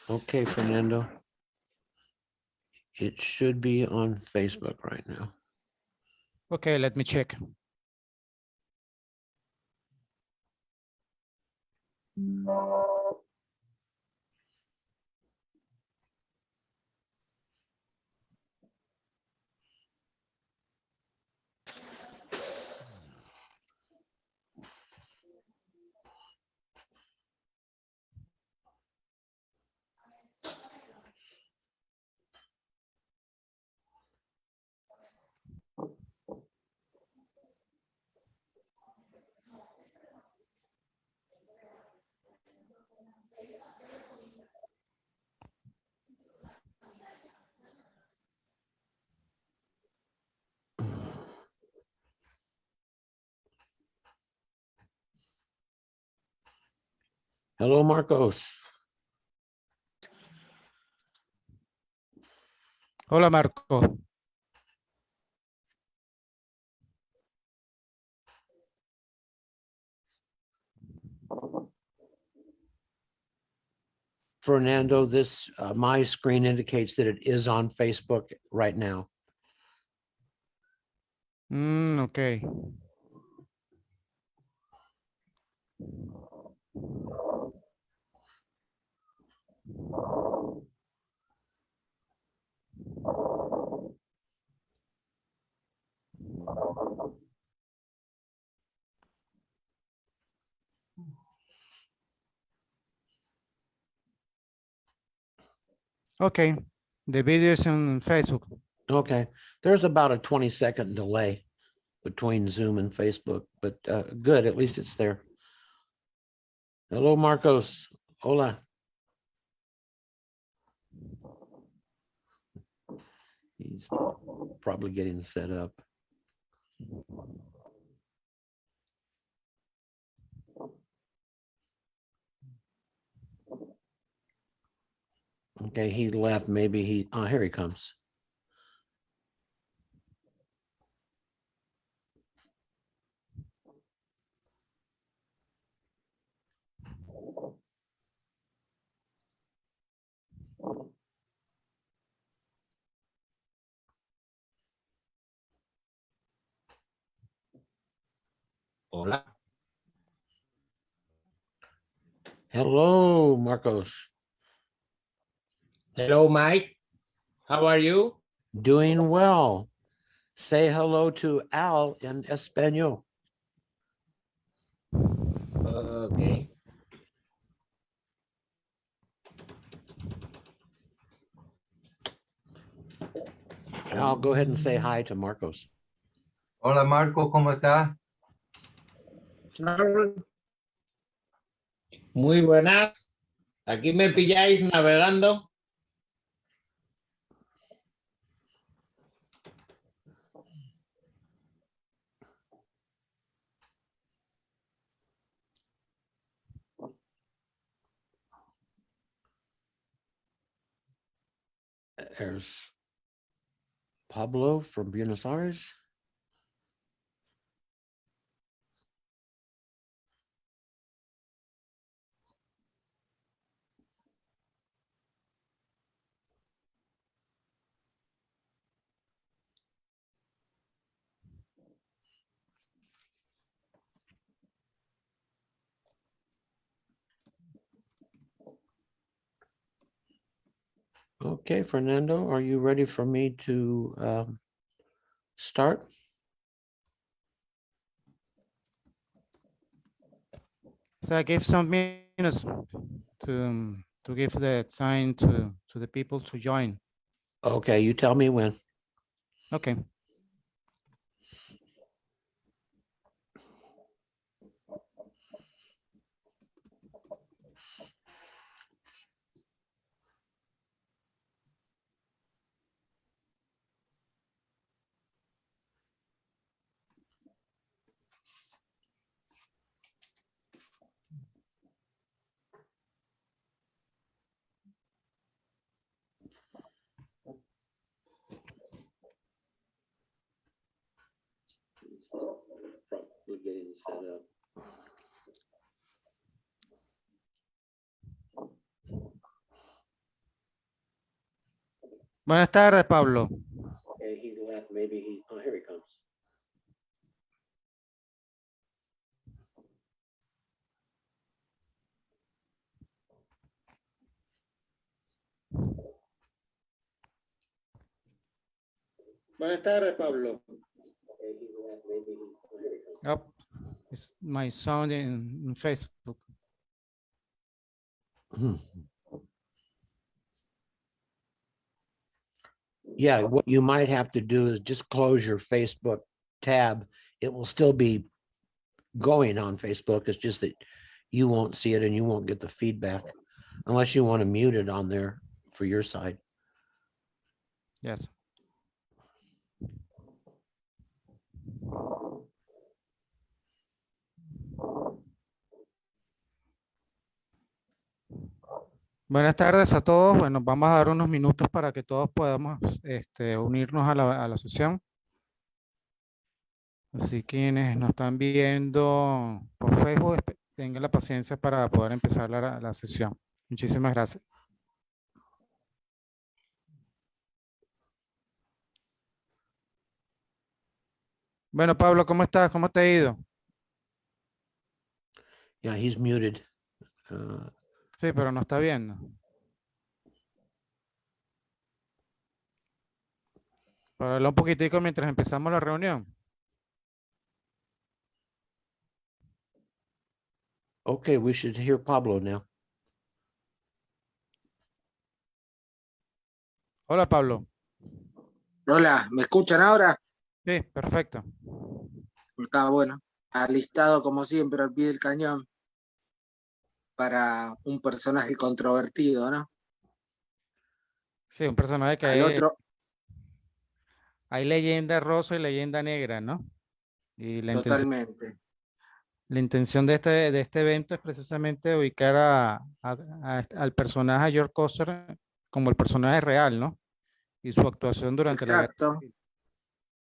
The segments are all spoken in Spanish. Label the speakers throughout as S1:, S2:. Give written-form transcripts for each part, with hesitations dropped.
S1: Okay, Fernando. It should be on Facebook right now.
S2: Okay, let me check.
S1: Hello, Marcos.
S2: Hola, Marco.
S1: Fernando, this my screen indicates that it is on Facebook right now.
S2: Okay. Okay, the video is on Facebook.
S1: Okay, there's about a 20-second delay between Zoom and Facebook, but good, at least it's there. Hello, Marcos. Hola. He's probably getting set up. Okay, he left. Maybe he, oh, here he comes.
S3: Hola.
S1: Hello, Marcos.
S3: Hello, Mike. How are you?
S1: Doing well. Say hello to Al in Espanol.
S3: Okay.
S1: Al, go ahead and say hi to Marcos.
S4: Hola Marco, ¿cómo está?
S3: Muy buenas. Aquí me pilláis navegando.
S1: There's Pablo from Buenos Aires. Okay, Fernando, are you ready for me to start?
S2: So I give some minutes to give the time to the people to join.
S1: Okay, you tell me when.
S2: Okay.
S1: Probably getting set up.
S2: Buenas tardes, Pablo.
S1: Okay, he left, maybe he, oh, here he comes. Buenas tardes, Pablo. Okay, he left, maybe he, oh, here he comes.
S2: Yep. It's my sound in Facebook.
S1: Yeah, what you might have to do is just close your Facebook tab. It will still be going on Facebook. It's just that you won't see it and you won't get the feedback unless you want to mute it on there for your side.
S2: Yes. Buenas tardes a todos. Bueno, vamos a dar unos minutos para que todos podamos unirnos a la sesión. Así que quienes nos están viendo por Facebook, tengan la paciencia para poder empezar la sesión. Muchísimas gracias. Bueno, Pablo, ¿cómo estás? ¿Cómo te ha ido?
S1: Yeah, he's muted.
S2: Sí, pero no está viendo. Para hablar un poquitico mientras empezamos la reunión.
S1: Okay, we should hear Pablo now.
S2: Hola, Pablo.
S5: Hola, ¿me escuchan ahora?
S2: Sí, perfecto.
S5: Está bueno. Alistado como siempre al pie del cañón para un personaje controvertido, ¿no?
S2: Sí, un personaje que
S5: Al otro,
S2: hay leyenda rosa y leyenda negra, ¿no? Y
S5: totalmente.
S2: la intención de este evento es precisamente ubicar al personaje George Custer como el personaje real, ¿no? Y su actuación durante la guerra
S5: Exacto,
S2: civil.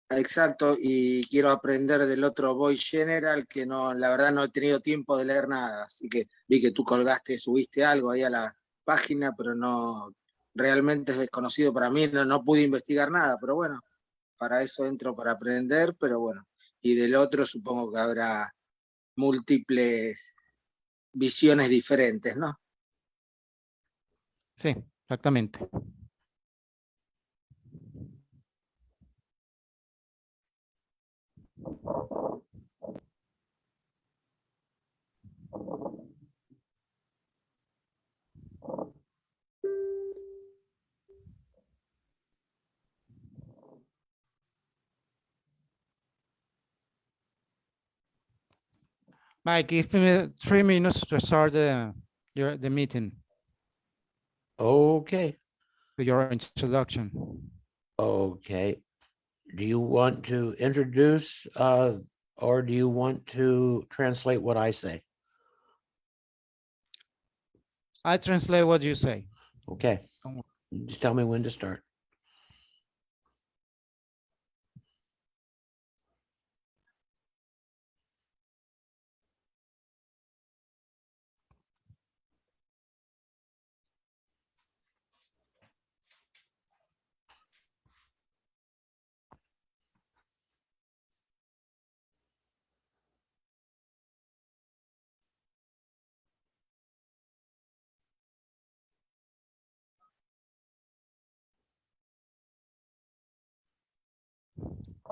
S5: exacto. Y quiero aprender del otro Boy General que no, la verdad no he tenido tiempo de leer nada. Así que vi que tú colgaste, subiste algo ahí a la página, pero no, realmente es desconocido para mí, no pude investigar nada, pero bueno, para eso entro para aprender, pero bueno. Y del otro supongo que habrá múltiples visiones diferentes, ¿no?
S2: Sí, exactamente. Mike, give me 3 minutes to start the meeting,
S1: Okay,
S2: your introduction.
S1: okay. Do you want to introduce or do you want to translate what I say?
S2: I translate what you say.
S1: Okay,
S2: Don't worry.
S1: just tell me when to start.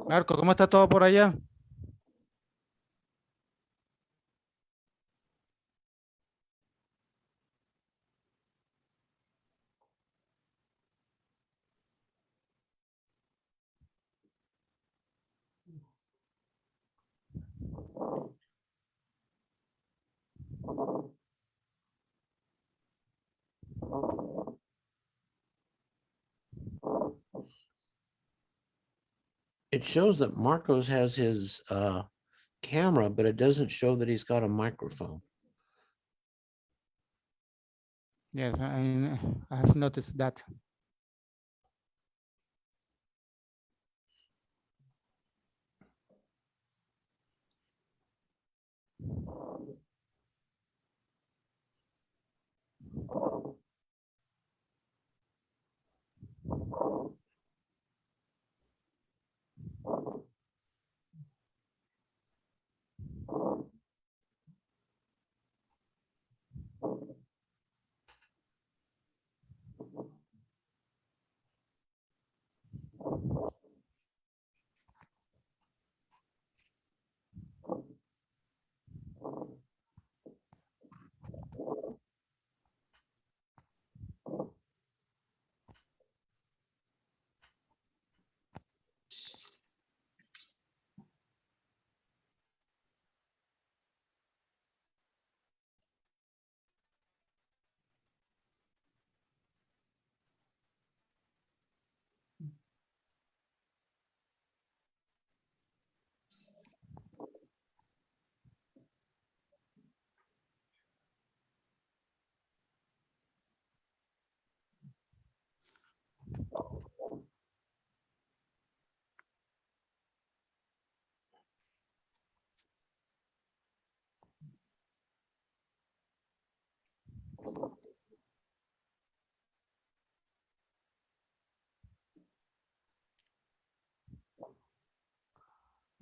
S2: Marco, ¿cómo está todo por allá?
S1: It shows that Marcos has his camera, but it doesn't show that he's got a microphone.
S2: Yes, I have noticed that.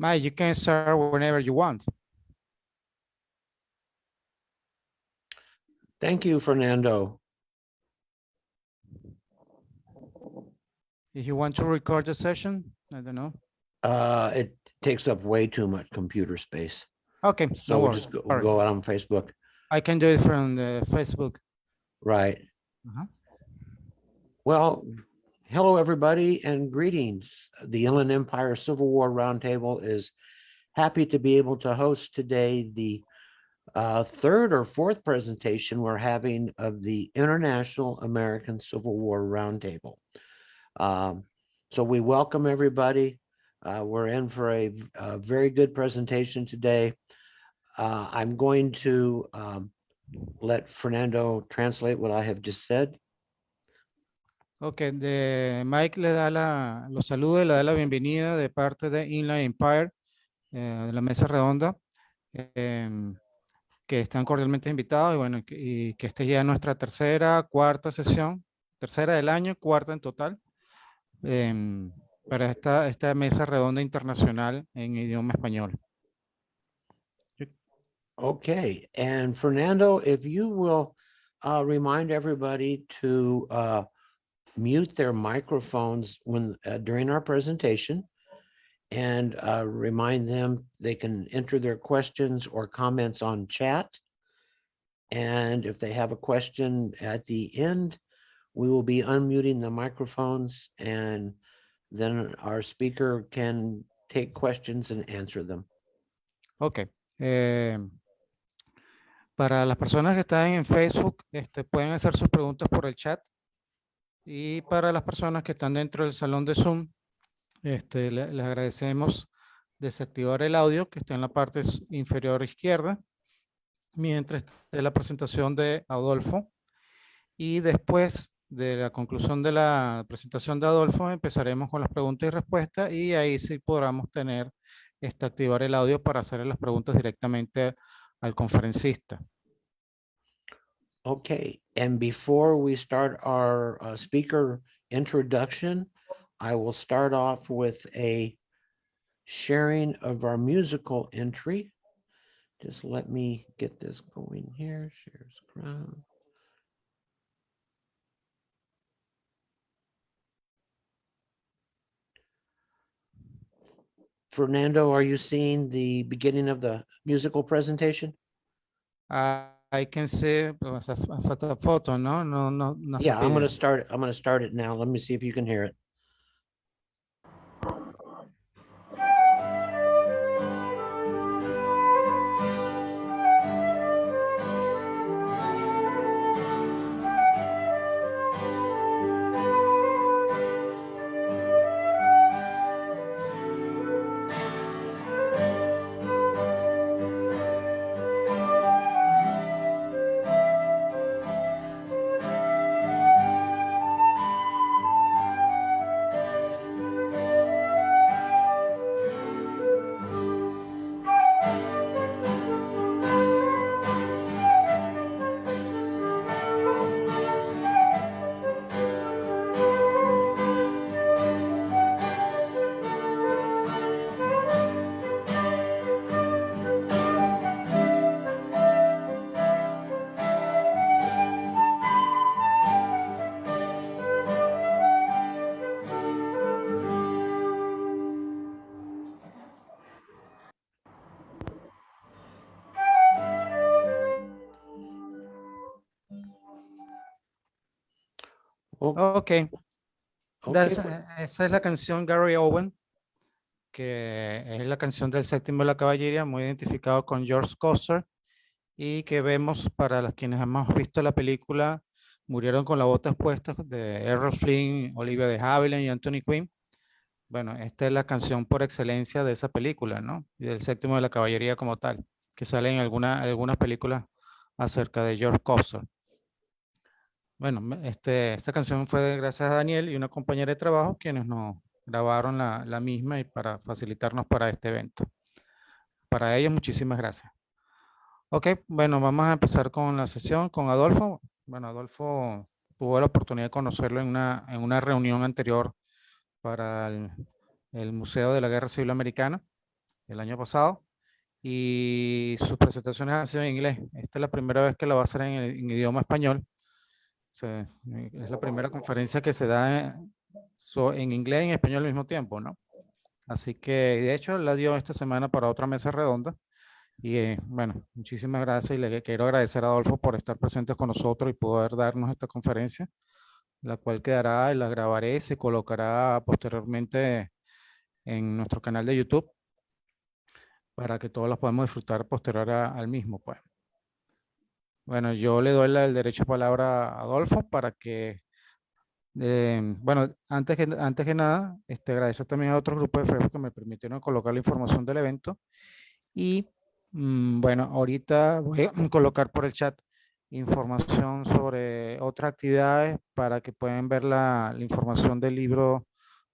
S2: Mike, you can start whenever you want.
S1: Thank you, Fernando.
S2: If you want to record the session, I don't know.
S1: It takes up way too much computer space.
S2: Okay,
S1: So
S2: no
S1: we'll
S2: worries.
S1: just go,
S2: Sorry.
S1: go out on Facebook.
S2: I can do it from the Facebook.
S1: Right.
S2: Uh-huh.
S1: Well, hello, everybody, and greetings. The Inland Empire Civil War Roundtable is happy to be able to host today the third or fourth presentation we're having of the International American Civil War Roundtable. So we welcome everybody. We're in for a very good presentation today. I'm going to let Fernando translate what I have just said.
S2: Ok, Mike le da los saludos y le da la bienvenida de parte de Inland Empire, de la mesa redonda, que están cordialmente invitados y bueno, y que esta ya es nuestra cuarta sesión, tercera del año, cuarta en total, para esta mesa redonda internacional en idioma español.
S1: Okay, and Fernando, if you will remind everybody to mute their microphones when during our presentation, and remind them they can enter their questions or comments on chat. And if they have a question at the end, we will be unmuting the microphones, and then our speaker can take questions and answer them.
S2: Ok. Para las personas que están en Facebook, pueden hacer sus preguntas por el chat. Y para las personas que están dentro del salón de Zoom, les agradecemos desactivar el audio que está en la parte inferior izquierda, mientras esté la presentación de Adolfo. Y después de la conclusión de la presentación de Adolfo, empezaremos con las preguntas y respuestas, y ahí sí podamos activar el audio para hacer las preguntas directamente al conferencista.
S1: Okay, and before we start our speaker introduction, I will start off with a sharing of our musical entry. Just let me get this going here. Share screen. Fernando, are you seeing the beginning of the musical presentation?
S2: I can see hasta foto, ¿no? No se
S1: Yeah, I'm
S2: pide.
S1: gonna start it now. Let me see if you can hear it.
S2: Ok,
S1: Okay,
S2: esa es la canción Gary Owen, que es la canción del séptimo de la caballería, muy identificado con George Custer, y que vemos para los quienes hemos visto la película, murieron con las botas puestas, de Errol Flynn, Olivia de Havilland y Anthony Quinn. Bueno, esta es la canción por excelencia de esa película, ¿no? Y del séptimo de la caballería como tal, que sale en algunas películas acerca de George Custer. Bueno, esta canción fue gracias a Daniel y una compañera de trabajo quienes nos grabaron la misma y para facilitarnos para este evento. Para ellos, muchísimas gracias. Ok, bueno, vamos a empezar con la sesión con Adolfo. Bueno, Adolfo tuvo la oportunidad de conocerlo en una reunión anterior para el Museo de la Guerra Civil Americana. el año pasado y sus presentaciones han sido en inglés. Esta es la primera vez que la va a hacer en idioma español. O sea, es la primera conferencia que se da en inglés y en español al mismo tiempo, ¿no? Así que, de hecho, la dio esta semana para otra mesa redonda. Y bueno, muchísimas gracias y le quiero agradecer a Adolfo por estar presente con nosotros y poder darnos esta conferencia, la cual quedará y la grabaré y se colocará posteriormente en nuestro canal de YouTube para que todos las podamos disfrutar posterior al mismo, pues. Bueno, yo le doy el derecho de palabra a Adolfo para que, bueno, antes que nada, agradecer también a otros grupos de Facebook que me permitieron colocar la información del evento. Y bueno, ahorita voy a colocar por el chat información sobre otras actividades para que puedan ver la información del libro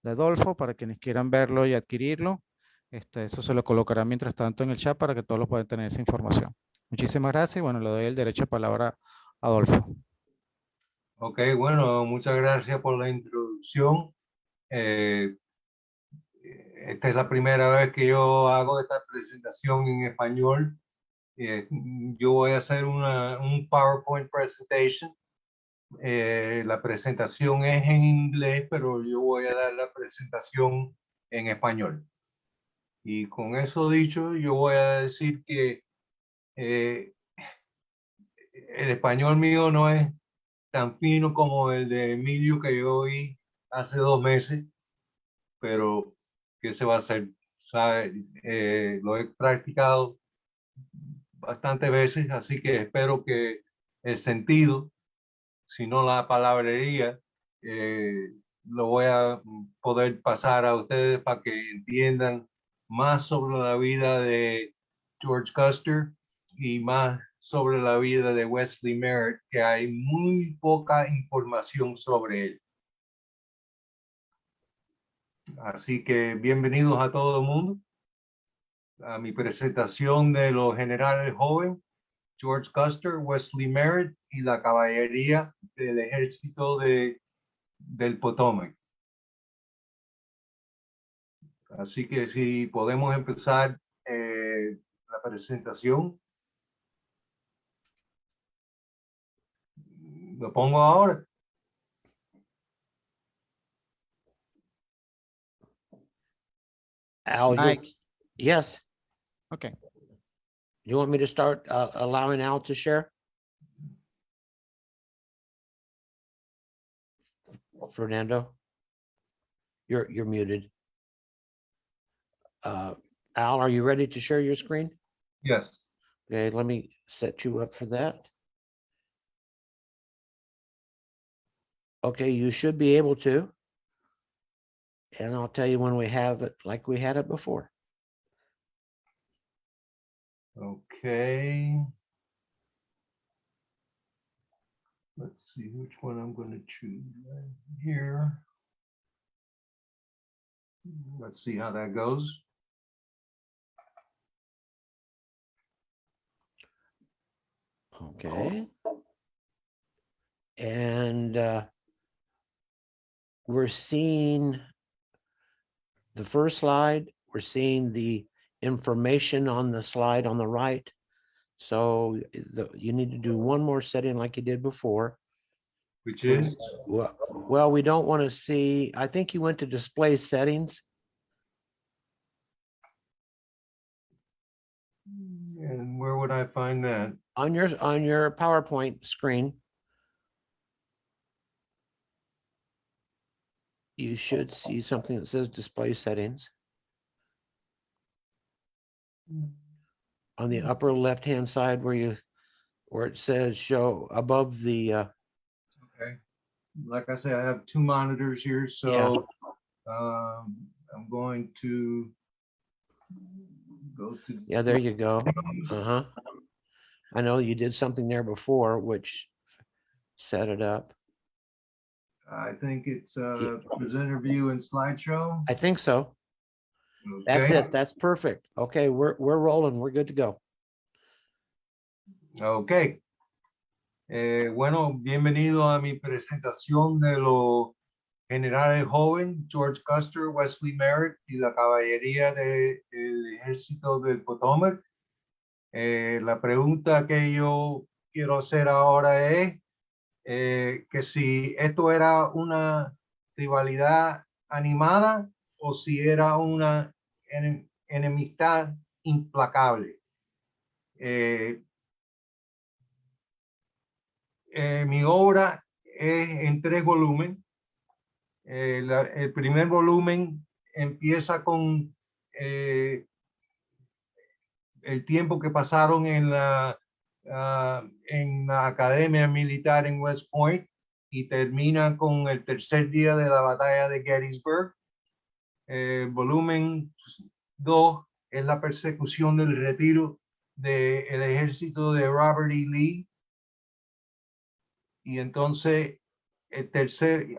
S2: de Adolfo, para quienes quieran verlo y adquirirlo. Eso se lo colocará mientras tanto en el chat para que todos puedan tener esa información. Muchísimas gracias y bueno, le doy el derecho de palabra a Adolfo.
S4: Ok, bueno, muchas gracias por la introducción. Esta es la primera vez que yo hago esta presentación en español. Yo voy a hacer un PowerPoint presentation. La presentación es en inglés, pero yo voy a dar la presentación en español. Y con eso dicho, yo voy a decir que el español mío no es tan fino como el de Emilio que yo oí hace 2 meses, pero ¿qué se va a hacer? ¿Sabe? Lo he practicado bastantes veces, así que espero que el sentido, si no la palabrería, lo voy a poder pasar a ustedes para que entiendan más sobre la vida de George Custer y más sobre la vida de Wesley Merritt, que hay muy poca información sobre él. Así que bienvenidos a todo el mundo a mi presentación de los generales jóvenes, George Custer, Wesley Merritt y la caballería del ejército del Potomac. Así que si podemos empezar la presentación. Lo pongo ahora.
S1: Al,
S2: Mike.
S1: yes,
S2: Ok.
S1: you want me to start allowing Al to share? Fernando, you're muted. Al, are you ready to share your screen?
S4: Yes.
S1: Okay, let me set you up for that. Okay, you should be able to. And I'll tell you when we have it like we had it before.
S4: Okay. Let's see which one I'm going to choose right here. Let's see how that goes.
S1: Okay. And we're seeing the first slide, we're seeing the information on the slide on the right. So you need to do one more setting like you did before.
S4: Which is?
S1: Well, we don't want to see, I think you went to display settings.
S4: And where would I find that?
S1: On your PowerPoint screen. You should see something that says display settings. On the upper left-hand side where it says show above the
S4: Okay. Like I said, I have 2 monitors here, so I'm going to go to.
S1: yeah, there you go. Uh-huh. I know you did something there before, which set it up.
S4: I think it's presenter view and slideshow.
S1: I think so. That's
S4: Okay.
S1: it. That's perfect. Okay, we're rolling. We're good to go.
S4: Ok. Bueno, bienvenido a mi presentación de los generales jóvenes, George Custer, Wesley Merritt y la caballería del ejército del Potomac. La pregunta que yo quiero hacer ahora es que si esto era una rivalidad animada o si era una enemistad implacable. Mi obra es en 3 volúmenes. El primer volumen empieza con el tiempo que pasaron en la Academia Militar en West Point y termina con el tercer día de la batalla de Gettysburg. Volumen 2 es la persecución del retiro del ejército de Robert E. Lee. Y entonces el tercer,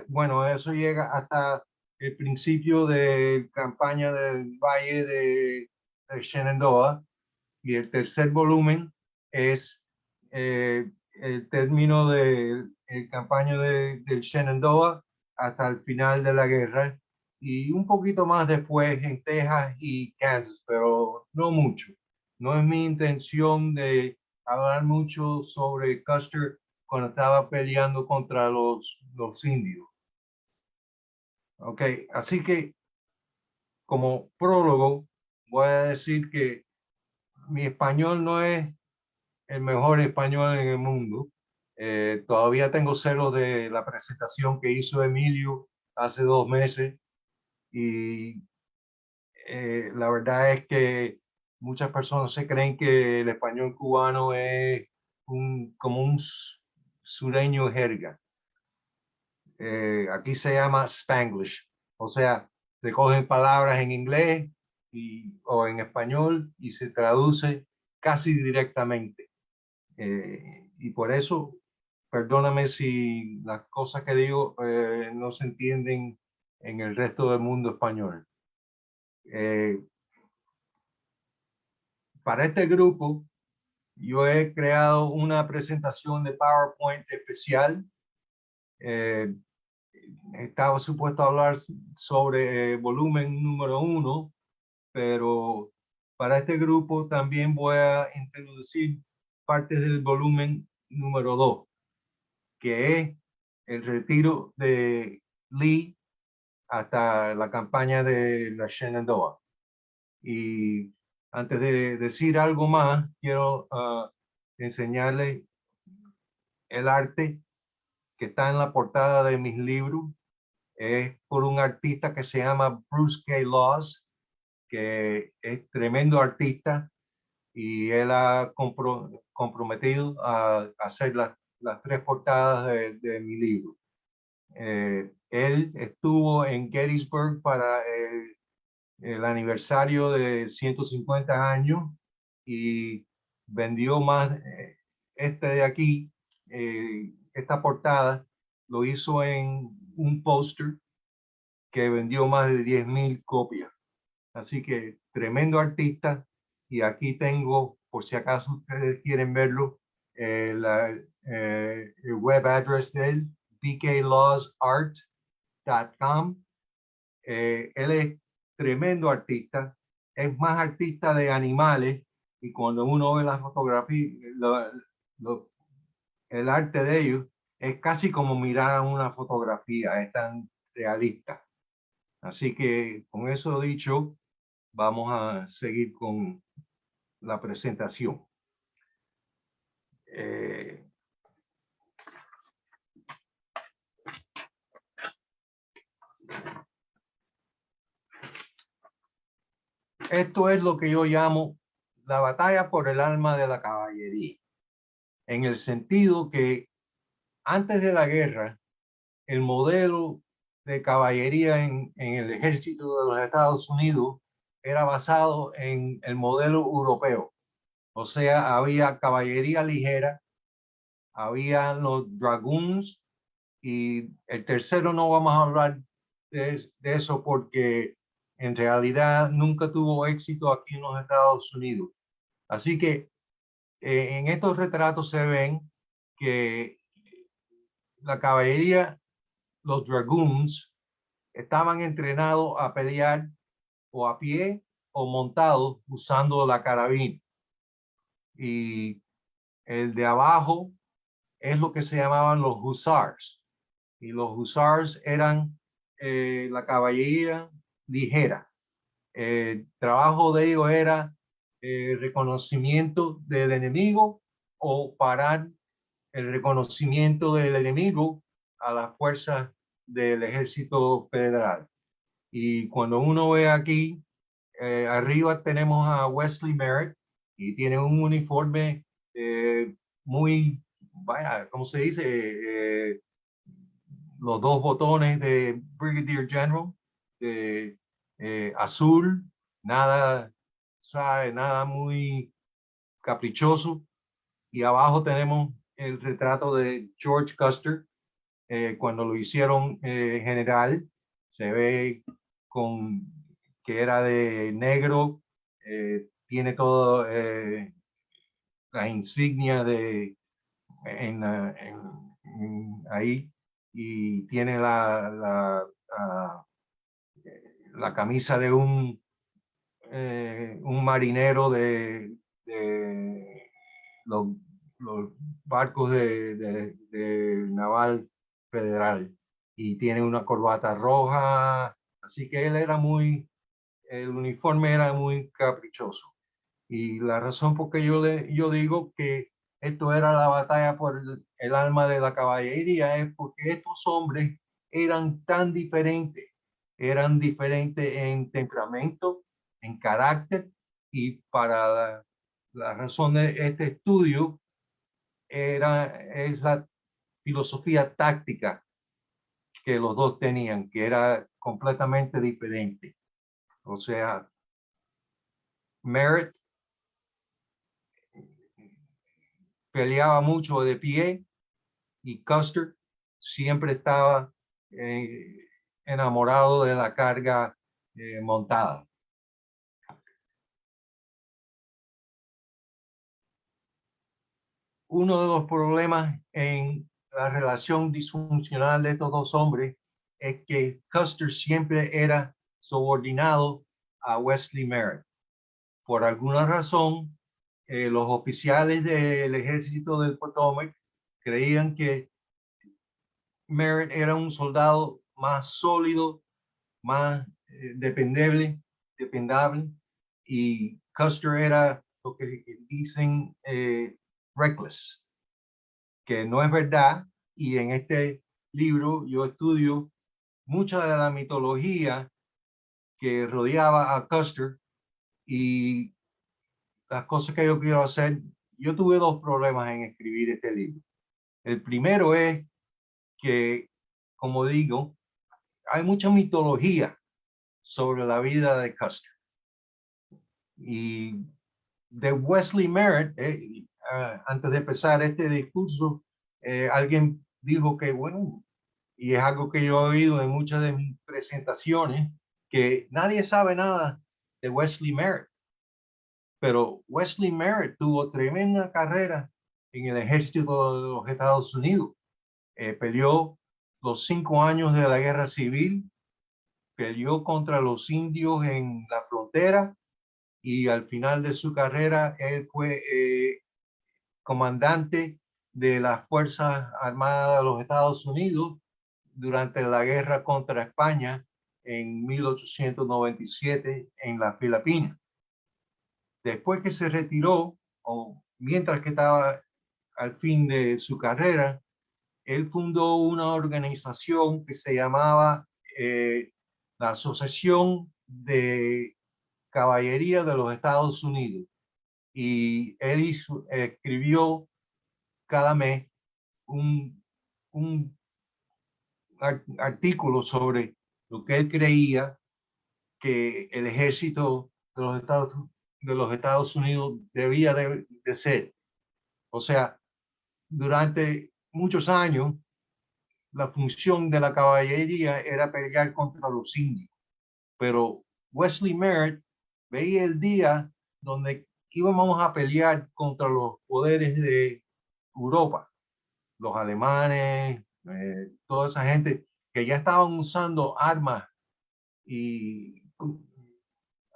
S4: bueno, eso llega hasta el principio de campaña del Valle de Shenandoah. Y el tercer volumen es el término de campaña del Shenandoah hasta el final de la guerra y un poquito más después en Texas y Kansas, pero no mucho. No es mi intención de hablar mucho sobre Custer cuando estaba peleando contra los indios. Ok, así que como prólogo voy a decir que mi español no es el mejor español en el mundo. Todavía tengo celos de la presentación que hizo Emilio hace 2 meses y la verdad es que muchas personas se creen que el español cubano es como un sureño jerga. Aquí se llama Spanglish, o sea, se cogen palabras en inglés o en español y se traduce casi directamente. Y por eso, perdóname si las cosas que digo no se entienden en el resto del mundo español. Para este grupo, yo he creado una presentación de PowerPoint especial. Estaba supuesto a hablar sobre volumen número 1, pero para este grupo también voy a introducir partes del volumen número 2, que es el retiro de Lee hasta la campaña de la Shenandoah. Y antes de decir algo más, quiero enseñarles el arte que está en la portada de mis libros. Es por un artista que se llama Bruce K. Laws, que es tremendo artista y él ha comprometido a hacer las 3 portadas de mi libro. Él estuvo en Gettysburg para el aniversario de 150 años y vendió más. Este de aquí, esta portada, lo hizo en un póster que vendió más de 10,000 copias. Así que tremendo artista. Y aquí tengo, por si acaso ustedes quieren verlo, el web address de él, bklawsart.com. Él es tremendo artista, es más artista de animales y cuando uno ve la fotografía, el arte de ellos es casi como mirar una fotografía, es tan realista. Así que con eso dicho, vamos a seguir con la presentación. Esto es lo que yo llamo la batalla por el alma de la caballería, en el sentido que antes de la guerra, el modelo de caballería en el ejército de los Estados Unidos era basado en el modelo europeo. O sea, había caballería ligera, había los dragoons y el tercero no vamos a hablar de eso porque en realidad nunca tuvo éxito aquí en los Estados Unidos. Así que en estos retratos se ven que la caballería, los dragoons, estaban entrenados a pelear o a pie o montados usando la carabina. Y el de abajo es lo que se llamaban los hussars. Y los hussars eran la caballería ligera. El trabajo de ellos era reconocimiento del enemigo o parar el reconocimiento del enemigo a las fuerzas del ejército federal. Y cuando uno ve aquí, arriba tenemos a Wesley Merritt y tiene un uniforme muy, vaya, ¿cómo se dice? Los dos botones de Brigadier General, azul, nada, ¿sabe? Nada muy caprichoso. Y abajo tenemos el retrato de George Custer, cuando lo hicieron general, se ve con que era de negro, tiene todo la insignia de ahí y tiene la camisa de un marinero de los barcos de naval federal y tiene una corbata roja, así que él era el uniforme era muy caprichoso. Y la razón por que yo digo que esto era la batalla por el alma de la caballería es porque estos hombres eran diferentes en temperamento, en carácter, y para la razón de este estudio es la filosofía táctica que los dos tenían, que era completamente diferente. O sea, Merritt peleaba mucho de pie y Custer siempre estaba enamorado de la carga montada. Uno de los problemas en la relación disfuncional de estos dos hombres es que Custer siempre era subordinado a Wesley Merritt. Por alguna razón, los oficiales del ejército del Potomac creían que Merritt era un soldado más sólido, más dependable, y Custer era lo que dicen reckless, que no es verdad. Y en este libro yo estudio mucha de la mitología que rodeaba a Custer y las cosas que yo quiero hacer. Yo tuve dos problemas en escribir este libro. El primero es que, como digo, hay mucha mitología sobre la vida de Custer. Y de Wesley Merritt, antes de empezar este discurso, alguien dijo que, bueno, y es algo que yo he oído en muchas de mis presentaciones, que nadie sabe nada de Wesley Merritt. Pero Wesley Merritt tuvo tremenda carrera en el ejército de los Estados Unidos. Peleó los 5 años de la guerra civil, peleó contra los indios en la frontera y al final de su carrera él fue comandante de las Fuerzas Armadas de los Estados Unidos durante la guerra contra España en 1897 en las Filipinas. Después que se retiró, o mientras que estaba al fin de su carrera, él fundó una organización que se llamaba la Asociación de Caballería de los Estados Unidos. Y él escribió cada mes un artículo sobre lo que él creía que el ejército de los Estados Unidos debía de ser. O sea, durante muchos años, la función de la caballería era pelear contra los indios. Pero Wesley Merritt veía el día donde íbamos a pelear contra los poderes de Europa, los alemanes, toda esa gente que ya estaban usando armas y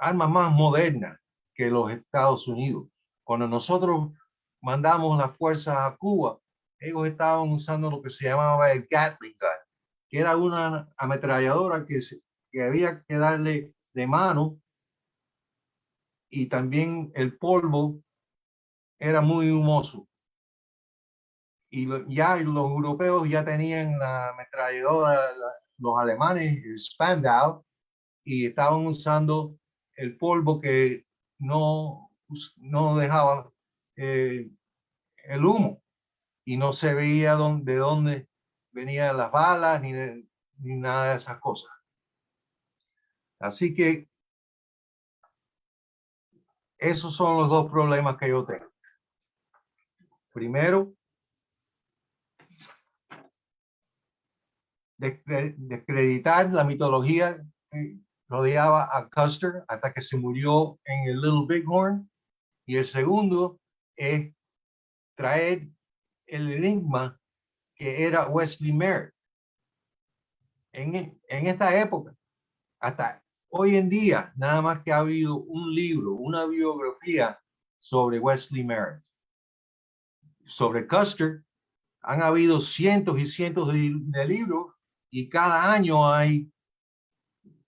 S4: armas más modernas que los Estados Unidos. Cuando nosotros mandamos las fuerzas a Cuba, ellos estaban usando lo que se llamaba el Gatling gun, que era una ametralladora que había que darle de mano, y también el polvo era muy humoso. Y ya los europeos ya tenían la ametralladora, los alemanes, el Spandau, y estaban usando el polvo que no dejaba el humo, y no se veía de dónde venían las balas ni nada de esas cosas. Así que esos son los dos problemas que yo tengo. Primero, descreditar la mitología que rodeaba a Custer hasta que se murió en el Little Bighorn. Y el segundo es traer el enigma que era Wesley Merritt. En esta época, hasta hoy en día, nada más que ha habido un libro, una biografía sobre Wesley Merritt. Sobre Custer han habido cientos y cientos de libros, y cada año hay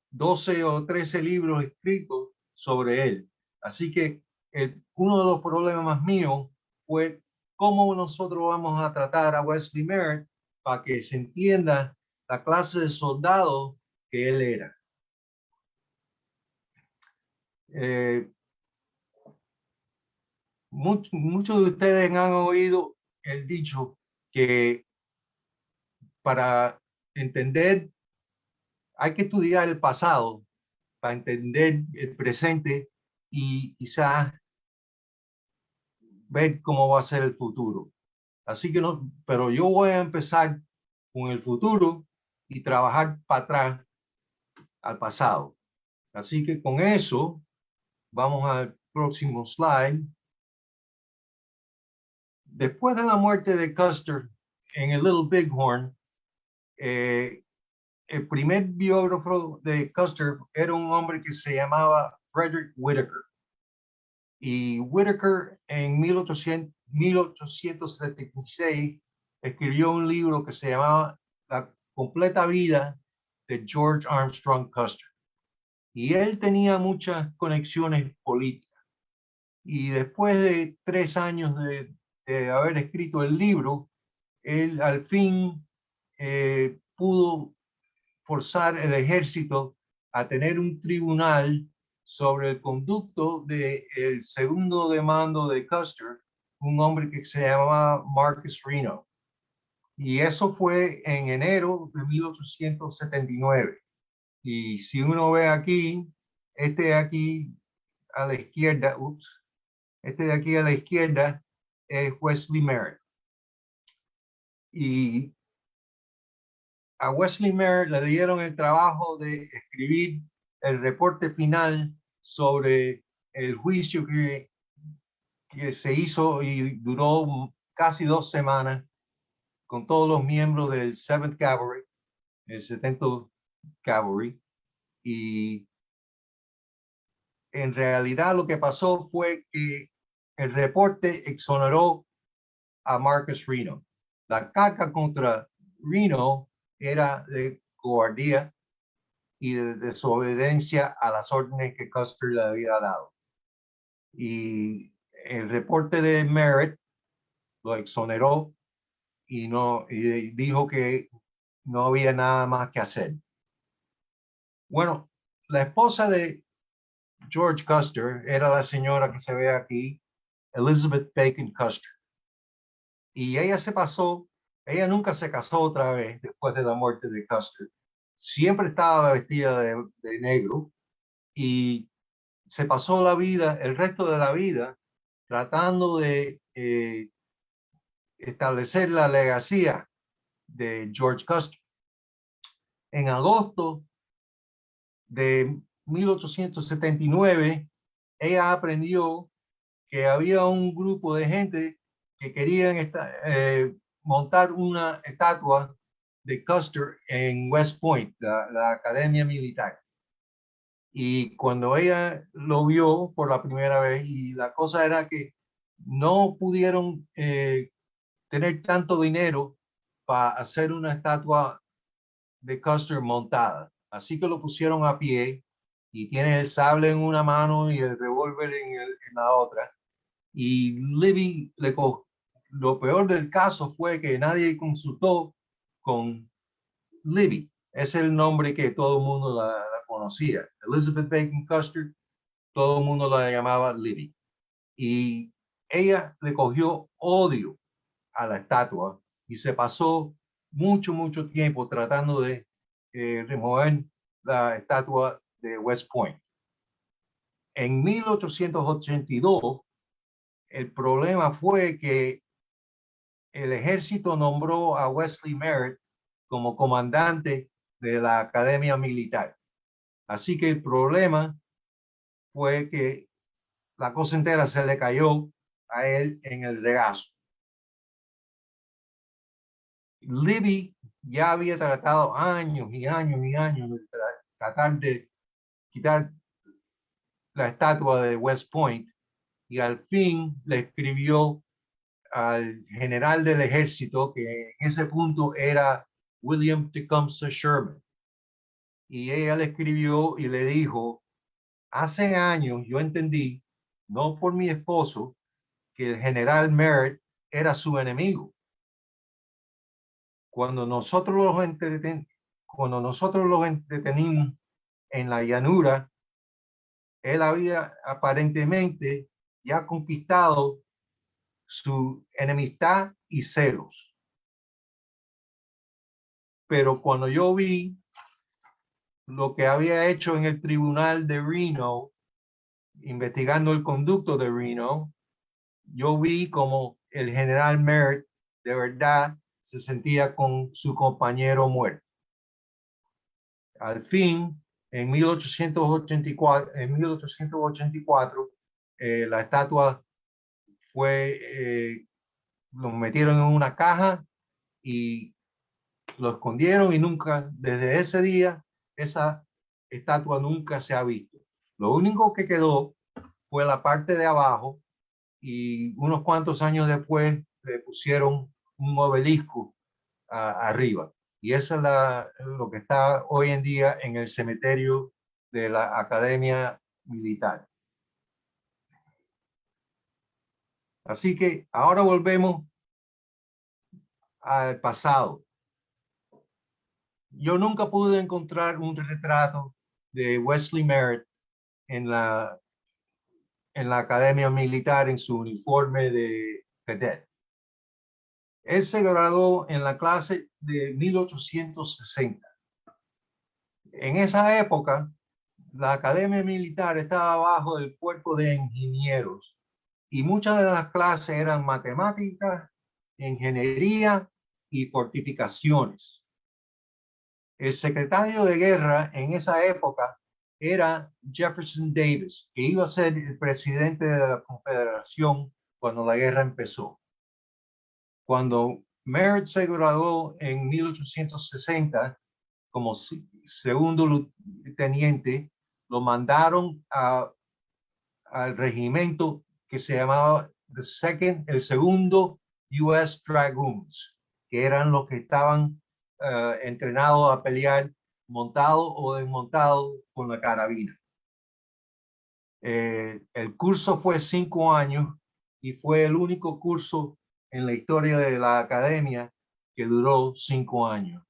S4: 12 o 13 libros escritos sobre él. Así que uno de los problemas míos fue cómo nosotros vamos a tratar a Wesley Merritt para que se entienda la clase de soldado que él era. Muchos de ustedes han oído el dicho que para entender hay que estudiar el pasado para entender el presente y quizás ver cómo va a ser el futuro. Así que no, pero yo voy a empezar con el futuro y trabajar para atrás al pasado. Así que con eso vamos al próximo slide. Después de la muerte de Custer en el Little Bighorn, el primer biógrafo de Custer era un hombre que se llamaba Frederick Whitaker. Y Whitaker en 1876 escribió un libro que se llamaba La completa vida de George Armstrong Custer. Y él tenía muchas conexiones políticas. Y después de 3 años de haber escrito el libro, él al fin pudo forzar el ejército a tener un tribunal sobre el conducto del segundo de mando de Custer, un hombre que se llamaba Marcus Reno. Y eso fue en enero de 1879. Y si uno ve aquí, este de aquí a la izquierda, este de aquí a la izquierda es Wesley Merritt. Y a Wesley Merritt le dieron el trabajo de escribir el reporte final sobre el juicio que se hizo y duró casi 2 semanas con todos los miembros del 7th Cavalry, el 70th Cavalry. Y en realidad lo que pasó fue que el reporte exoneró a Marcus Reno. La carga contra Reno era de cobardía y de desobediencia a las órdenes que Custer le había dado. Y el reporte de Merritt lo exoneró y dijo que no había nada más que hacer. Bueno, la esposa de George Custer era la señora que se ve aquí, Elizabeth Bacon Custer. Y ella nunca se casó otra vez después de la muerte de Custer. Siempre estaba vestida de negro y se pasó el resto de la vida, tratando de establecer la legacía de George Custer. En agosto de 1879, ella aprendió que había un grupo de gente que querían montar una estatua de Custer en West Point, la academia militar. Y cuando ella lo vio por la primera vez, y la cosa era que no pudieron tener tanto dinero para hacer una estatua de Custer montada. Así que lo pusieron a pie y tiene el sable en una mano y el revólver en la otra. Y Libby lo peor del caso fue que nadie consultó con Libby. Es el nombre que todo el mundo la conocía. Elizabeth Bacon Custer, todo el mundo la llamaba Libby. Y ella le cogió odio a la estatua y se pasó mucho tiempo tratando de remover la estatua de West Point. En 1882, el problema fue que el ejército nombró a Wesley Merritt como comandante de la Academia Militar. Así que el problema fue que la cosa entera se le cayó a él en el regazo. Libby ya había tratado años y años y años de tratar de quitar la estatua de West Point y al fin le escribió al general del ejército, que en ese punto era William Tecumseh Sherman. Y ella le escribió y le dijo, hace años yo entendí, no por mi esposo, que el general Merritt era su enemigo. Cuando nosotros los entretenimos en la llanura, él había aparentemente ya conquistado su enemistad y celos. Pero cuando yo vi lo que había hecho en el tribunal de Reno, investigando el conducto de Reno, yo vi como el general Merritt de verdad se sentía con su compañero muerto. Al fin, en 1884, la estatua fue, lo metieron en una caja y lo escondieron y nunca, desde ese día, esa estatua nunca se ha visto. Lo único que quedó fue la parte de abajo y unos cuantos años después le pusieron un obelisco arriba. Y eso es lo que está hoy en día en el cementerio de la Academia Militar. Así que ahora volvemos al pasado. Yo nunca pude encontrar un retrato de Wesley Merritt en la Academia Militar en su uniforme de cadet. Él se graduó en la clase de 1860. En esa época, la Academia Militar estaba bajo el cuerpo de ingenieros y muchas de las clases eran matemáticas, ingeniería y fortificaciones. El secretario de guerra en esa época era Jefferson Davis, que iba a ser el presidente de la Confederación cuando la guerra empezó. Cuando Merritt se graduó en 1860 como segundo teniente, lo mandaron al regimiento que se llamaba el segundo US Dragoons, que eran los que estaban entrenados a pelear montado o desmontado con la carabina. El curso fue 5 años y fue el único curso en la historia de la academia que duró 5 años.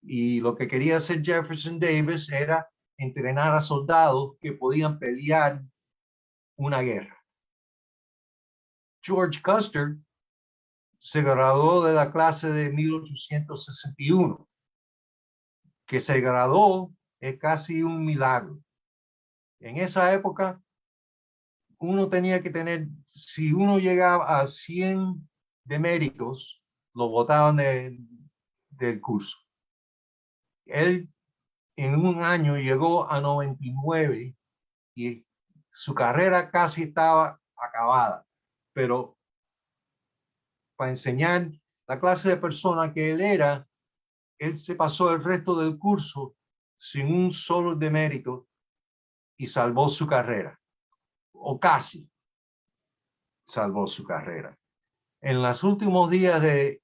S4: Y lo que quería hacer Jefferson Davis era entrenar a soldados que podían pelear una guerra. George Custer se graduó de la clase de 1861. Que se graduó es casi un milagro. En esa época, uno tenía que tener, si uno llegaba a 100 deméritos, lo botaban del curso. Él en un año llegó a 99 y su carrera casi estaba acabada, pero para enseñar la clase de persona que él era, él se pasó el resto del curso sin un solo demérito y salvó su carrera, o casi salvó su carrera. En los últimos días del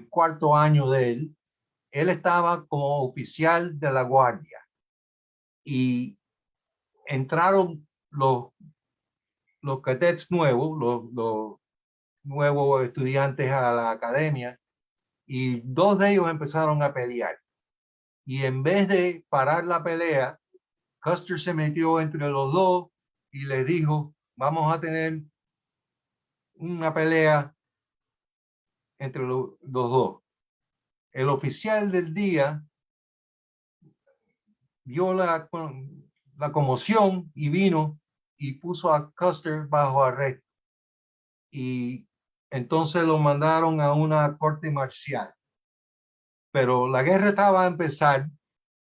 S4: cuarto año de él estaba como oficial de la guardia y entraron los cadets nuevos, los nuevos estudiantes a la academia, y dos de ellos empezaron a pelear. Y en vez de parar la pelea, Custer se metió entre los dos y les dijo, vamos a tener una pelea entre los dos. El oficial del día vio la conmoción y vino y puso a Custer bajo arresto. Y entonces lo mandaron a una corte marcial. Pero la guerra estaba a empezar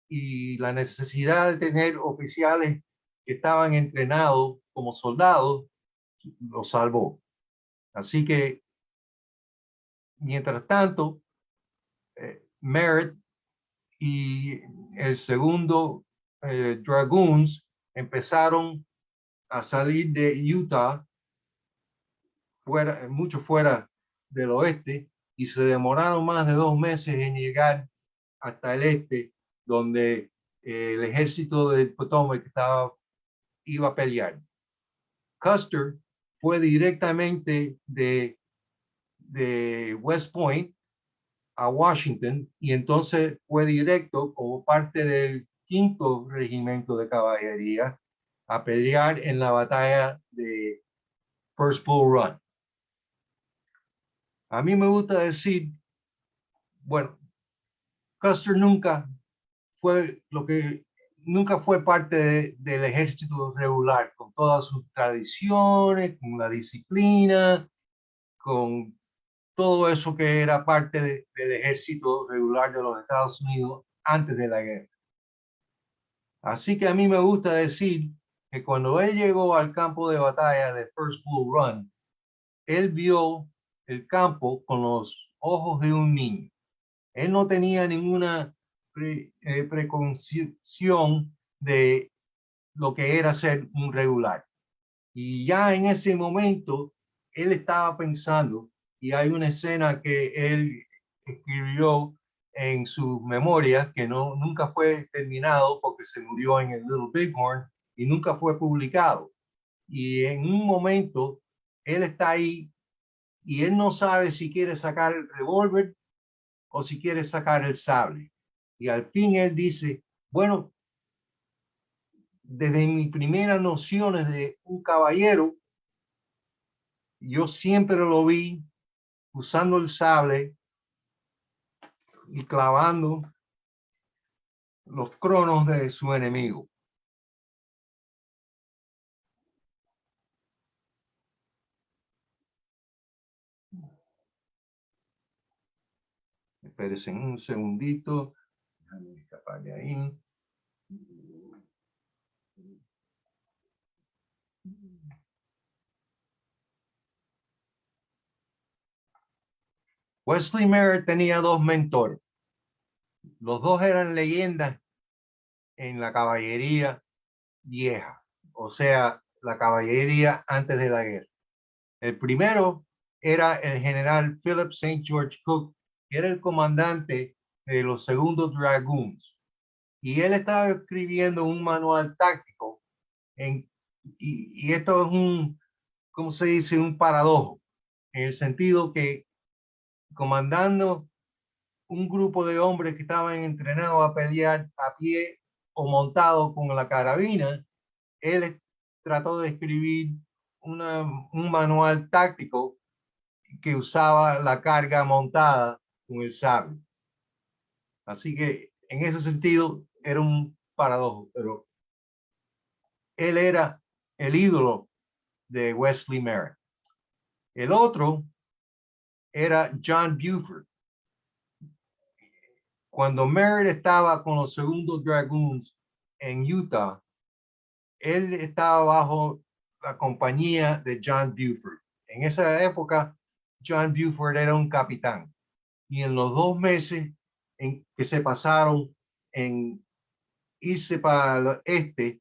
S4: y la necesidad de tener oficiales que estaban entrenados como soldados lo salvó. Así que, mientras tanto, Merritt y el segundo Dragoons empezaron a salir de Utah, mucho fuera del oeste, y se demoraron más de 2 meses en llegar hasta el este, donde el ejército de Potomac iba a pelear. Custer fue directamente de West Point a Washington y entonces fue directo como parte del 5º Regimiento de Caballería a pelear en la batalla de First Bull Run. A mí me gusta decir, bueno, Custer nunca fue parte del ejército regular, con todas sus tradiciones, con la disciplina, con todo eso que era parte del ejército regular de los Estados Unidos antes de la guerra. Así que a mí me gusta decir que cuando él llegó al campo de batalla de First Bull Run, él vio el campo con los ojos de un niño. Él no tenía ninguna preconcepción de lo que era ser un regular. Y ya en ese momento, él estaba pensando, y hay una escena que él escribió en sus memorias que nunca fue terminado porque se murió en el Little Bighorn y nunca fue publicado. Y en un momento, él está ahí y él no sabe si quiere sacar el revólver o si quiere sacar el sable. Y al fin él dice, bueno, desde mis primeras nociones de un caballero, yo siempre lo vi usando el sable y clavando los cronos de su enemigo. Espérense un segundito. Déjame escapar de ahí. Wesley Merritt tenía 2 mentores. Los dos eran leyendas en la caballería vieja, o sea, la caballería antes de la guerra. El primero era el general Philip St. George Cook, que era el comandante de los segundos Dragoons. Y él estaba escribiendo un manual táctico y esto es ¿cómo se dice? Un paradojo, en el sentido que comandando un grupo de hombres que estaban entrenados a pelear a pie o montado con la carabina, él trató de escribir un manual táctico que usaba la carga montada con el sable. Así que en ese sentido era un paradojo, pero él era el ídolo de Wesley Merritt. El otro era John Buford. Cuando Merritt estaba con los segundos Dragoons en Utah, él estaba bajo la compañía de John Buford. En esa época, John Buford era un capitán. Y en los 2 meses en que se pasaron en irse para el este,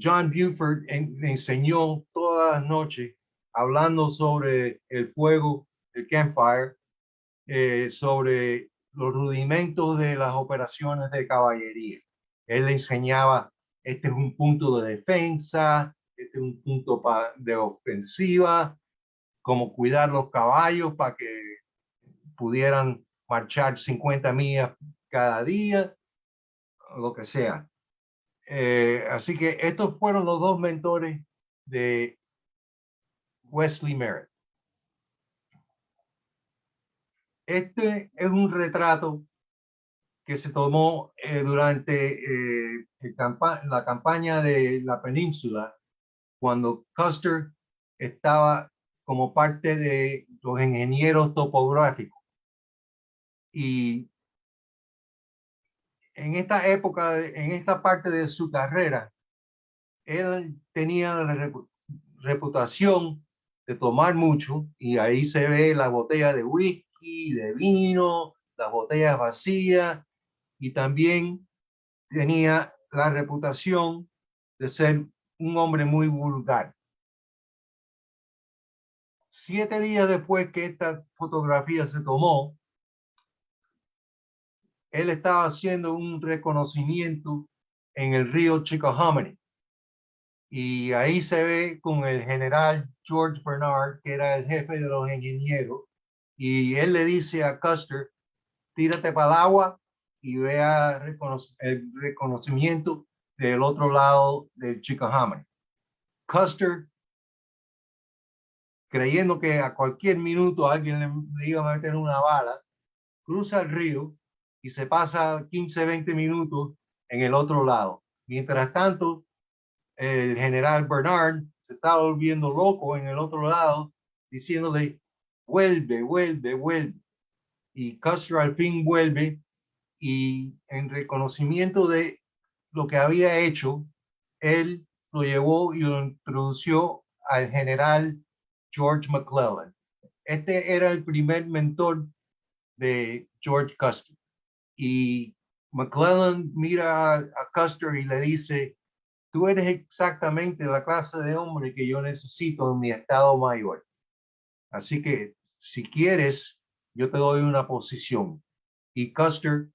S4: John Buford me enseñó todas las noches hablando sobre el fuego, el campfire, sobre los rudimentos de las operaciones de caballería. Él le enseñaba, este es un punto de defensa, este es un punto de ofensiva, cómo cuidar los caballos para que pudieran marchar 50 millas cada día, lo que sea. Así que estos fueron los dos mentores de Wesley Merritt. Este es un retrato que se tomó durante la campaña de la península, cuando Custer estaba como parte de los ingenieros topográficos. Y en esta época, en esta parte de su carrera, él tenía la reputación de tomar mucho, y ahí se ve la botella de whisky, de vino, las botellas vacías, y también tenía la reputación de ser un hombre muy vulgar. 7 días después que esta fotografía se tomó, él estaba haciendo un reconocimiento en el río Chickahominy. Y ahí se ve con el general George Bernard, que era el jefe de los ingenieros, y él le dice a Custer, tírate para el agua y vea el reconocimiento del otro lado del Chickahominy. Custer, creyendo que a cualquier minuto alguien le iba a meter una bala, cruza el río y se pasa 15, 20 minutos en el otro lado. Mientras tanto, el general Bernard se estaba volviendo loco en el otro lado, diciéndole, vuelve, vuelve, vuelve. Y Custer al fin vuelve, y en reconocimiento de lo que había hecho, él lo llevó y lo introdujo al general George McClellan. Este era el primer mentor de George Custer. Y McClellan mira a Custer y le dice, tú eres exactamente la clase de hombre que yo necesito en mi estado mayor. Así que si quieres, yo te doy una posición. Y Custer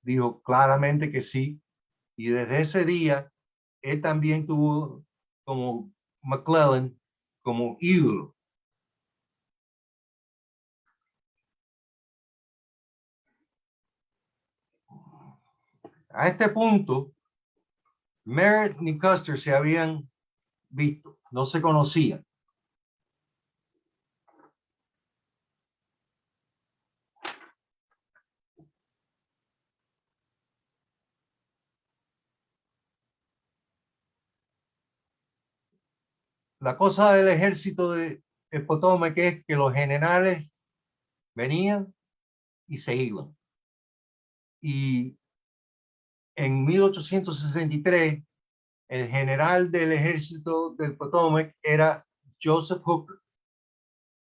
S4: dijo claramente que sí. Y desde ese día, él también tuvo como McClellan como ídolo. A este punto, Merritt y Custer se habían visto, no se conocían. La cosa del ejército de Potomac es que los generales venían y se iban. Y en 1863, el general del ejército del Potomac era Joseph Hooker.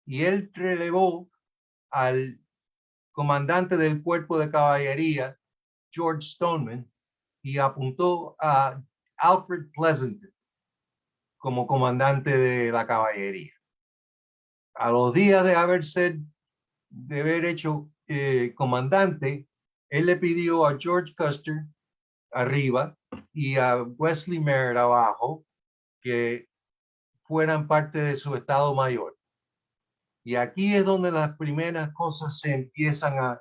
S4: Y él relevó al comandante del cuerpo de caballería, George Stoneman, y apuntó a Alfred Pleasonton como comandante de la caballería. A los días de haber hecho comandante, él le pidió a George Custer arriba y a Wesley Merritt abajo que fueran parte de su estado mayor. Y aquí es donde las primeras cosas se empiezan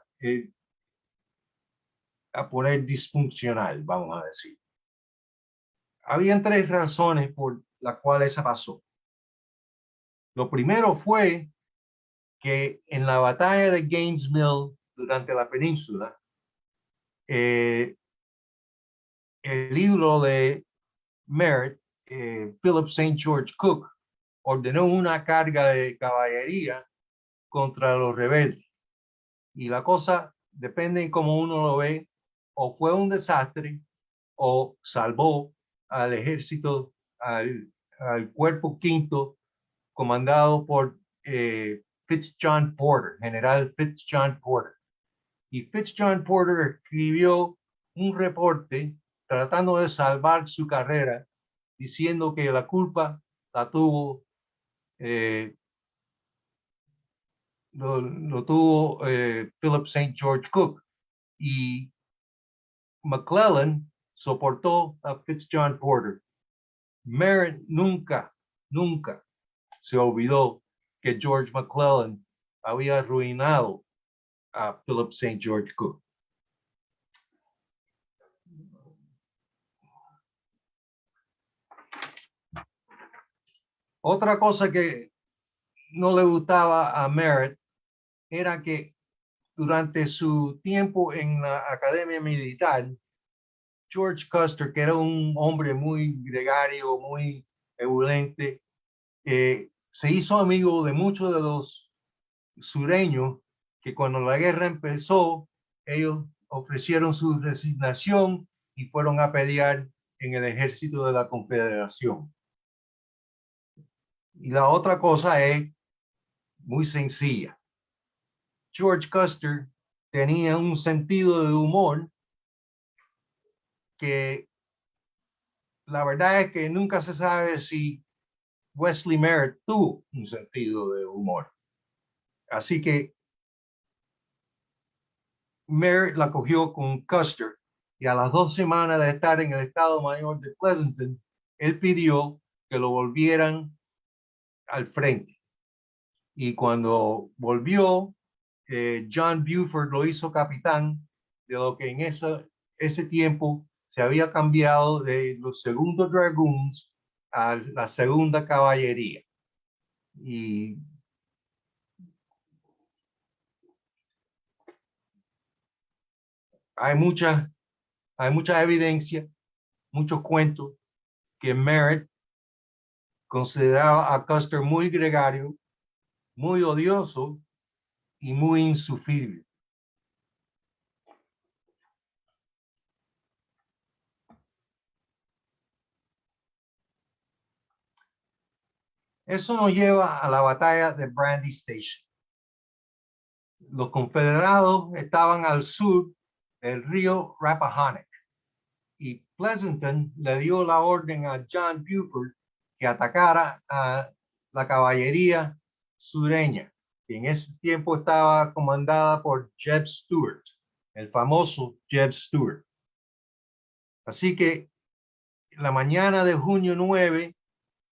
S4: a poner disfuncional, vamos a decir. Habían 3 razones por las cuales eso pasó. Lo primero fue que en la batalla de Gaines Mill durante la península, el ídolo de Merritt, Philip St. George Cook, ordenó una carga de caballería contra los rebeldes. Y la cosa, depende de cómo uno lo ve, o fue un desastre o salvó al ejército, al cuerpo quinto, comandado por Fitzjohn Porter, general Fitzjohn Porter. Y Fitzjohn Porter escribió un reporte tratando de salvar su carrera diciendo que la culpa la tuvo lo tuvo Philip St. George Cook, y McClellan soportó a Fitzjohn Porter. Merritt nunca se olvidó que George McClellan había arruinado a Philip St. George Cook. Otra cosa que no le gustaba a Merritt era que durante su tiempo en la academia militar, George Custer, que era un hombre muy gregario, muy ebulliente, se hizo amigo de muchos de los sureños que cuando la guerra empezó, ellos ofrecieron su resignación y fueron a pelear en el ejército de la Confederación. Y la otra cosa es muy sencilla. George Custer tenía un sentido de humor que la verdad es que nunca se sabe si Wesley Merritt tuvo un sentido de humor. Así que Merritt la cogió con Custer, y a las 2 semanas de estar en el Estado Mayor de Pleasanton, él pidió que lo volvieran al frente. Y cuando volvió, John Buford lo hizo capitán de lo que en ese tiempo se había cambiado de los segundos Dragoons a la segunda caballería. Y hay mucha evidencia, muchos cuentos que Merritt consideraba a Custer muy gregario, muy odioso y muy insufrible. Eso nos lleva a la batalla de Brandy Station. Los confederados estaban al sur del río Rappahannock, y Pleasanton le dio la orden a John Buford que atacara a la caballería sureña, que en ese tiempo estaba comandada por Jeb Stuart, el famoso Jeb Stuart. Así que la mañana de junio 9,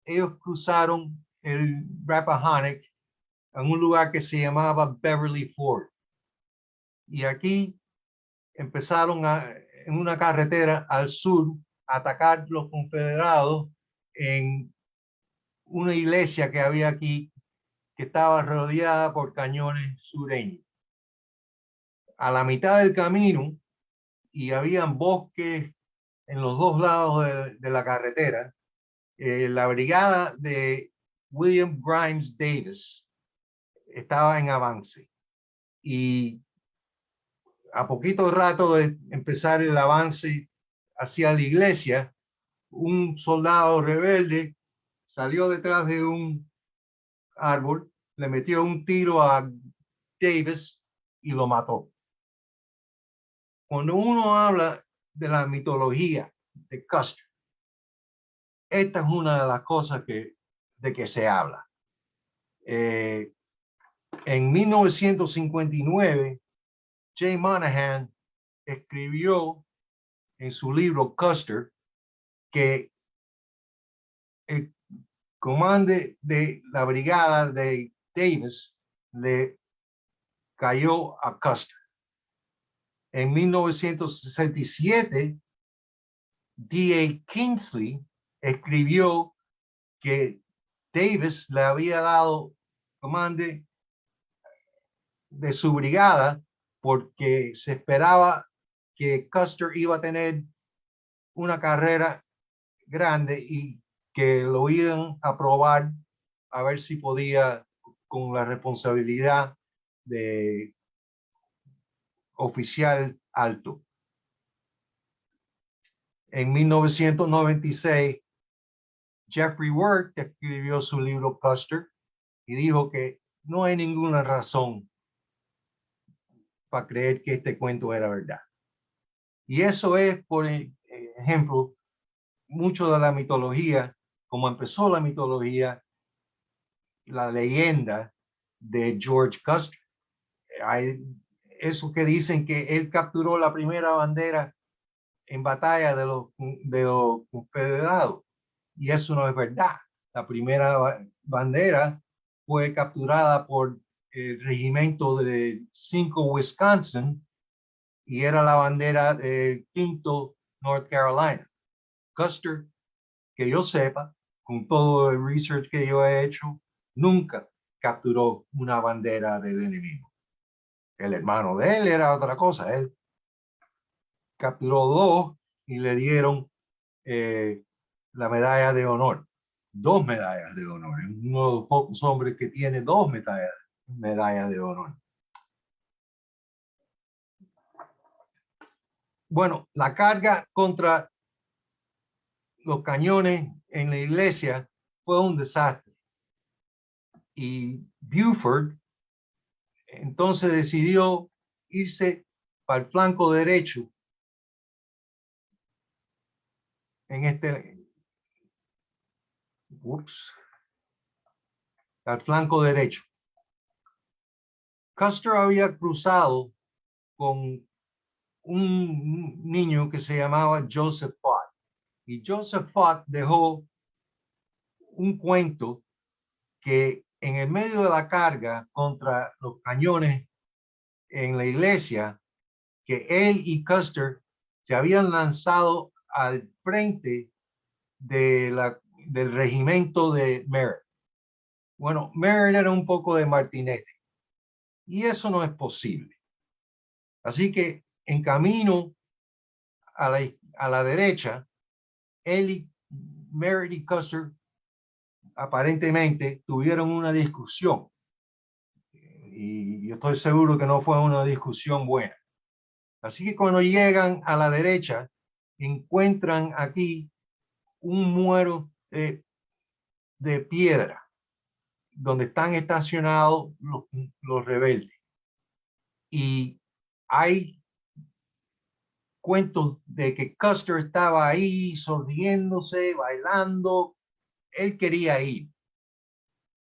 S4: ellos cruzaron el Rappahannock en un lugar que se llamaba Beverly Ford. Y aquí empezaron en una carretera al sur a atacar los confederados en una iglesia que había aquí, que estaba rodeada por cañones sureños. A la mitad del camino, y habían bosques en los dos lados de la carretera, la brigada de William Grimes Davis estaba en avance, y a poquito rato de empezar el avance hacia la iglesia, un soldado rebelde salió detrás de un árbol, le metió un tiro a Davis y lo mató. Cuando uno habla de la mitología de Custer, esta es una de las cosas de que se habla. En 1959, Jay Monahan escribió en su libro Custer que el comandante de la brigada de Davis le cayó a Custer. En 1967, D.A. Kingsley escribió que Davis le había dado comando de su brigada porque se esperaba que Custer iba a tener una carrera grande y que lo iban a probar a ver si podía con la responsabilidad de oficial alto. En 1996, Jeffrey Worth escribió su libro Custer y dijo que no hay ninguna razón para creer que este cuento era verdad. Y eso es, por ejemplo, mucho de la mitología, como empezó la mitología, la leyenda de George Custer. Hay eso que dicen que él capturó la primera bandera en batalla de los confederados. Y eso no es verdad. La primera bandera fue capturada por el regimiento de 5 Wisconsin y era la bandera del 5º North Carolina. Custer, que yo sepa, con todo el research que yo he hecho, nunca capturó una bandera del enemigo. El hermano de él era otra cosa. Él capturó 2 y le dieron la medalla de honor. 2 medallas de honor. Es uno de los pocos hombres que tiene 2 medallas de honor. Bueno, la carga contra los cañones en la iglesia fue un desastre. Y Buford entonces decidió irse para el flanco derecho al flanco derecho. Custer había cruzado con un niño que se llamaba Joseph Fott. Y Joseph Fott dejó un cuento que en el medio de la carga contra los cañones en la iglesia, que él y Custer se habían lanzado al frente del regimiento de Merritt. Bueno, Merritt era un poco de martinete y eso no es posible. Así que en camino a la derecha, Merritt y Custer aparentemente tuvieron una discusión. Y yo estoy seguro que no fue una discusión buena. Así que cuando llegan a la derecha, encuentran aquí un muro de piedra donde están estacionados los rebeldes. Y hay cuentos de que Custer estaba ahí sonriéndose, bailando. Él quería ir.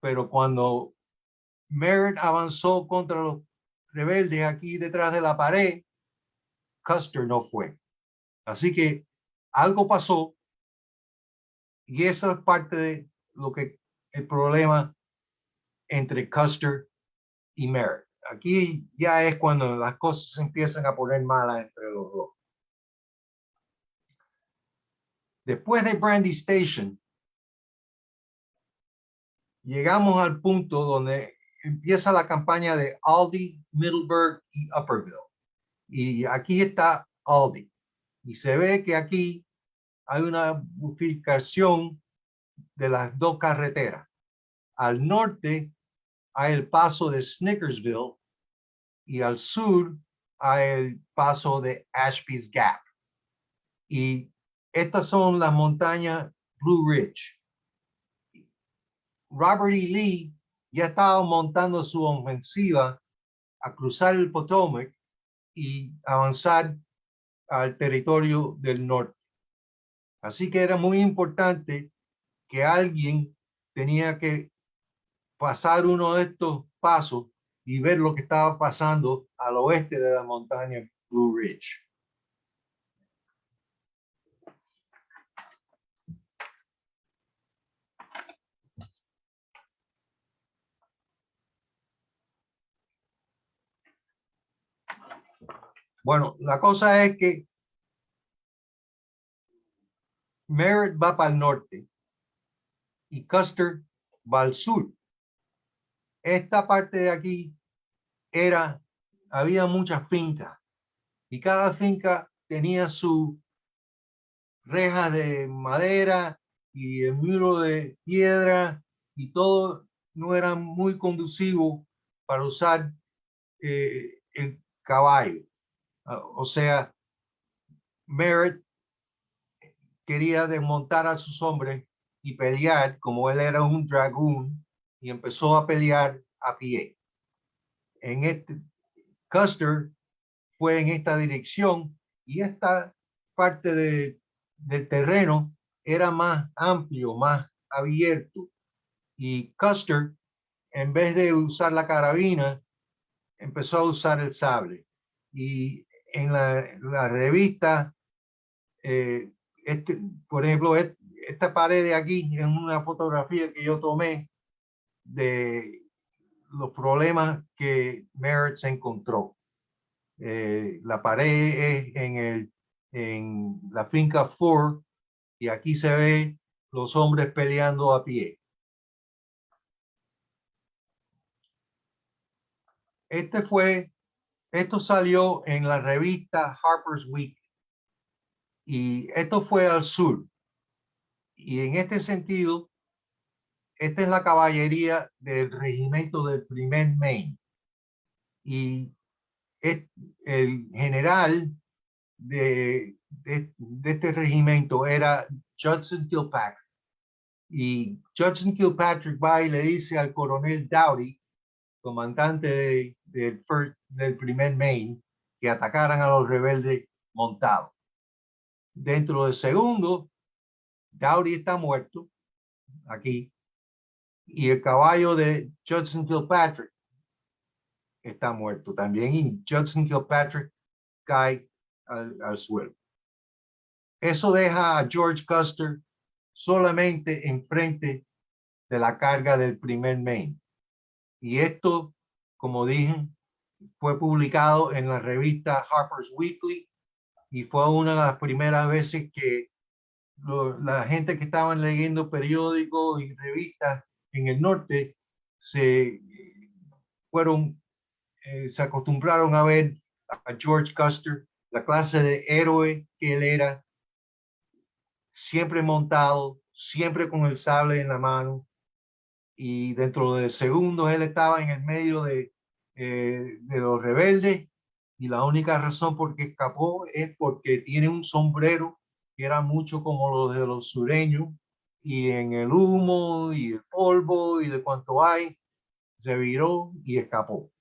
S4: Pero cuando Merritt avanzó contra los rebeldes aquí detrás de la pared, Custer no fue. Así que algo pasó y eso es parte de lo que el problema entre Custer y Merritt. Aquí ya es cuando las cosas se empiezan a poner malas entre los dos. Después de Brandy Station, llegamos al punto donde empieza la campaña de Aldie, Middleburg y Upperville. Y aquí está Aldie. Y se ve que aquí hay una bifurcación de las 2 carreteras. Al norte hay el paso de Snickersville y al sur hay el paso de Ashby's Gap. Y estas son las montañas Blue Ridge. Robert E. Lee ya estaba montando su ofensiva a cruzar el Potomac y avanzar al territorio del norte. Así que era muy importante que alguien tenía que pasar uno de estos pasos y ver lo que estaba pasando al oeste de la montaña Blue Ridge. Bueno, la cosa es que Merritt va para el norte y Custer va al sur. Esta parte de aquí había muchas fincas y cada finca tenía su reja de madera y el muro de piedra y todo no era muy conducivo para usar el caballo. O sea, Merritt quería desmontar a sus hombres y pelear como él era un dragoon y empezó a pelear a pie. Custer fue en esta dirección y esta parte del terreno era más amplio, más abierto. Y Custer, en vez de usar la carabina, empezó a usar el sable. Y en la revista, por ejemplo, esta pared de aquí es una fotografía que yo tomé de los problemas que Merritt se encontró. La pared es en la finca Ford y aquí se ve los hombres peleando a pie. Esto salió en la revista Harper's Week y esto fue al sur. Y en este sentido, esta es la caballería del regimiento del primer Maine. Y el general de este regimiento era Judson Kilpatrick. Y Judson Kilpatrick va y le dice al coronel Doughty, comandante del primer Maine, que atacaran a los rebeldes montados. Dentro del segundo, Doughty está muerto, aquí, y el caballo de Judson Kilpatrick está muerto también, y Judson Kilpatrick cae al suelo. Eso deja a George Custer solamente enfrente de la carga del primer Maine. Y esto, como dije, fue publicado en la revista Harper's Weekly y fue una de las primeras veces que la gente que estaban leyendo periódicos y revistas en el norte se acostumbraron a ver a George Custer, la clase de héroe que él era, siempre montado, siempre con el sable en la mano, y dentro de segundos él estaba en el medio de los rebeldes, y la única razón por que escapó es porque tiene un sombrero que era mucho como los de los sureños, y en el humo y el polvo y de cuanto hay, se viró y escapó.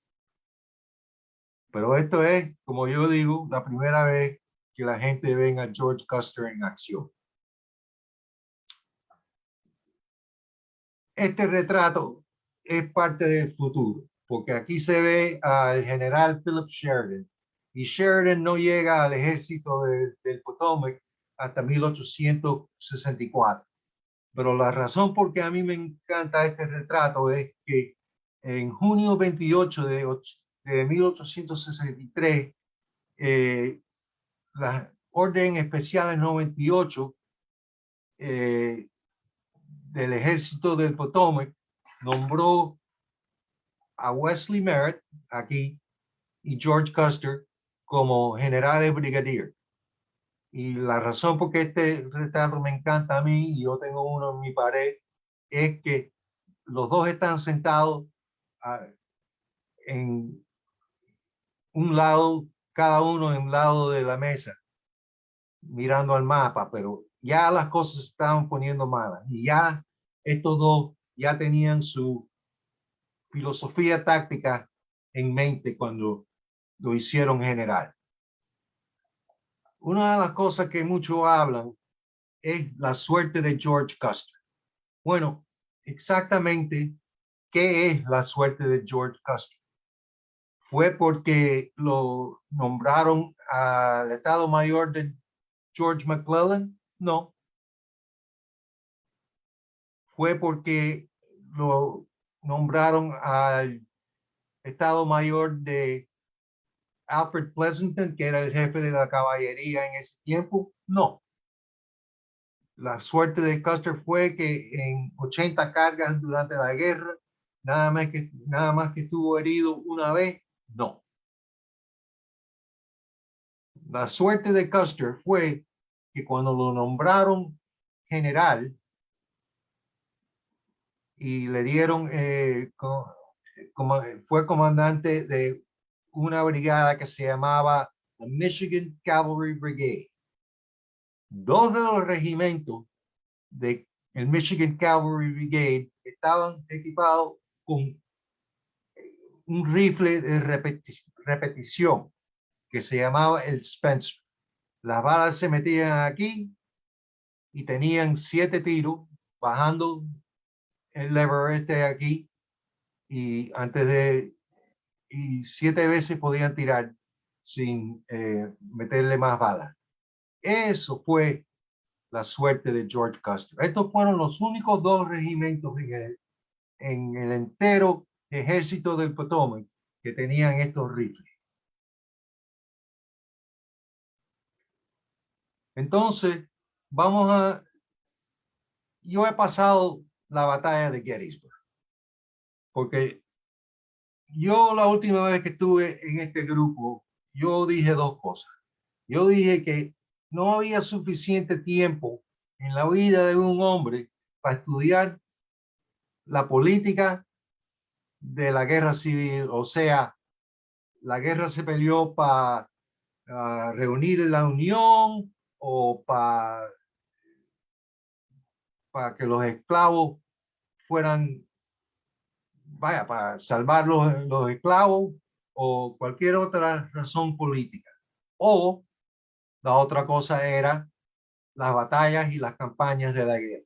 S4: Pero esto es, como yo digo, la primera vez que la gente ve a George Custer en acción. Este retrato es parte del futuro, porque aquí se ve al general Philip Sheridan, y Sheridan no llega al ejército del Potomac hasta 1864. Pero la razón por qué a mí me encanta este retrato es que en junio 28 de 1863, la Orden Especial 98 del ejército del Potomac nombró a Wesley Merritt aquí y George Custer como generales brigadier. Y la razón por qué este retrato me encanta a mí, y yo tengo uno en mi pared, es que los dos están sentados en un lado, cada uno en un lado de la mesa, mirando al mapa, pero ya las cosas se estaban poniendo malas y ya estos dos ya tenían su filosofía táctica en mente cuando lo hicieron general. Una de las cosas que muchos hablan es la suerte de George Custer. Bueno, exactamente, ¿qué es la suerte de George Custer? ¿Fue porque lo nombraron al Estado Mayor de George McClellan? No. ¿Fue porque lo nombraron al Estado Mayor de Alfred Pleasonton, que era el jefe de la caballería en ese tiempo? No. La suerte de Custer fue que en 80 cargas durante la guerra, nada más que estuvo herido una vez. No. La suerte de Custer fue que cuando lo nombraron general y le dieron, fue comandante de una brigada que se llamaba la Michigan Cavalry Brigade. Dos de los regimientos del Michigan Cavalry Brigade estaban equipados con un rifle de repetición que se llamaba el Spencer. Las balas se metían aquí y tenían 7 tiros bajando el lever este aquí y y 7 veces podían tirar sin meterle más balas. Eso fue la suerte de George Custer. Estos fueron los únicos 2 regimientos en el entero ejército del Potomac que tenían estos rifles. Entonces, yo he pasado la batalla de Gettysburg, porque yo la última vez que estuve en este grupo, yo dije 2 cosas. Yo dije que no había suficiente tiempo en la vida de un hombre para estudiar la política de la guerra civil, o sea, la guerra se peleó para reunir la unión o para que los esclavos fueran, vaya, para salvar los esclavos o cualquier otra razón política. O la otra cosa era las batallas y las campañas de la guerra.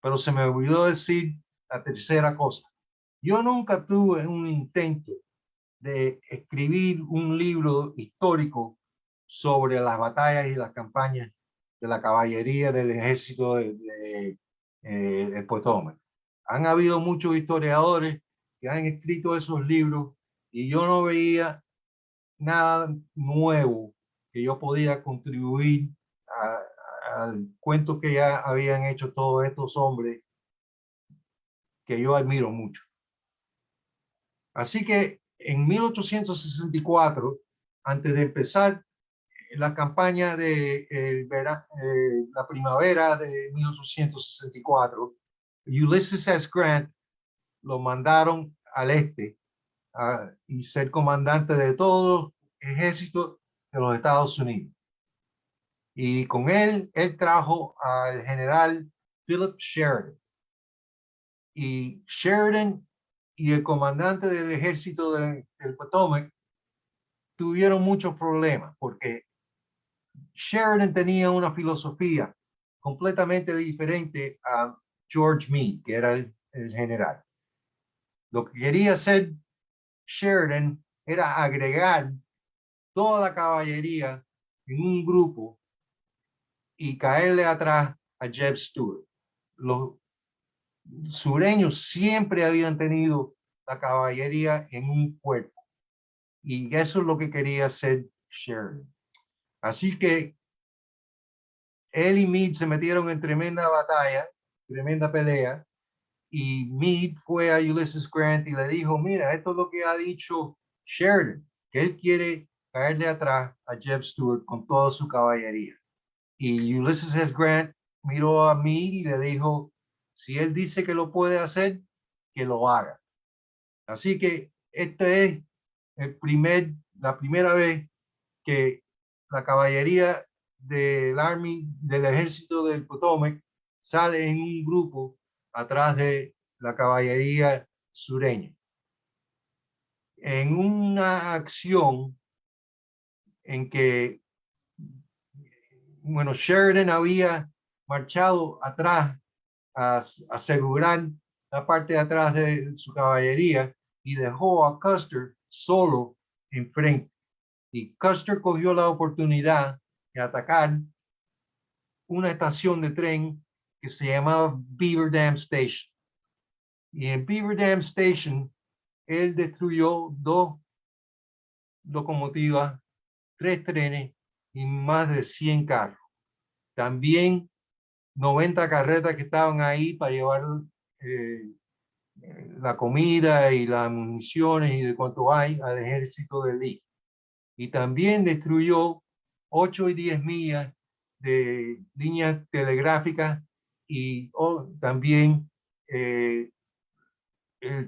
S4: Pero se me olvidó decir la tercera cosa. Yo nunca tuve un intento de escribir un libro histórico sobre las batallas y las campañas de la caballería del ejército de Potomac. Han habido muchos historiadores que han escrito esos libros y yo no veía nada nuevo que yo podía contribuir al cuento que ya habían hecho todos estos hombres que yo admiro mucho. Así que en 1864, antes de empezar la campaña de la primavera de 1864, Ulysses S. Grant lo mandaron al este y ser comandante de todos los ejércitos de los Estados Unidos. Y con él trajo al general Philip Sheridan. Y Sheridan y el comandante del ejército del Potomac tuvieron muchos problemas porque Sheridan tenía una filosofía completamente diferente a George Meade, que era el general. Lo que quería hacer Sheridan era agregar toda la caballería en un grupo y caerle atrás a Jeb Stuart. Los sureños siempre habían tenido la caballería en un cuerpo y eso es lo que quería hacer Sheridan. Así que él y Meade se metieron en tremenda batalla, tremenda pelea, y Meade fue a Ulysses Grant y le dijo, mira, esto es lo que ha dicho Sheridan, que él quiere caerle atrás a Jeb Stuart con toda su caballería. Y Ulysses S. Grant miró a Meade y le dijo, si él dice que lo puede hacer, que lo haga. Así que esta es la primera vez que la caballería del ejército del Potomac sale en un grupo atrás de la caballería sureña. En una acción en que, bueno, Sheridan había marchado atrás a asegurar la parte de atrás de su caballería y dejó a Custer solo enfrente. Y Custer cogió la oportunidad de atacar una estación de tren que se llamaba Beaver Dam Station. Y en Beaver Dam Station, él destruyó 2 locomotivas, 3 trenes y más de 100 carros. También 90 carretas que estaban ahí para llevar la comida y las municiones y de cuanto hay al ejército de Lee. Y también destruyó 8 y 10 millas de líneas telegráficas y también el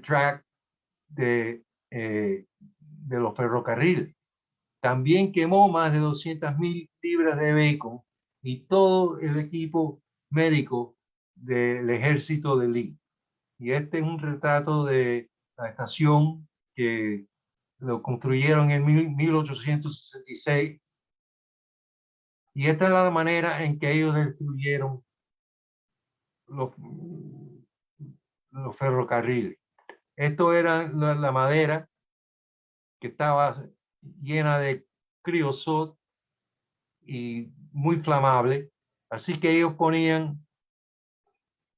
S4: track de los ferrocarriles. También quemó más de 200,000 libras de bacon y todo el equipo médico del ejército de Lee. Y este es un retrato de la estación que lo construyeron en 1866 Y esta es la manera en que ellos destruyeron los ferrocarriles. Esto era la madera que estaba llena de creosote y muy flamable. Así que ellos ponían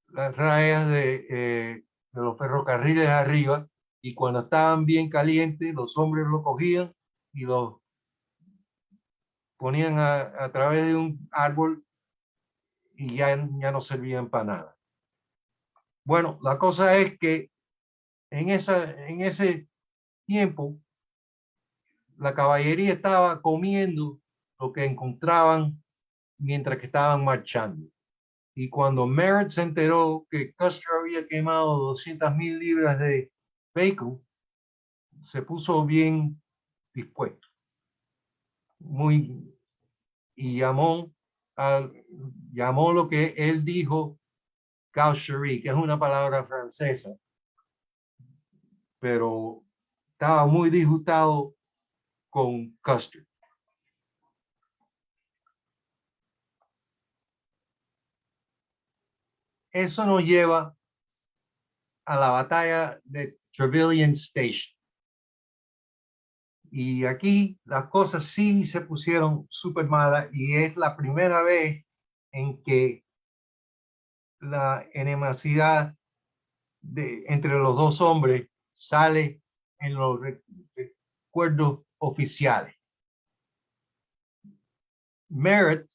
S4: las rayas de los ferrocarriles arriba, y cuando estaban bien calientes, los hombres lo cogían y los ponían a través de un árbol y ya no servían para nada. Bueno, la cosa es que en ese tiempo la caballería estaba comiendo lo que encontraban mientras que estaban marchando. Y cuando Merritt se enteró que Custer había quemado 200,000 libras de bacon, se puso bien dispuesto. Y llamó lo que él dijo gaucherie, que es una palabra francesa, pero estaba muy disgustado con Custer. Eso nos lleva a la batalla de Trevilian Station. Y aquí las cosas sí se pusieron súper malas, y es la primera vez en que la enemistad entre los dos hombres sale en los recuerdos oficiales. Merritt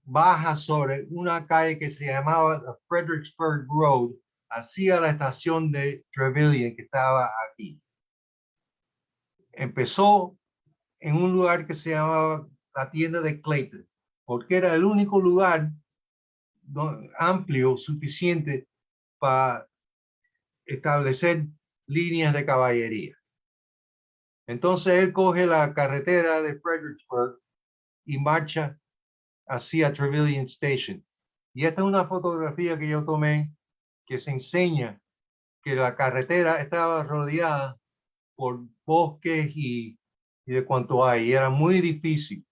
S4: baja sobre una calle que se llamaba Fredericksburg Road hacia la estación de Trevilian, que estaba aquí. Empezó en un lugar que se llamaba la tienda de Clayton, porque era el único lugar amplio suficiente para establecer líneas de caballería. Entonces él coge la carretera de Fredericksburg y marcha hacia Trevilian Station. Y esta es una fotografía que yo tomé que se enseña que la carretera estaba rodeada por bosques y de cuanto hay. Y era muy difícil.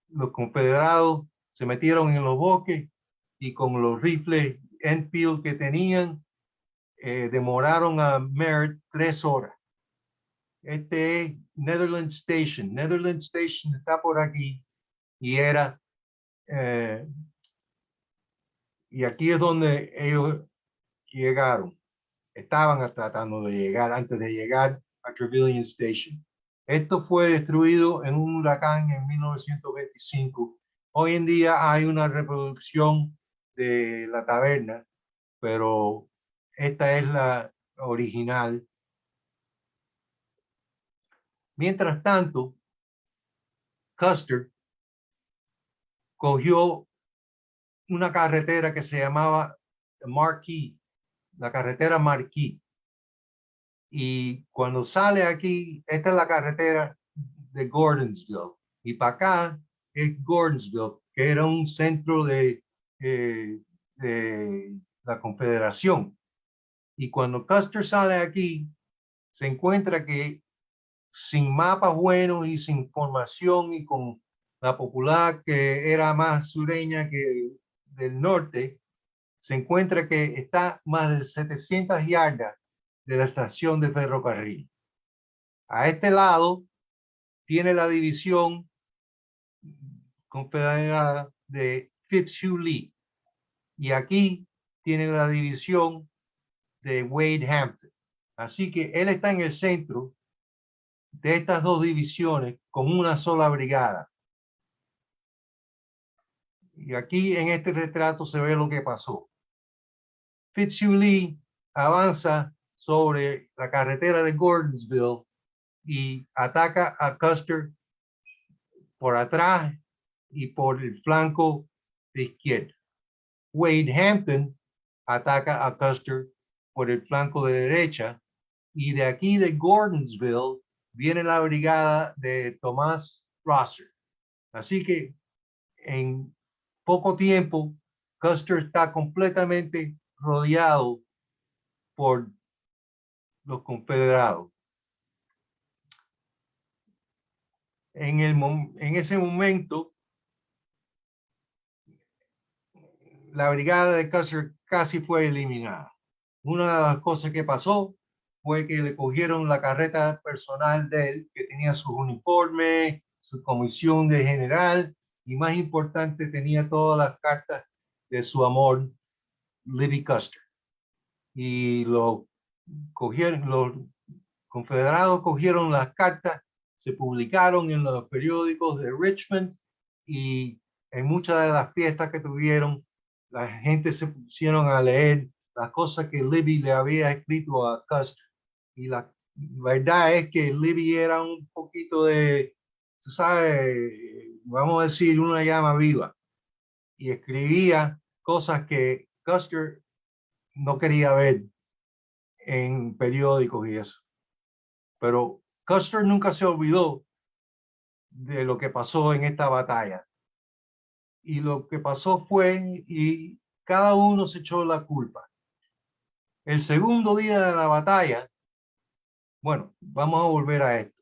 S4: Los confederados se metieron en los bosques y con los rifles Enfield que tenían, demoraron a Merritt 3 horas. Este es Netherland Station. Netherland Station está por aquí y y aquí es donde ellos llegaron. Estaban tratando de llegar antes de llegar a Trevilian Station. Esto fue destruido en un huracán en 1925. Hoy en día hay una reproducción de la taberna, pero esta es la original. Mientras tanto, Custer cogió una carretera que se llamaba Marquis, la carretera Marquis. Y cuando sale aquí, esta es la carretera de Gordonsville. Y para acá es Gordonsville, que era un centro de la Confederación. Y cuando Custer sale aquí, se encuentra que sin mapas buenos y sin información, y con la popular que era más sureña que del norte, se encuentra que está más de 700 yardas de la estación de ferrocarril. A este lado tiene la división confederada de Fitzhugh Lee, y aquí tiene la división de Wade Hampton. Así que él está en el centro de estas dos divisiones con una sola brigada. Y aquí en este retrato se ve lo que pasó. Fitzhugh Lee avanza sobre la carretera de Gordonsville y ataca a Custer por atrás y por el flanco de izquierda. Wade Hampton ataca a Custer por el flanco de derecha, y de aquí de Gordonsville viene la brigada de Thomas Rosser. Así que en poco tiempo Custer está completamente rodeado por los confederados. en ese momento, la brigada de Custer casi fue eliminada. Una de las cosas que pasó fue que le cogieron la carreta personal de él, que tenía sus uniformes, su comisión de general, y más importante, tenía todas las cartas de su amor, Libby Custer. Y los confederados cogieron las cartas, se publicaron en los periódicos de Richmond, y en muchas de las fiestas que tuvieron, la gente se pusieron a leer las cosas que Libby le había escrito a Custer. Y la verdad es que Libby era un poquito de, tú sabes, vamos a decir, una llama viva. Y escribía cosas que Custer no quería ver en periódicos y eso. Pero Custer nunca se olvidó de lo que pasó en esta batalla. Y lo que pasó fue, y cada uno se echó la culpa. El segundo día de la batalla, bueno, vamos a volver a esto.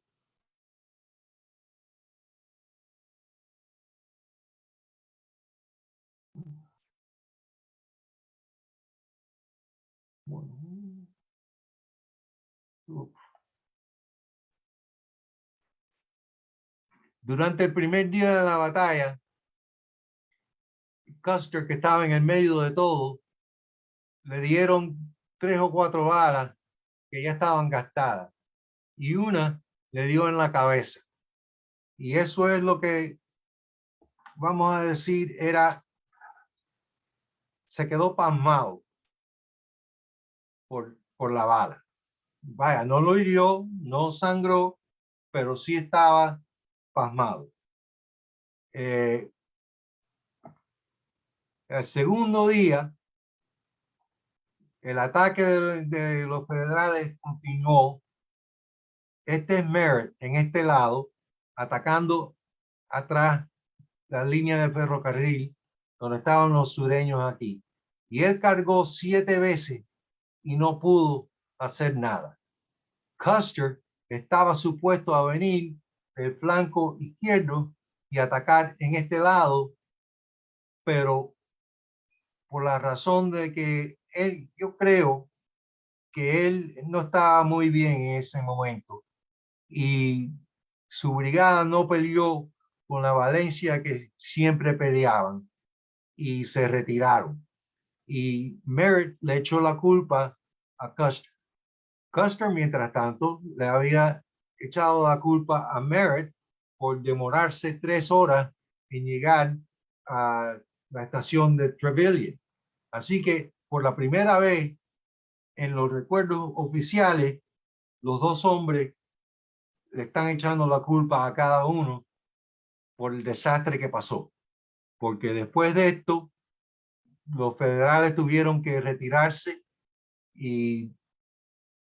S4: Bueno, durante el primer día de la batalla, Custer, que estaba en el medio de todo, le dieron 3 o 4 balas que ya estaban gastadas, y una le dio en la cabeza. Y eso es lo que, vamos a decir, se quedó pasmado por la bala. Vaya, no lo hirió, no sangró, pero sí estaba pasmado. El segundo día, el ataque de los federales continuó. Este es Merritt en este lado, atacando atrás la línea de ferrocarril, donde estaban los sureños aquí. Y él cargó 7 veces y no pudo hacer nada. Custer estaba supuesto a venir del flanco izquierdo y atacar en este lado, pero por la razón de que yo creo que él no estaba muy bien en ese momento y su brigada no peleó con la valencia que siempre peleaban y se retiraron. Y Merritt le echó la culpa a Custer. Custer, mientras tanto, le había echado la culpa a Merritt por demorarse 3 horas en llegar a la estación de Trevilian. Así que por la primera vez en los recuerdos oficiales, los dos hombres le están echando la culpa a cada uno por el desastre que pasó. Porque después de esto, los federales tuvieron que retirarse y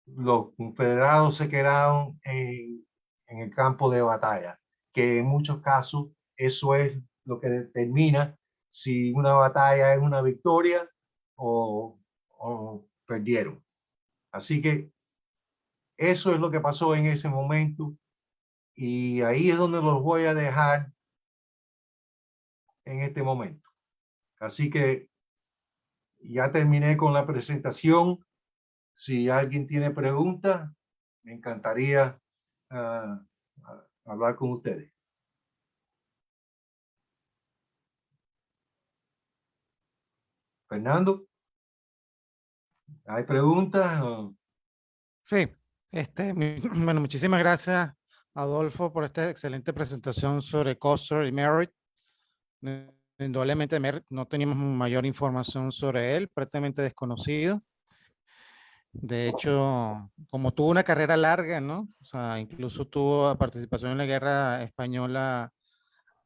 S4: los confederados se quedaron en el campo de batalla, que en muchos casos eso es lo que determina si una batalla es una victoria o perdieron. Así que eso es lo que pasó en ese momento y ahí es donde los voy a dejar en este momento. Así que ya terminé con la presentación. Si alguien tiene preguntas, me encantaría hablar con ustedes. Fernando, ¿hay preguntas?
S2: Sí, bueno, muchísimas gracias, Adolfo, por esta excelente presentación sobre Custer y Merritt. Indudablemente Merritt no teníamos mayor información sobre él, prácticamente desconocido. De hecho, como tuvo una carrera larga, ¿no? O sea, incluso tuvo participación en la guerra española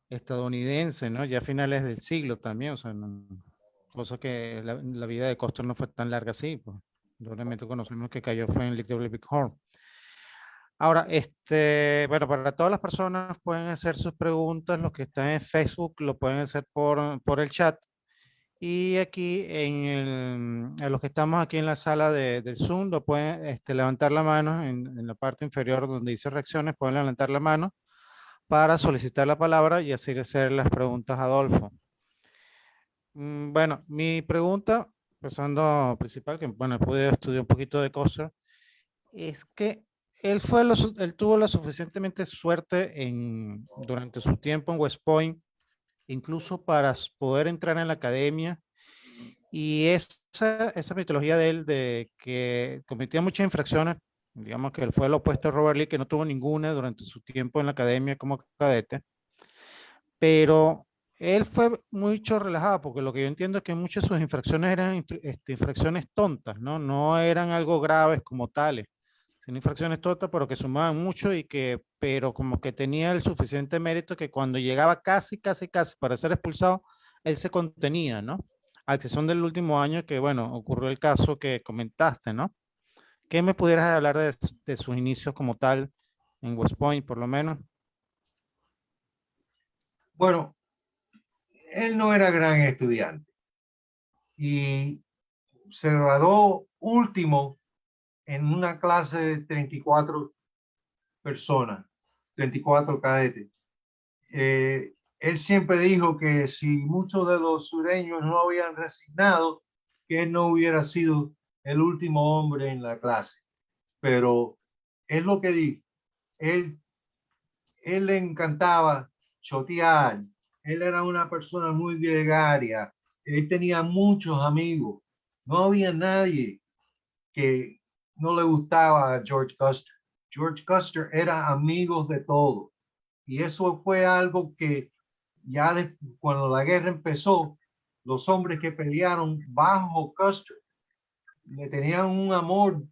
S2: estadounidense, ¿no? Ya a finales del siglo también, o sea, cosa que la vida de Custer no fue tan larga así, pues. Obviamente conocemos que cayó fue en Little Big Horn. Ahora, bueno, para todas las personas pueden hacer sus preguntas, los que están en Facebook lo pueden hacer por el chat. Y aquí, a los que estamos aquí en la sala del Zoom, lo pueden levantar la mano en la parte inferior donde dice reacciones, pueden levantar la mano para solicitar la palabra y así hacer las preguntas a Adolfo. Bueno, mi pregunta, empezando principal, que bueno, pude estudiar un poquito de cosas, es que él tuvo la suficientemente suerte durante su tiempo en West Point, incluso para poder entrar en la academia. Y esa mitología de él, de que cometía muchas infracciones, digamos que él fue el opuesto a Robert Lee, que no tuvo ninguna durante su tiempo en la academia como cadete, pero él fue mucho relajado, porque lo que yo entiendo es que muchas de sus infracciones eran infracciones tontas, ¿no? No eran algo graves como tales, sino infracciones tontas, pero que sumaban mucho pero como que tenía el suficiente mérito que cuando llegaba casi para ser expulsado, él se contenía, ¿no? A excepción del último año que, bueno, ocurrió el caso que comentaste, ¿no? ¿Qué me pudieras hablar de sus inicios como tal en West Point, por lo menos?
S4: Bueno, él no era gran estudiante y se graduó último en una clase de 34 personas, 34 cadetes. Él siempre dijo que si muchos de los sureños no habían resignado, que él no hubiera sido el último hombre en la clase. Pero es lo que dijo. Él, él le encantaba chotear. Él era una persona muy gregaria. Él tenía muchos amigos. No había nadie que no le gustaba a George Custer. George Custer era amigo de todos. Y eso fue algo que cuando la guerra empezó, los hombres que pelearon bajo Custer le tenían un amor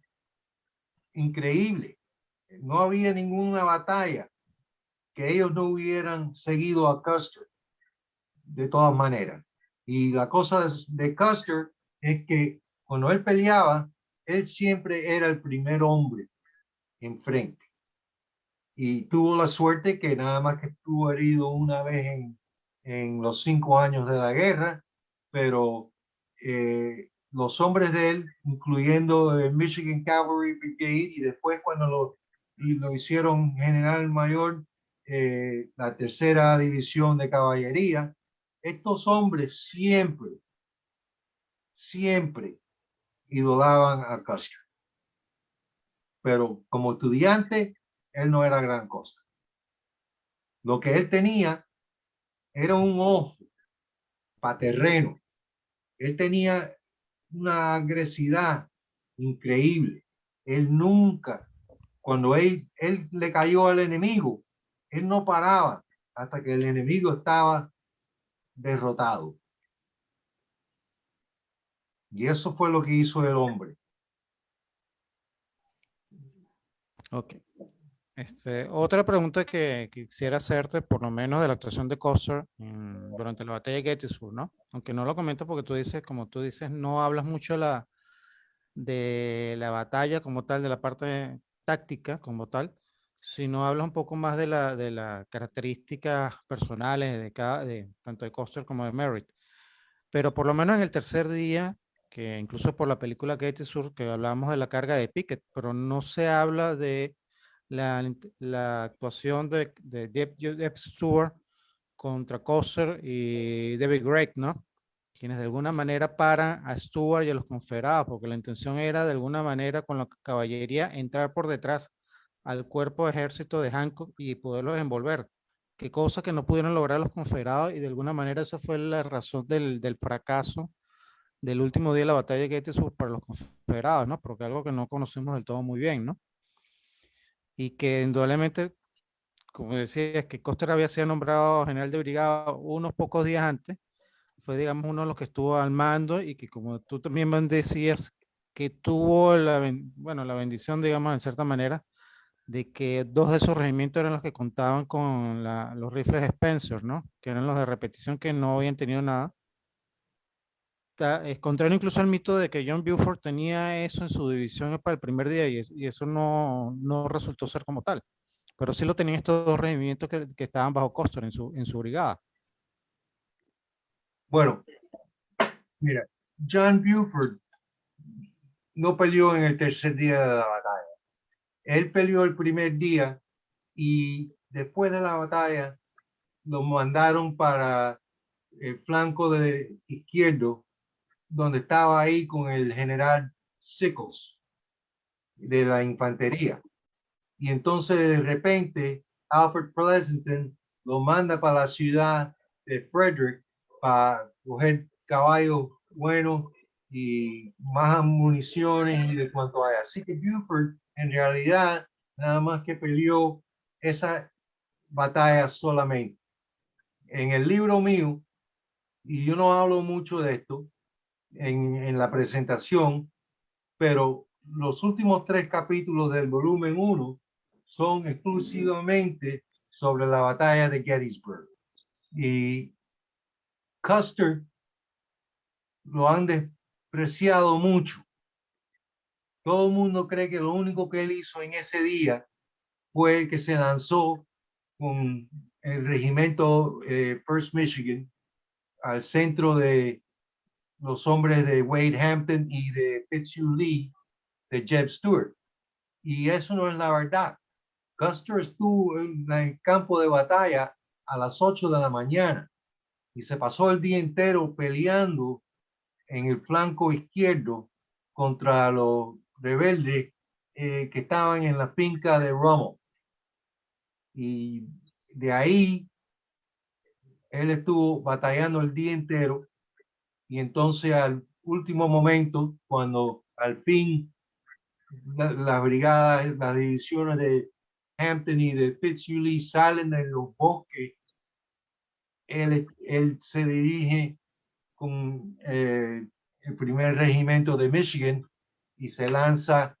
S4: increíble. No había ninguna batalla que ellos no hubieran seguido a Custer de todas maneras. Y la cosa de Custer es que cuando él peleaba, él siempre era el primer hombre enfrente. Y tuvo la suerte que nada más que estuvo herido una vez en los 5 años de la guerra, pero los hombres de él, incluyendo el Michigan Cavalry Brigade, y después cuando lo hicieron general mayor, la tercera división de caballería, estos hombres siempre idolaban a Custer. Pero como estudiante, él no era gran cosa. Lo que él tenía era un ojo para terreno. Él tenía una agresividad increíble. Él nunca, cuando él le cayó al enemigo, él no paraba hasta que el enemigo estaba derrotado. Y eso fue lo que hizo el hombre.
S2: Ok. Otra pregunta que quisiera hacerte, por lo menos de la actuación de Custer durante la batalla de Gettysburg, ¿no? Aunque no lo comento porque tú dices, como tú dices, no hablas mucho de la batalla como tal, de la parte táctica como tal, sino hablas un poco más de las características personales tanto de Custer como de Merritt. Pero por lo menos en el tercer día, que incluso por la película Gettysburg, que hablábamos de la carga de Pickett, pero no se habla de la actuación de Jeb Stuart contra Custer y David Gregg, ¿no? Quienes de alguna manera paran a Stuart y a los confederados, porque la intención era de alguna manera con la caballería entrar por detrás al cuerpo de ejército de Hancock y poderlos envolver. Qué cosa que no pudieron lograr los confederados y de alguna manera esa fue la razón del fracaso del último día de la batalla de Gettysburg para los confederados, ¿no? Porque algo que no conocemos del todo muy bien, ¿no? Y que indudablemente, como decía, es que Custer había sido nombrado general de brigada unos pocos días antes, fue, digamos, uno de los que estuvo al mando y que, como tú también decías, que tuvo la bendición, digamos, en cierta manera, de que dos de esos regimientos eran los que contaban con los rifles Spencer, ¿no? Que eran los de repetición que no habían tenido nada. Es contrario incluso al mito de que John Buford tenía eso en su división para el primer día y eso no resultó ser como tal. Pero sí lo tenían estos dos regimientos que estaban bajo Custer en su brigada.
S4: Bueno, mira, John Buford no peleó en el tercer día de la batalla. Él peleó el primer día y después de la batalla, lo mandaron para el flanco izquierdo, donde estaba ahí con el general Sickles de la infantería. Y entonces de repente Alfred Pleasonton lo manda para la ciudad de Frederick para coger caballos buenos y más municiones y de cuanto hay. Así que Buford en realidad nada más que peleó esa batalla solamente. En el libro mío, y yo no hablo mucho de esto en la presentación, pero los últimos 3 capítulos del volumen 1 son exclusivamente sobre la batalla de Gettysburg. Y Custer lo han despreciado mucho. Todo el mundo cree que lo único que él hizo en ese día fue que se lanzó con el regimiento First Michigan al centro de los hombres de Wade Hampton y de Fitzhugh Lee, de Jeb Stuart. Y eso no es la verdad. Custer estuvo en el campo de batalla a las 8 de la mañana y se pasó el día entero peleando en el flanco izquierdo contra los rebeldes que estaban en la finca de Rommel. Y de ahí él estuvo batallando el día entero y entonces al último momento, cuando al fin las brigadas, las divisiones de Hampton y de Fitzhugh Lee salen de los bosques, él se dirige con el primer regimiento de Michigan y se lanza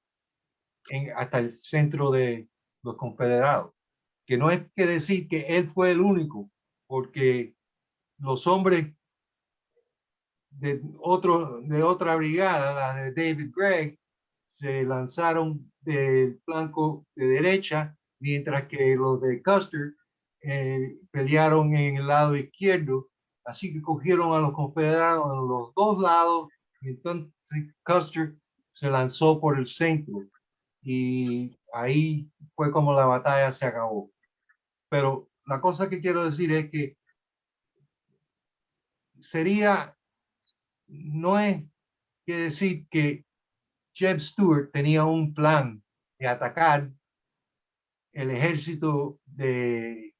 S4: hasta el centro de los confederados. Que no es que decir que él fue el único, porque los hombres de otra brigada, la de David Gregg, se lanzaron del flanco de derecha, mientras que los de Custer pelearon en el lado izquierdo. Así que cogieron a los confederados en los dos lados, y entonces Custer se lanzó por el centro. Y ahí fue como la batalla se acabó. Pero la cosa que quiero decir es que no es que decir que Jeb Stuart tenía un plan de atacar el ejército del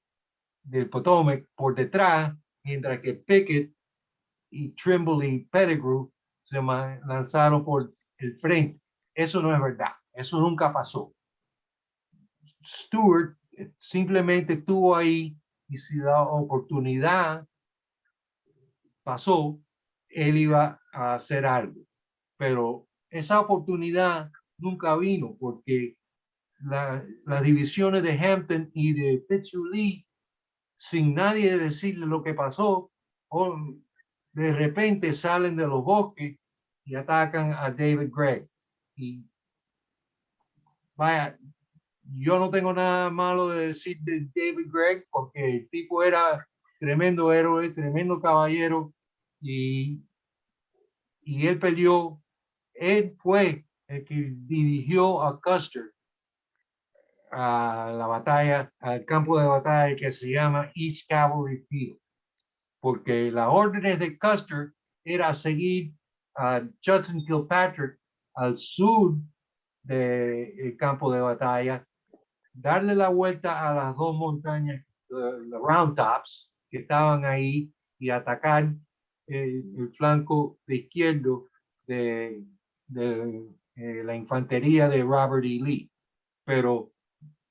S4: Potomac por detrás, mientras que Pickett y Trimble y Pettigrew se lanzaron por el frente. Eso no es verdad. Eso nunca pasó. Stuart simplemente estuvo ahí y si la oportunidad pasó, él iba a hacer algo. Pero esa oportunidad nunca vino porque las divisiones de Hampton y de Fitzhugh Lee, sin nadie decirle lo que pasó, o de repente salen de los bosques y atacan a David Gregg. Y vaya, yo no tengo nada malo de decir de David Gregg porque el tipo era tremendo héroe, tremendo caballero y él peleó, él fue el que dirigió a Custer a la batalla, al campo de batalla que se llama East Cavalry Field, porque las órdenes de Custer era seguir a Judson Kilpatrick al sur del campo de batalla, darle la vuelta a las dos montañas, los Round Tops, que estaban ahí y atacar el flanco de izquierdo de la infantería de Robert E. Lee. Pero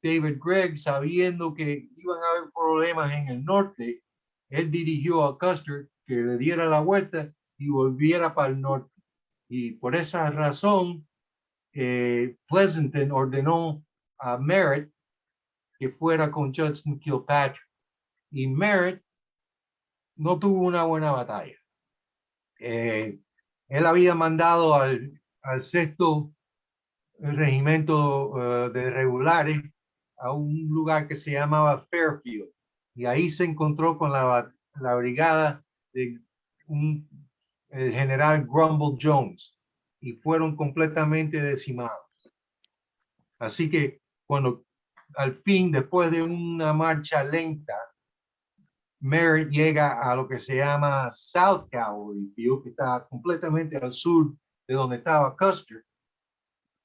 S4: David Gregg, sabiendo que iban a haber problemas en el norte, él dirigió a Custer que le diera la vuelta y volviera para el norte. Y por esa razón, Pleasonton ordenó a Merritt que fuera con Judson Kilpatrick. Y Merritt no tuvo una buena batalla. Él había mandado al sexto regimiento de regulares a un lugar que se llamaba Fairfield y ahí se encontró con la brigada de el general Grumble Jones y fueron completamente decimados. Así que cuando al fin, después de una marcha lenta, Merritt llega a lo que se llama South Cavalry Field, que está completamente al sur de donde estaba Custer.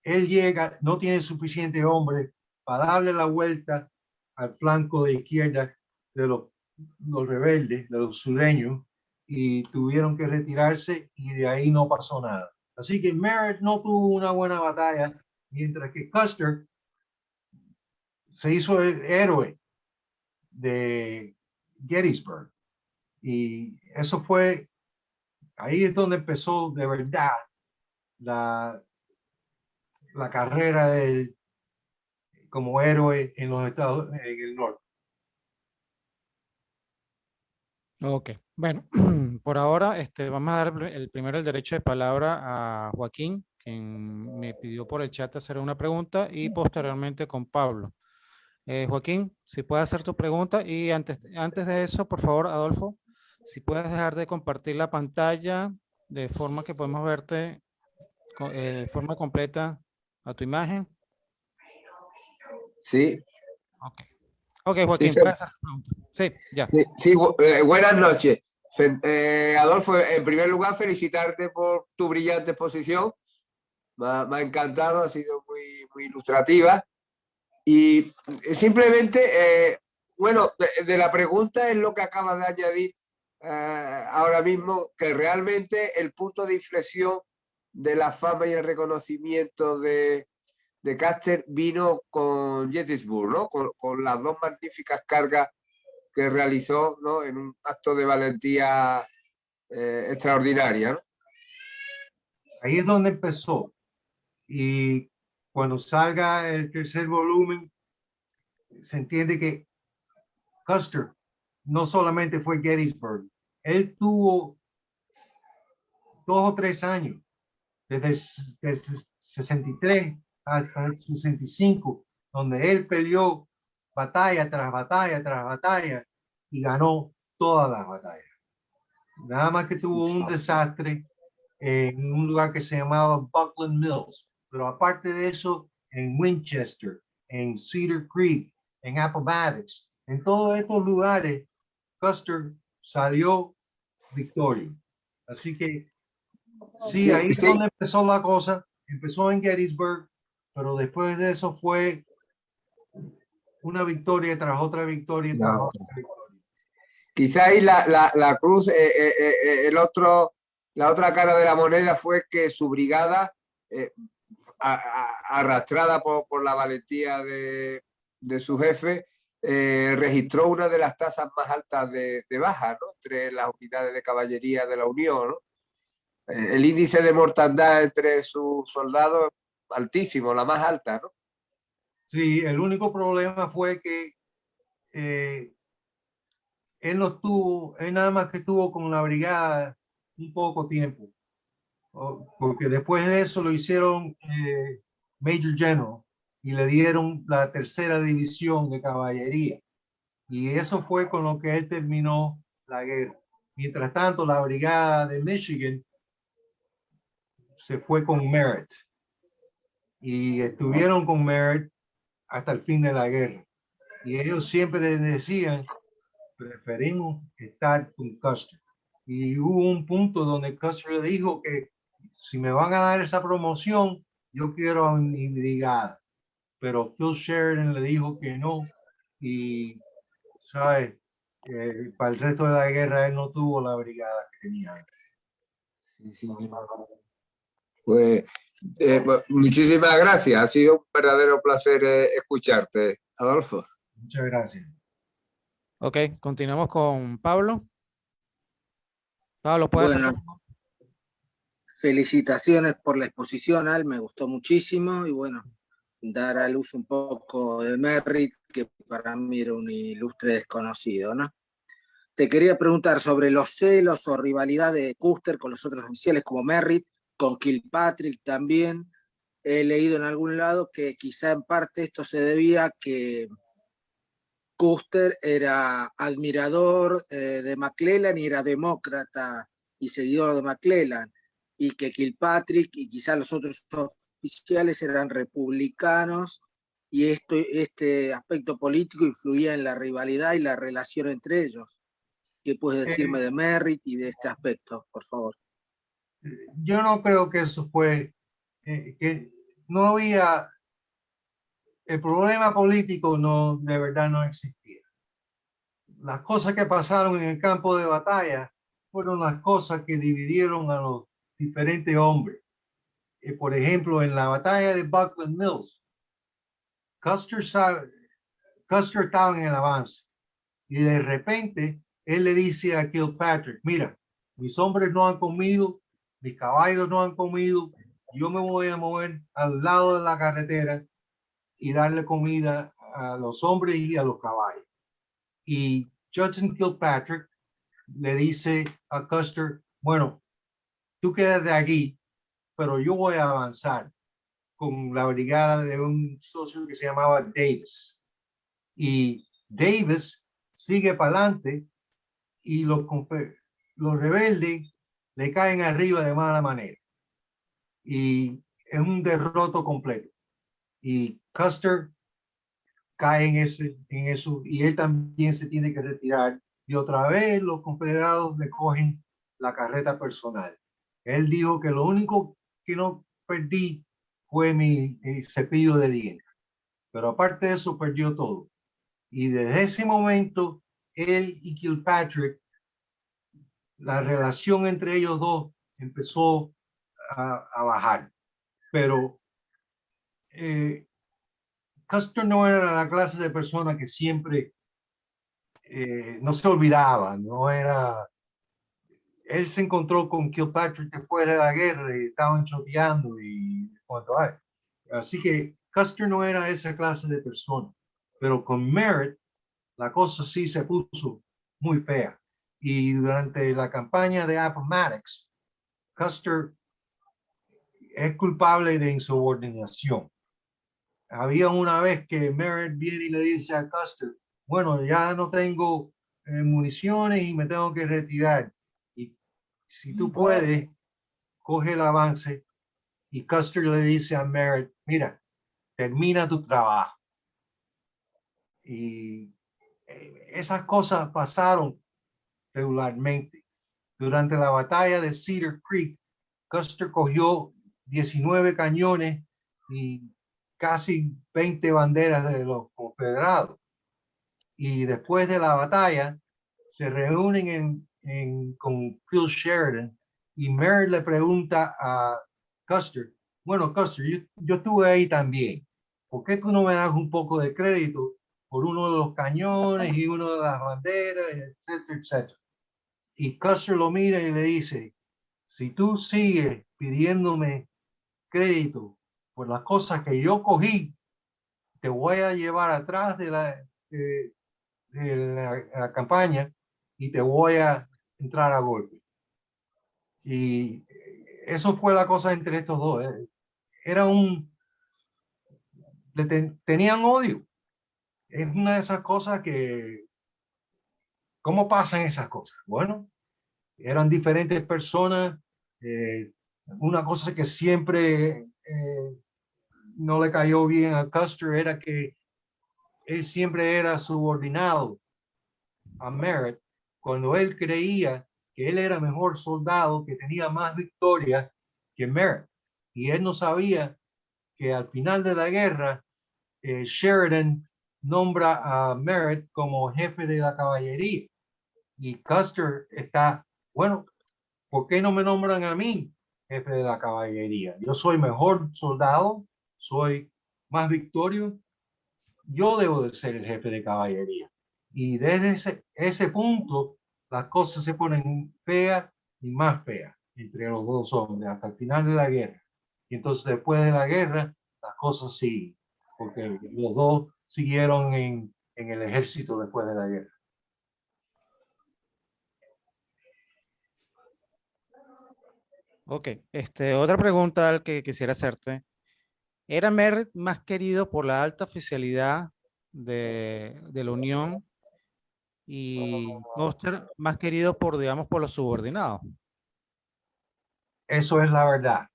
S4: Él llega, no tiene suficiente hombre para darle la vuelta al flanco de izquierda de los rebeldes, de los sureños, y tuvieron que retirarse y de ahí no pasó nada. Así que Merritt no tuvo una buena batalla, mientras que Custer se hizo el héroe de Gettysburg. Y eso fue, ahí es donde empezó de verdad la carrera de él como héroe en los Estados, en el norte.
S2: Ok, bueno, por ahora vamos a dar primero el derecho de palabra a Joaquín, quien me pidió por el chat hacer una pregunta, y posteriormente con Pablo. Joaquín, si puedes hacer tu pregunta, y antes de eso, por favor, Adolfo, si puedes dejar de compartir la pantalla de forma que podemos verte de forma completa a tu imagen.
S6: Sí,
S2: Ok, Joaquín,
S6: sí,
S2: puedes hacer tu pregunta. Sí, ya.
S6: sí, buenas noches. Adolfo, en primer lugar, felicitarte por tu brillante exposición. Me ha encantado, ha sido muy ilustrativa. Y simplemente, bueno, de la pregunta es lo que acabas de añadir ahora mismo, que realmente el punto de inflexión de la fama y el reconocimiento de Custer vino con Gettysburg, ¿no? Con las dos magníficas cargas que realizó, ¿no? En un acto de valentía extraordinaria, ¿no?
S4: Ahí es donde empezó. Y cuando salga el tercer volumen, se entiende que Custer no solamente fue Gettysburg, él tuvo 2 o 3 años, desde 63 hasta el 65, donde él peleó batalla tras batalla tras batalla y ganó todas las batallas. Nada más que tuvo un desastre en un lugar que se llamaba Buckland Mills, pero aparte de eso, en Winchester, en Cedar Creek, en Appomattox, en todos estos lugares, Custer salió victorioso. Así que sí, ahí es donde empezó la cosa. Empezó en Gettysburg, pero después de eso fue una victoria tras otra victoria tras otra victoria.
S6: Quizá ahí la cruz, la otra cara de la moneda fue que su brigada, arrastrada por la valentía de su jefe, registró una de las tasas más altas de baja, ¿no? Entre las unidades de caballería de la Unión, ¿no? El índice de mortandad entre sus soldados altísimo, la más alta, ¿no?
S4: Sí, el único problema fue que él nada más que estuvo con la brigada un poco tiempo, porque después de eso lo hicieron Major General y le dieron la tercera división de caballería. Y eso fue con lo que él terminó la guerra. Mientras tanto, la brigada de Michigan se fue con Merritt y estuvieron con Merritt hasta el fin de la guerra. Y ellos siempre les decían, preferimos estar con Custer. Y hubo un punto donde Custer le dijo que si me van a dar esa promoción, yo quiero a mi brigada. Pero Phil Sheridan le dijo que no. Y, ¿sabes? Para el resto de la guerra él no tuvo la brigada que tenía antes.
S6: Sí. Pues muchísimas gracias. Ha sido un verdadero placer escucharte, Adolfo.
S4: Muchas gracias.
S2: Ok, continuamos con Pablo. Pablo, ¿puedes hacer?
S5: Bueno, felicitaciones por la exposición, Al, me gustó muchísimo y bueno, dar a luz un poco de Merritt, que para mí era un ilustre desconocido, ¿no? Te quería preguntar sobre los celos o rivalidad de Custer con los otros oficiales como Merritt, con Kilpatrick también. He leído en algún lado que quizá en parte esto se debía a que Custer era admirador de McClellan y era demócrata y seguidor de McClellan, y que Kilpatrick y quizá los otros oficiales eran republicanos y este aspecto político influía en la rivalidad y la relación entre ellos. ¿Qué puedes decirme de Merritt y de este aspecto, por favor?
S4: Yo no creo que eso fue, que no había, el problema político no, de verdad no existía. Las cosas que pasaron en el campo de batalla fueron las cosas que dividieron a los diferentes hombres. Por ejemplo, en la batalla de Buckland Mills, Custer estaba en el avance y de repente él le dice a Kilpatrick, mira, mis hombres no han comido, mis caballos no han comido, yo me voy a mover al lado de la carretera y darle comida a los hombres y a los caballos. Y Judson Kilpatrick le dice a Custer, bueno, tú quédate aquí, pero yo voy a avanzar con la brigada de un socio que se llamaba Davis. Y Davis sigue para adelante y los rebeldes le caen arriba de mala manera. Y es un derroto completo. Y Custer cae en eso y él también se tiene que retirar. Y otra vez los confederados le cogen la carreta personal. Él dijo que lo único que no perdí fue mi cepillo de dientes. Pero aparte de eso, perdió todo. Y desde ese momento, él y Kilpatrick, la relación entre ellos dos empezó a bajar. Pero Custer no era la clase de persona que siempre no se olvidaba, no era. Él se encontró con Kilpatrick después de la guerra y estaban choteando y cuanto hay. Así que Custer no era esa clase de persona, pero con Merritt la cosa sí se puso muy fea. Y durante la campaña de Appomattox, Custer es culpable de insubordinación. Había una vez que Merritt viene y le dice a Custer, bueno, ya no tengo municiones y me tengo que retirar. Y si tú puedes, coge el avance. Y Custer le dice a Merritt, mira, termina tu trabajo. Y esas cosas pasaron regularmente. Durante la batalla de Cedar Creek, Custer cogió 19 cañones y casi 20 banderas de los confederados. Y después de la batalla, se reúnen con Phil Sheridan y Merritt le pregunta a Custer, bueno, Custer, yo estuve ahí también. ¿Por qué tú no me das un poco de crédito por uno de los cañones y uno de las banderas, etcétera, etcétera? Y Custer lo mira y le dice, si tú sigues pidiéndome crédito por las cosas que yo cogí, te voy a llevar atrás de la campaña y te voy a entrar a golpe. Y eso fue la cosa entre estos dos. Era tenían odio. Es una de esas cosas que, ¿cómo pasan esas cosas? Bueno, eran diferentes personas. Una cosa que siempre no le cayó bien a Custer era que él siempre era subordinado a Merritt cuando él creía que él era mejor soldado, que tenía más victorias que Merritt. Y él no sabía que al final de la guerra, Sheridan nombra a Merritt como jefe de la caballería. Y Custer está, bueno, ¿por qué no me nombran a mí jefe de la caballería? Yo soy mejor soldado, soy más victorioso, yo debo de ser el jefe de caballería. Y desde ese punto, las cosas se ponen feas y más feas entre los dos hombres hasta el final de la guerra. Y entonces después de la guerra, las cosas siguen, porque los dos siguieron en el ejército después de la guerra.
S2: Ok, otra pregunta que quisiera hacerte. ¿Era Merritt más querido por la alta oficialidad de la Unión y Custer más querido por, digamos, por los subordinados?
S4: Eso es la verdad.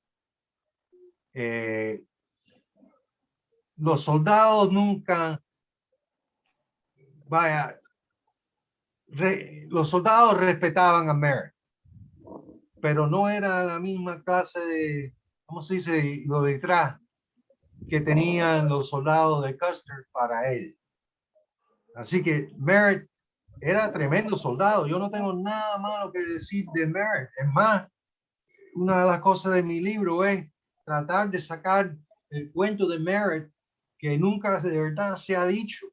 S4: los soldados nunca, vaya, los soldados respetaban a Merritt, pero no era la misma clase de, ¿cómo se dice?, lo detrás que tenían los soldados de Custer para él. Así que Merritt era tremendo soldado. Yo no tengo nada malo que decir de Merritt. Es más, una de las cosas de mi libro es tratar de sacar el cuento de Merritt que nunca de verdad se ha dicho.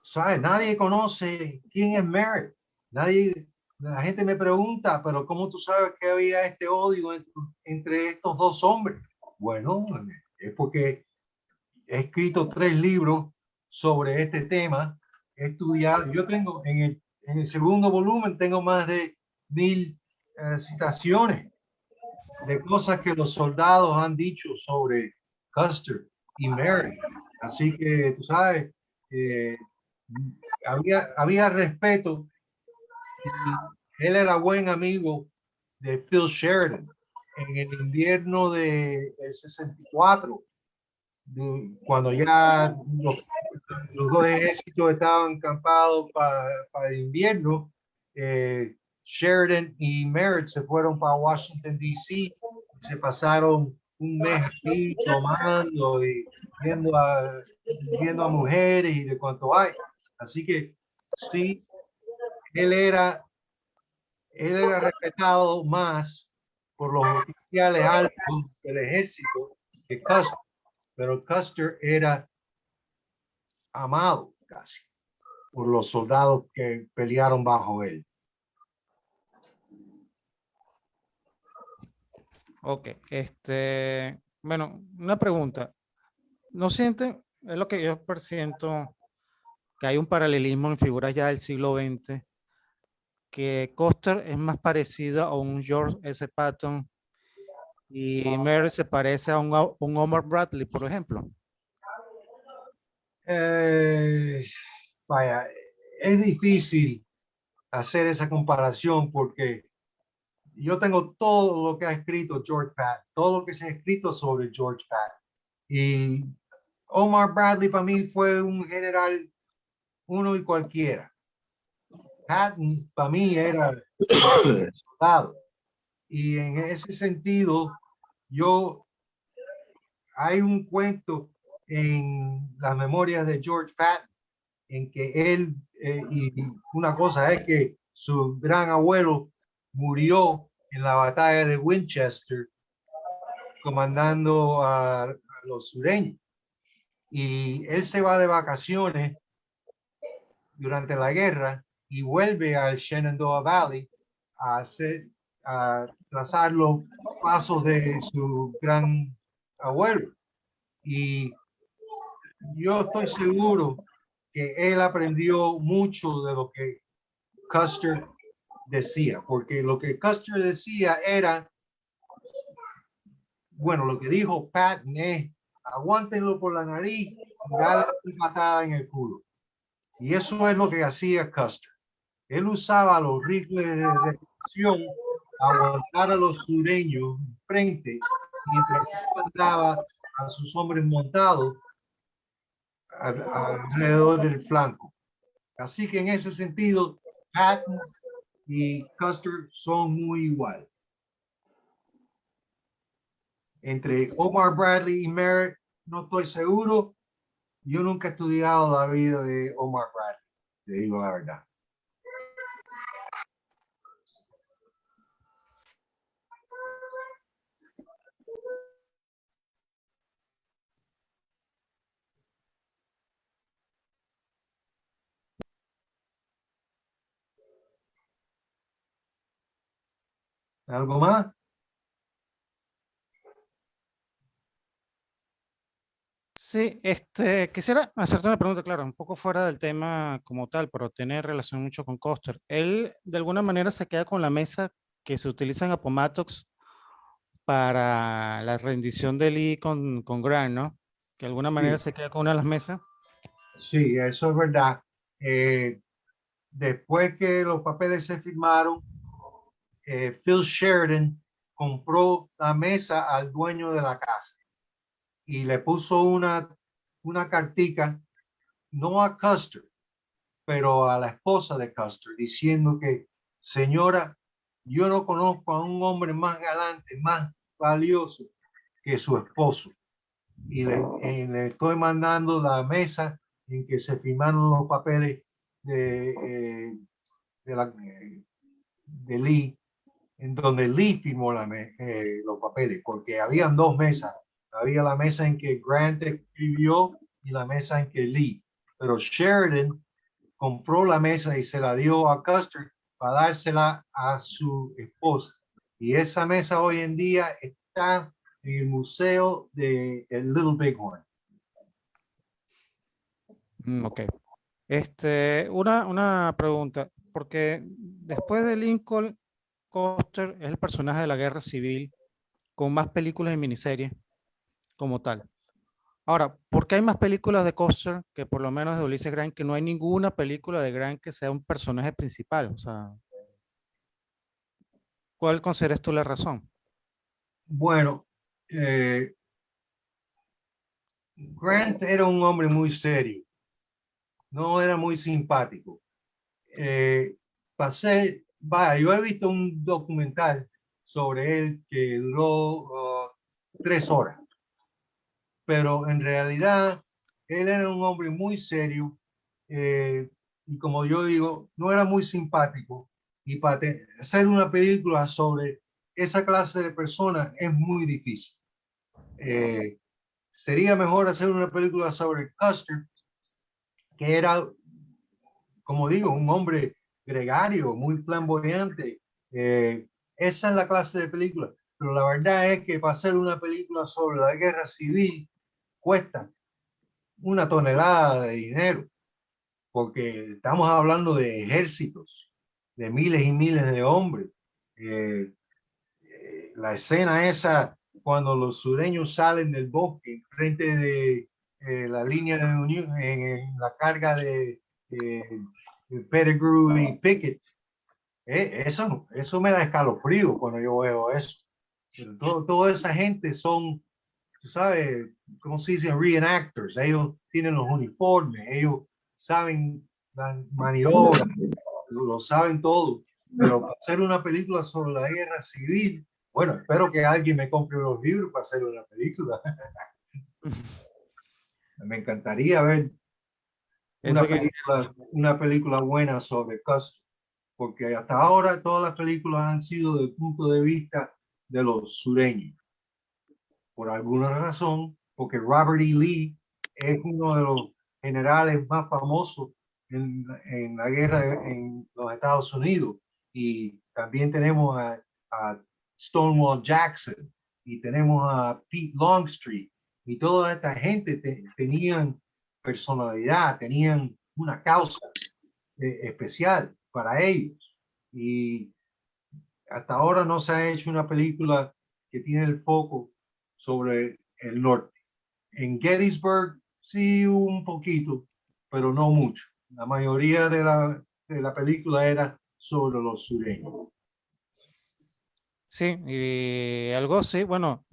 S4: ¿Sabes? Nadie conoce quién es Merritt. Nadie, la gente me pregunta, pero ¿cómo tú sabes que había este odio entre estos dos hombres? Bueno, es porque he escrito 3 libros sobre este tema. He estudiado, yo tengo en el segundo volumen, tengo más de 1000 citaciones de cosas que los soldados han dicho sobre Custer y Merritt. Así que, tú sabes, eh, había respeto. Y él era buen amigo de Phil Sheridan en el invierno del 64, cuando ya los dos ejércitos estaban acampados para el invierno. Sheridan y Merritt se fueron para Washington, D.C. Se pasaron un mes aquí tomando y viendo a mujeres y de cuanto hay. Así que sí, él era respetado más por los oficiales altos del ejército que Custer, pero Custer era amado casi por los soldados que pelearon bajo él.
S2: Ok, bueno, una pregunta. ¿No sienten, es lo que yo persiento, que hay un paralelismo en figuras ya del siglo XX, que Custer es más parecido a un George S. Patton y Merritt se parece a un Omar Bradley, por ejemplo?
S4: Vaya, es difícil hacer esa comparación porque yo tengo todo lo que ha escrito George Patton, todo lo que se ha escrito sobre George Patton. Y Omar Bradley para mí fue un general uno y cualquiera. Patton para mí era soldado. Y en ese sentido, hay un cuento en las memorias de George Patton en que él, y una cosa es que su gran abuelo murió en la batalla de Winchester comandando a los sureños, y él se va de vacaciones durante la guerra y vuelve al Shenandoah Valley a trazar los pasos de su gran abuelo. Y yo estoy seguro que él aprendió mucho de lo que Custer decía, porque lo que Custer decía era, bueno, lo que dijo Patton es, aguántenlo por la nariz y dale una patada en el culo. Y eso es lo que hacía Custer. Él usaba los rifles de repetición a aguantar a los sureños frente mientras mandaba a sus hombres montados alrededor del flanco. Así que en ese sentido, Patton y Custer son muy iguales. Entre Omar Bradley y Merritt, no estoy seguro. Yo nunca he estudiado la vida de Omar Bradley, te digo la verdad. ¿Algo más?
S2: Sí, quisiera hacerte una pregunta, claro, un poco fuera del tema como tal, pero tiene relación mucho con Custer. Él de alguna manera se queda con la mesa que se utiliza en Appomattox para la rendición de Lee con Grant, ¿no? Que de alguna manera
S4: Sí,
S2: se queda con una de las mesas.
S4: sí, eso es verdad. Después que los papeles se firmaron, Phil Sheridan compró la mesa al dueño de la casa y le puso una una cartica, no a Custer, pero a la esposa de Custer, diciendo que, señora, yo no conozco a un hombre más galante, más valioso que su esposo. Y le estoy mandando la mesa en que se firmaron los papeles de Lee, en donde Lee firmó los papeles, porque habían dos mesas. Había la mesa en que Grant escribió y la mesa en que Lee. Pero Sheridan compró la mesa y se la dio a Custer para dársela a su esposa. Y esa mesa hoy en día está en el museo de Little Bighorn.
S2: Ok. Una pregunta, porque después de Lincoln, Custer es el personaje de la guerra civil con más películas y miniseries como tal. Ahora, ¿por qué hay más películas de Custer que por lo menos de Ulysses Grant, que no hay ninguna película de Grant que sea un personaje principal? O sea, ¿cuál consideras tú la razón?
S4: Bueno, Grant era un hombre muy serio, no era muy simpático. Yo he visto un documental sobre él que duró 3 horas, pero en realidad él era un hombre muy serio y como yo digo, no era muy simpático. Y para hacer una película sobre esa clase de personas es muy difícil. Sería mejor hacer una película sobre Custer, que era, como digo, un hombre gregario, muy flamboyante. Esa es la clase de película. Pero la verdad es que para hacer una película sobre la guerra civil cuesta una tonelada de dinero, porque estamos hablando de ejércitos, de miles y miles de hombres. La escena esa, cuando los sureños salen del bosque frente de la línea de unión, en la carga de Pettigrew y Pickett, eso me da escalofrío cuando yo veo eso. Toda esa gente son, tú sabes, ¿cómo se dice? Reenactors. Ellos tienen los uniformes, ellos saben las maniobras, lo saben todo. Pero para hacer una película sobre la guerra civil, bueno, espero que alguien me compre los libros para hacer una película. Me encantaría ver
S2: Eso que
S4: una película buena sobre Custer, porque hasta ahora todas las películas han sido del punto de vista de los sureños. Por alguna razón, porque Robert E. Lee es uno de los generales más famosos en la guerra en los Estados Unidos. Y también tenemos a Stonewall Jackson y tenemos a Pete Longstreet. Y toda esta gente tenían personalidad, tenían una causa especial para ellos. Y hasta ahora no se ha hecho una película que tiene el foco sobre el norte. En Gettysburg sí un poquito, pero no mucho. La mayoría de la película era sobre los sureños.
S2: sí, y algo sí, bueno,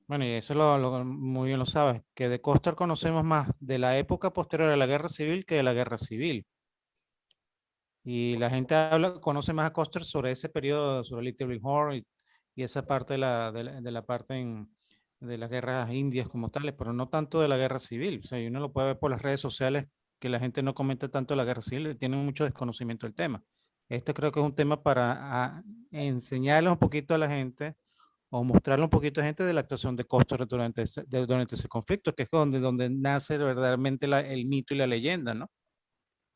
S2: bueno, y eso muy bien lo sabes, que de Custer conocemos más de la época posterior a la guerra civil que de la guerra civil. Y la gente conoce más a Custer sobre ese periodo, sobre Little Bighorn y esa parte de la parte de las guerras indias como tales, pero no tanto de la guerra civil. O sea, y uno lo puede ver por las redes sociales que la gente no comenta tanto la guerra civil, tiene mucho desconocimiento del tema. Este creo que es un tema para enseñarle un poquito a la gente o mostrarle un poquito a la gente de la actuación de Custer durante ese conflicto, que es donde nace verdaderamente el mito y la leyenda, ¿no?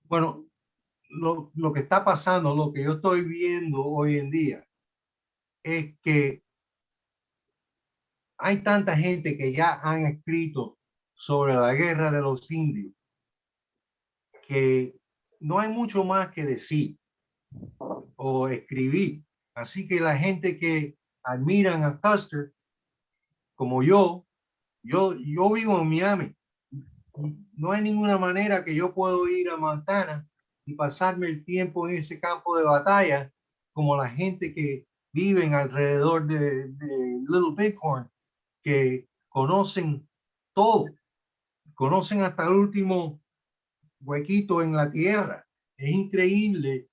S4: Bueno, lo que está pasando, lo que yo estoy viendo hoy en día, es que hay tanta gente que ya han escrito sobre la guerra de los indios que no hay mucho más que decir o escribir. Así que la gente que admiran a Custer, como yo vivo en Miami. No hay ninguna manera que yo puedo ir a Montana y pasarme el tiempo en ese campo de batalla como la gente que viven alrededor de Little Bighorn, que conocen todo. conocen hasta el último huequito en la tierra. Es increíble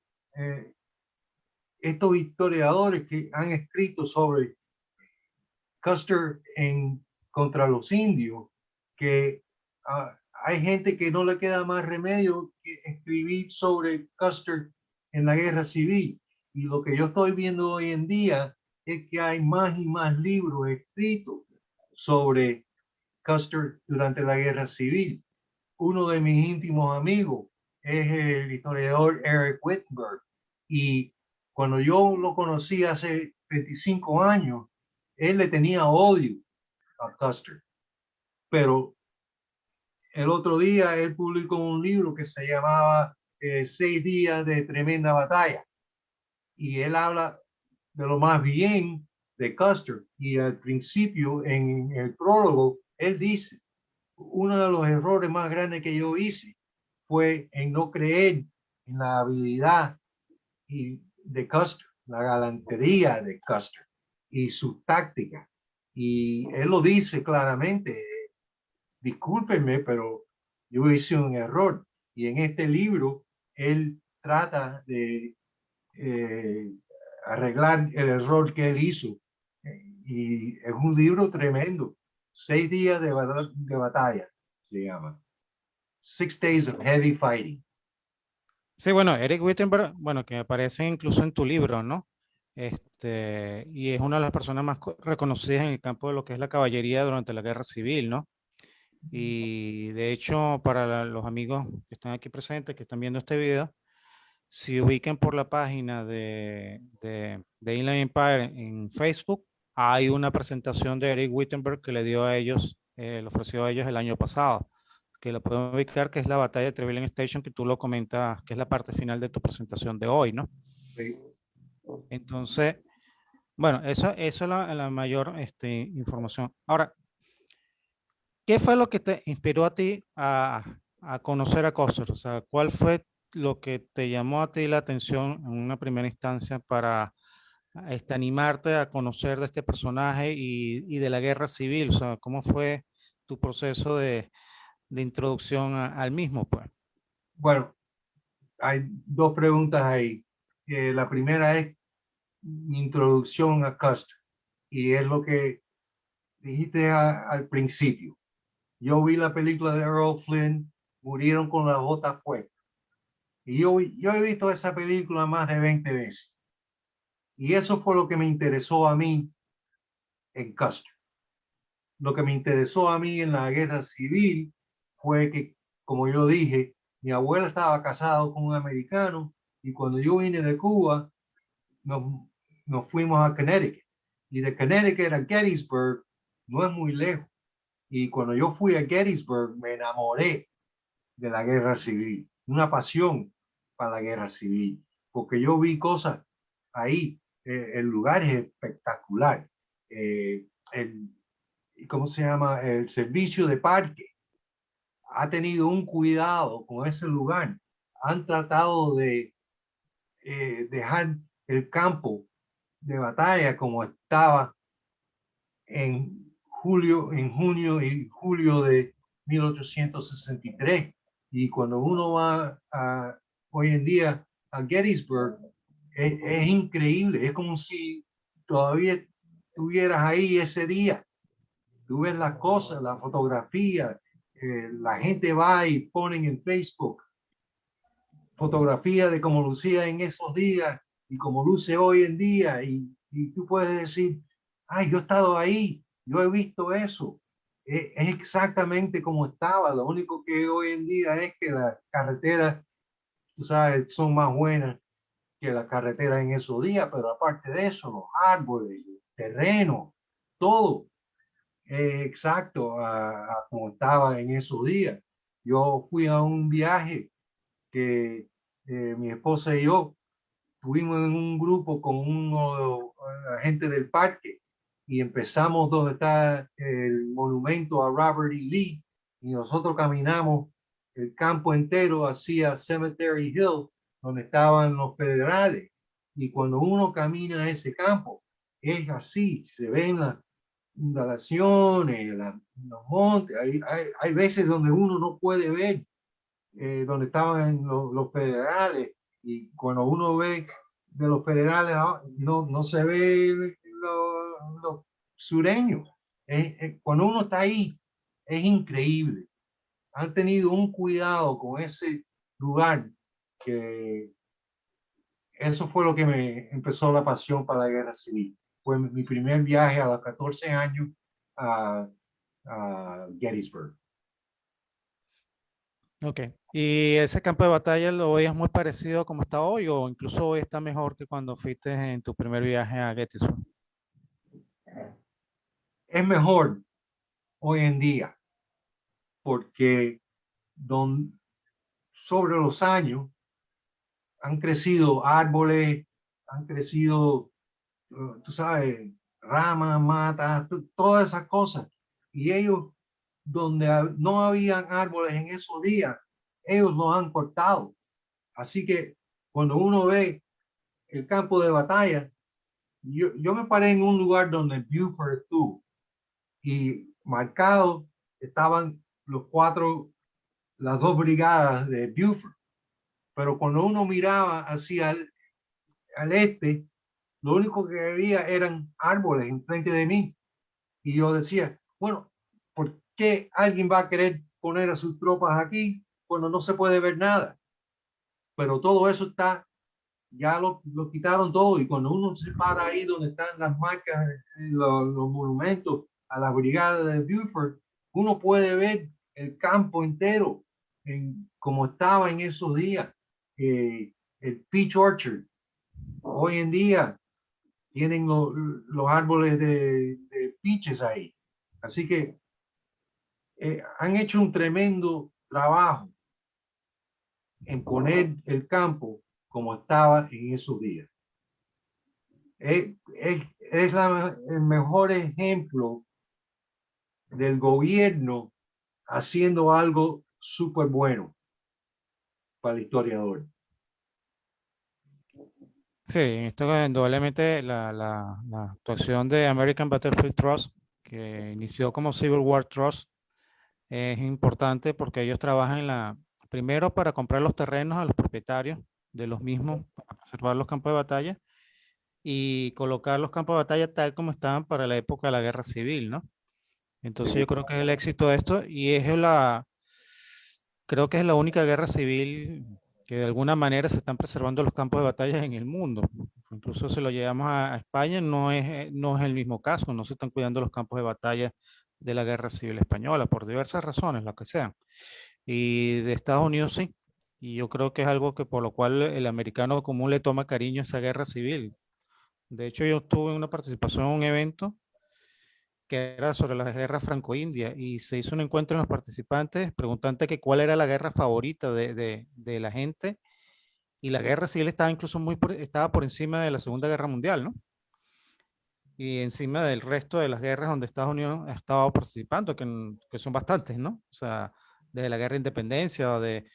S4: estos historiadores que han escrito sobre Custer contra los indios, que hay gente que no le queda más remedio que escribir sobre Custer en la guerra civil. Y lo que yo estoy viendo hoy en día es que hay más y más libros escritos sobre Custer durante la guerra civil. Uno de mis íntimos amigos es el historiador Eric Wittenberg. Y cuando yo lo conocí hace 25 años, él le tenía odio a Custer. Pero el otro día él publicó un libro que se llamaba 6 días de tremenda batalla. Y él habla de lo más bien de Custer. Y al principio, en el prólogo, él dice, uno de los errores más grandes que yo hice fue en no creer en la habilidad de Custer, la galantería de Custer y su táctica. Y él lo dice claramente, discúlpenme, pero yo hice un error. Y en este libro, él trata de arreglar el error que él hizo. Y es un libro tremendo. 6 días de batalla, se llama. 6 Days of Heavy Fighting.
S2: Sí, bueno, Eric Wittenberg, bueno, que aparece incluso en tu libro, ¿no? Y es una de las personas más reconocidas en el campo de lo que es la caballería durante la guerra civil, ¿no? Y de hecho, para los amigos que están aquí presentes, que están viendo este video, si ubiquen por la página de Inland Empire en Facebook, hay una presentación de Eric Wittenberg que le dio a ellos, le ofreció a ellos el año pasado, que lo pueden ubicar, que es la batalla de Trevelyan Station, que tú lo comentas, que es la parte final de tu presentación de hoy, ¿no?
S4: Sí.
S2: Entonces, bueno, eso es la mayor información. Ahora, ¿qué fue lo que te inspiró a ti a conocer a Custer? O sea, ¿cuál fue lo que te llamó a ti la atención en una primera instancia para animarte a conocer de este personaje y de la guerra civil? O sea, ¿cómo fue tu proceso de introducción al mismo, pues?
S4: Bueno, hay dos preguntas ahí. La primera es mi introducción a Custer y es lo que dijiste al principio. Yo vi la película de Errol Flynn, Murieron con las botas puestas. Y yo he visto esa película más de 20 veces. Y eso fue lo que me interesó a mí en Custer. Lo que me interesó a mí en la guerra civil fue que, como yo dije, mi abuela estaba casada con un americano y cuando yo vine de Cuba, nos fuimos a Connecticut. Y de Connecticut a Gettysburg no es muy lejos. Y cuando yo fui a Gettysburg, me enamoré de la guerra civil, una pasión para la guerra civil, porque yo vi cosas ahí, el lugar es espectacular. ¿Cómo se llama? El servicio de parque ha tenido un cuidado con ese lugar. Han tratado de dejar el campo de batalla como estaba en junio y julio de 1863. Y cuando uno va hoy en día a Gettysburg, es increíble. Es como si todavía estuvieras ahí ese día. Tú ves las cosas, la fotografía, la gente va y ponen en Facebook fotografía de cómo lucía en esos días y cómo luce hoy en día. Y tú puedes decir, ay, yo he estado ahí, yo he visto eso. Es exactamente como estaba. Lo único que hoy en día es que las carreteras, tú sabes, son más buenas que las carreteras en esos días, pero aparte de eso, los árboles, el terreno, todo exacto a como estaba en esos días. Yo fui a un viaje que mi esposa y yo estuvimos en un grupo con uno gente del parque y empezamos donde está el monumento a Robert E. Lee y nosotros caminamos el campo entero hacia Cemetery Hill donde estaban los federales y cuando uno camina a ese campo es así, se ven instalaciones, los montes. Hay veces donde uno no puede ver donde estaban los federales, y cuando uno ve de los federales no se ve los sureños. Cuando uno está ahí es increíble. Han tenido un cuidado con ese lugar que eso fue lo que me empezó la pasión para la guerra civil. Fue mi primer viaje a los 14 años a Gettysburg.
S2: Ok. ¿Y ese campo de batalla lo veías muy parecido a como está hoy o incluso hoy está mejor que cuando fuiste en tu primer viaje a Gettysburg?
S4: Es mejor hoy en día porque sobre los años han crecido árboles, han crecido, tú sabes, ramas, matas, todas esas cosas. Y ellos, donde no habían árboles en esos días, ellos los han cortado. Así que cuando uno ve el campo de batalla, yo me paré en un lugar donde Buford estuvo y marcados estaban las dos brigadas de Buford. Pero cuando uno miraba hacia al este, lo único que había eran árboles enfrente de mí. Y yo decía, bueno, ¿por qué alguien va a querer poner a sus tropas aquí cuando no se puede ver nada? Pero todo eso ya lo quitaron todo. Y cuando uno se para ahí donde están las marcas, los monumentos a la brigada de Buford, uno puede ver el campo entero como estaba en esos días. El Peach Orchard, hoy en día tienen los árboles de peaches ahí. Así que han hecho un tremendo trabajo en poner el campo como estaba en esos días. Es el mejor ejemplo del gobierno haciendo algo súper bueno para el historiador.
S2: Sí, esto indudablemente la actuación de American Battlefield Trust, que inició como Civil War Trust, es importante porque ellos trabajan primero para comprar los terrenos a los propietarios de los mismos, para preservar los campos de batalla y colocar los campos de batalla tal como estaban para la época de la guerra civil, ¿no? Entonces yo creo que es el éxito de esto y creo que es la única guerra civil que de alguna manera se están preservando los campos de batalla en el mundo. Incluso si lo llevamos a España, no es el mismo caso, no se están cuidando los campos de batalla de la guerra civil española, por diversas razones, lo que sean. Y de Estados Unidos sí. Y yo creo que es algo que por lo cual el americano común le toma cariño a esa guerra civil. De hecho, yo tuve una participación en un evento que era sobre la guerra franco-india y se hizo un encuentro en los participantes preguntando que cuál era la guerra favorita de la gente y la guerra civil estaba incluso estaba por encima de la Segunda Guerra Mundial, ¿no? Y encima del resto de las guerras donde Estados Unidos ha estado participando, que son bastantes, ¿no? O sea, desde la guerra de independencia o de,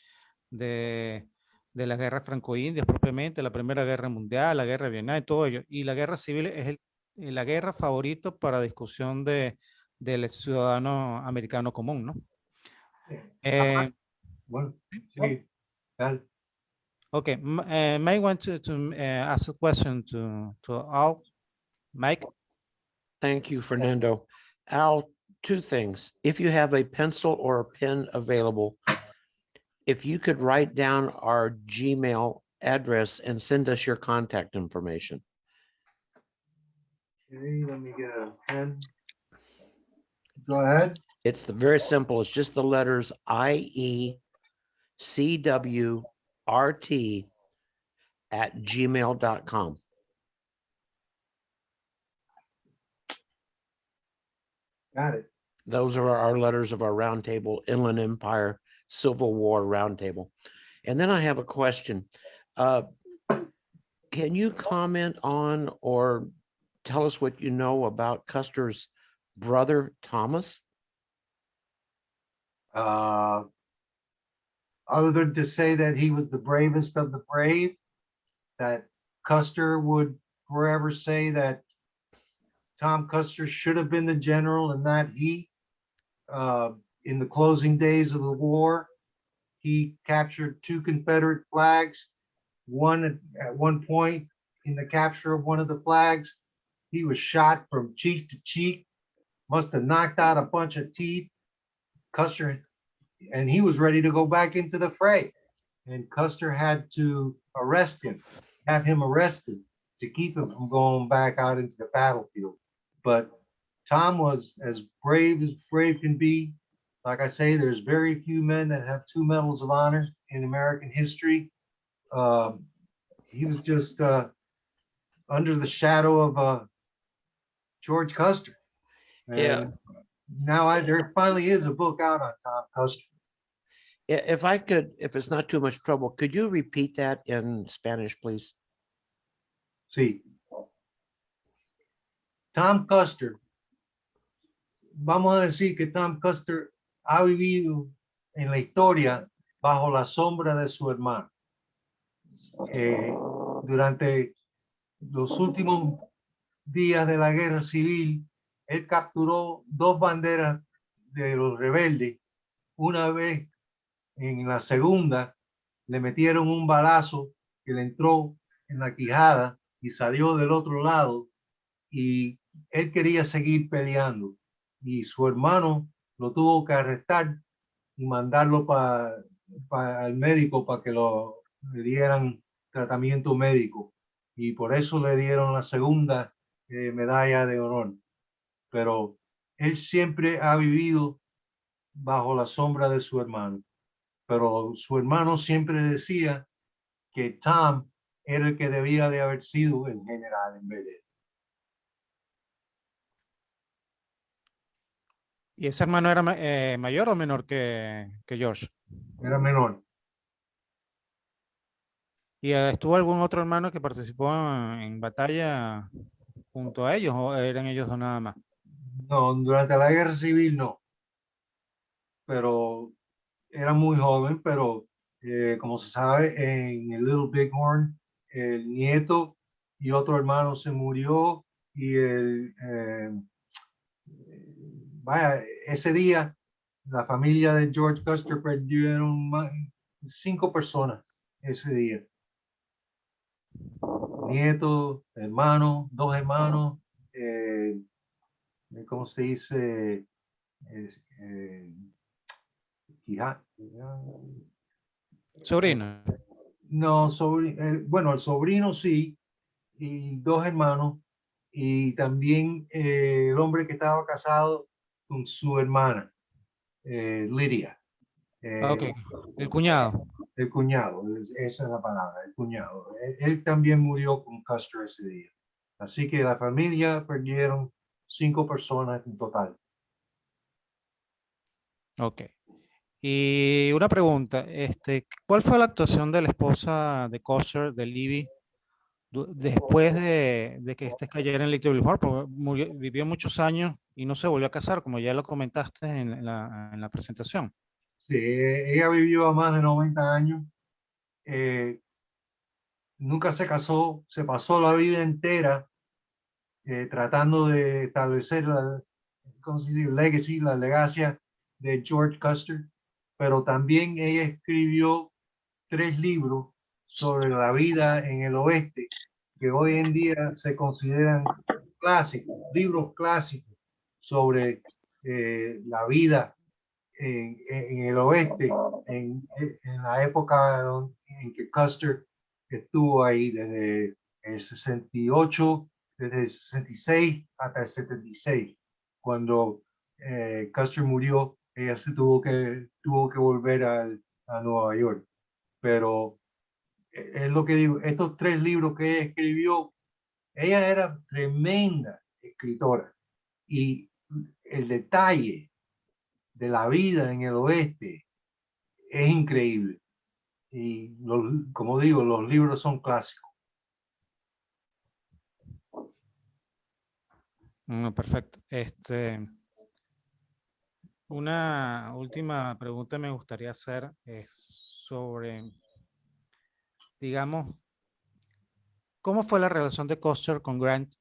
S2: de la guerra franco-india propiamente, la Primera Guerra Mundial, la guerra de Vietnam y todo ello. Y la guerra civil es la guerra favorita para discusión del ciudadano americano común, ¿no? Eh,
S4: Bueno, sí, dale.
S2: okay, may want to ask a question to Al, Mike.
S1: Thank you, Fernando. Al, two things. If you have a pencil or a pen available, if you could write down our Gmail address and send us your contact information.
S4: Okay, let me get a pen. Go ahead.
S1: It's very simple. It's just the letters IECWRT@gmail.com.
S4: Got it.
S1: Those are our letters of our roundtable, Inland Empire Civil War Roundtable. And then I have a question. Can you comment on or tell us what you know about Custer's brother, Thomas?
S4: Other than to say that he was the bravest of the brave, that Custer would forever say that Tom Custer should have been the general and not he. In the closing days of the war, he captured 2 Confederate flags. One at one point in the capture of one of the flags, he was shot from cheek to cheek, must have knocked out a bunch of teeth. Custer, and he was ready to go back into the fray. And Custer had to arrest him, have him arrested to keep him from going back out into the battlefield. But Tom was as brave can be. Like I say, there's very few men that have 2 medals of honor in American history. He was just under the shadow of George Custer. And
S1: Yeah.
S4: now there finally is a book out on Tom Custer.
S1: If I could, if it's not too much trouble, could you repeat that in Spanish, please?
S4: Sí. Tom Custer. Vamos a decir que Tom Custer ha vivido en la historia bajo la sombra de su hermano. Durante los últimos días de la guerra civil, él capturó 2 banderas de los rebeldes. Una vez, en la segunda, le metieron un balazo que le entró en la quijada y salió del otro lado, y él quería seguir peleando, y su hermano lo tuvo que arrestar y mandarlo para el médico para que le dieran tratamiento médico, y por eso le dieron la segunda medalla de honor. Pero él siempre ha vivido bajo la sombra de su hermano, pero su hermano siempre decía que Tom era el que debía de haber sido el general en vez de él.
S2: ¿Y ese hermano era mayor o menor que George?
S4: Era menor.
S2: ¿Y estuvo algún otro hermano que participó en batalla junto a ellos o eran ellos dos nada más?
S4: No, durante la guerra civil no, pero era muy joven, pero como se sabe, en el Little Bighorn, el nieto y otro hermano se murió, y vaya, ese día la familia de George Custer perdieron 5 personas ese día. Nieto, hermano, 2 hermanos, ¿cómo se dice?
S2: Sobrino.
S4: No, bueno, el sobrino sí, y 2 hermanos, y también el hombre que estaba casado con su hermana, Lydia.
S2: Ok, el cuñado.
S4: El cuñado, esa es la palabra, el cuñado. Él también murió con Custer ese día. Así que la familia perdieron 5 personas en total.
S2: Ok. Y una pregunta, ¿cuál fue la actuación de la esposa de Custer, de Libby, después de que cayera en Little Bighorn? Porque vivió muchos años y no se volvió a casar, como ya lo comentaste en la presentación.
S4: Sí, ella vivió a más de 90 años. Nunca se casó, se pasó la vida entera tratando de establecer ¿cómo se dice? Legacy, la legacia de George Custer, pero también ella escribió 3 libros sobre la vida en el oeste, que hoy en día se consideran clásicos, libros clásicos sobre la vida en el oeste, en la época en que Custer estuvo ahí desde el 68, desde el 66 hasta el 76. Cuando Custer murió, ella tuvo que volver a Nueva York. Pero es lo que digo, estos 3 libros que ella escribió, ella era tremenda escritora, y el detalle de la vida en el oeste es increíble. Y como digo, los libros son clásicos.
S2: Perfecto. Una última pregunta me gustaría hacer es sobre, digamos, ¿cómo fue la relación de Custer con Grant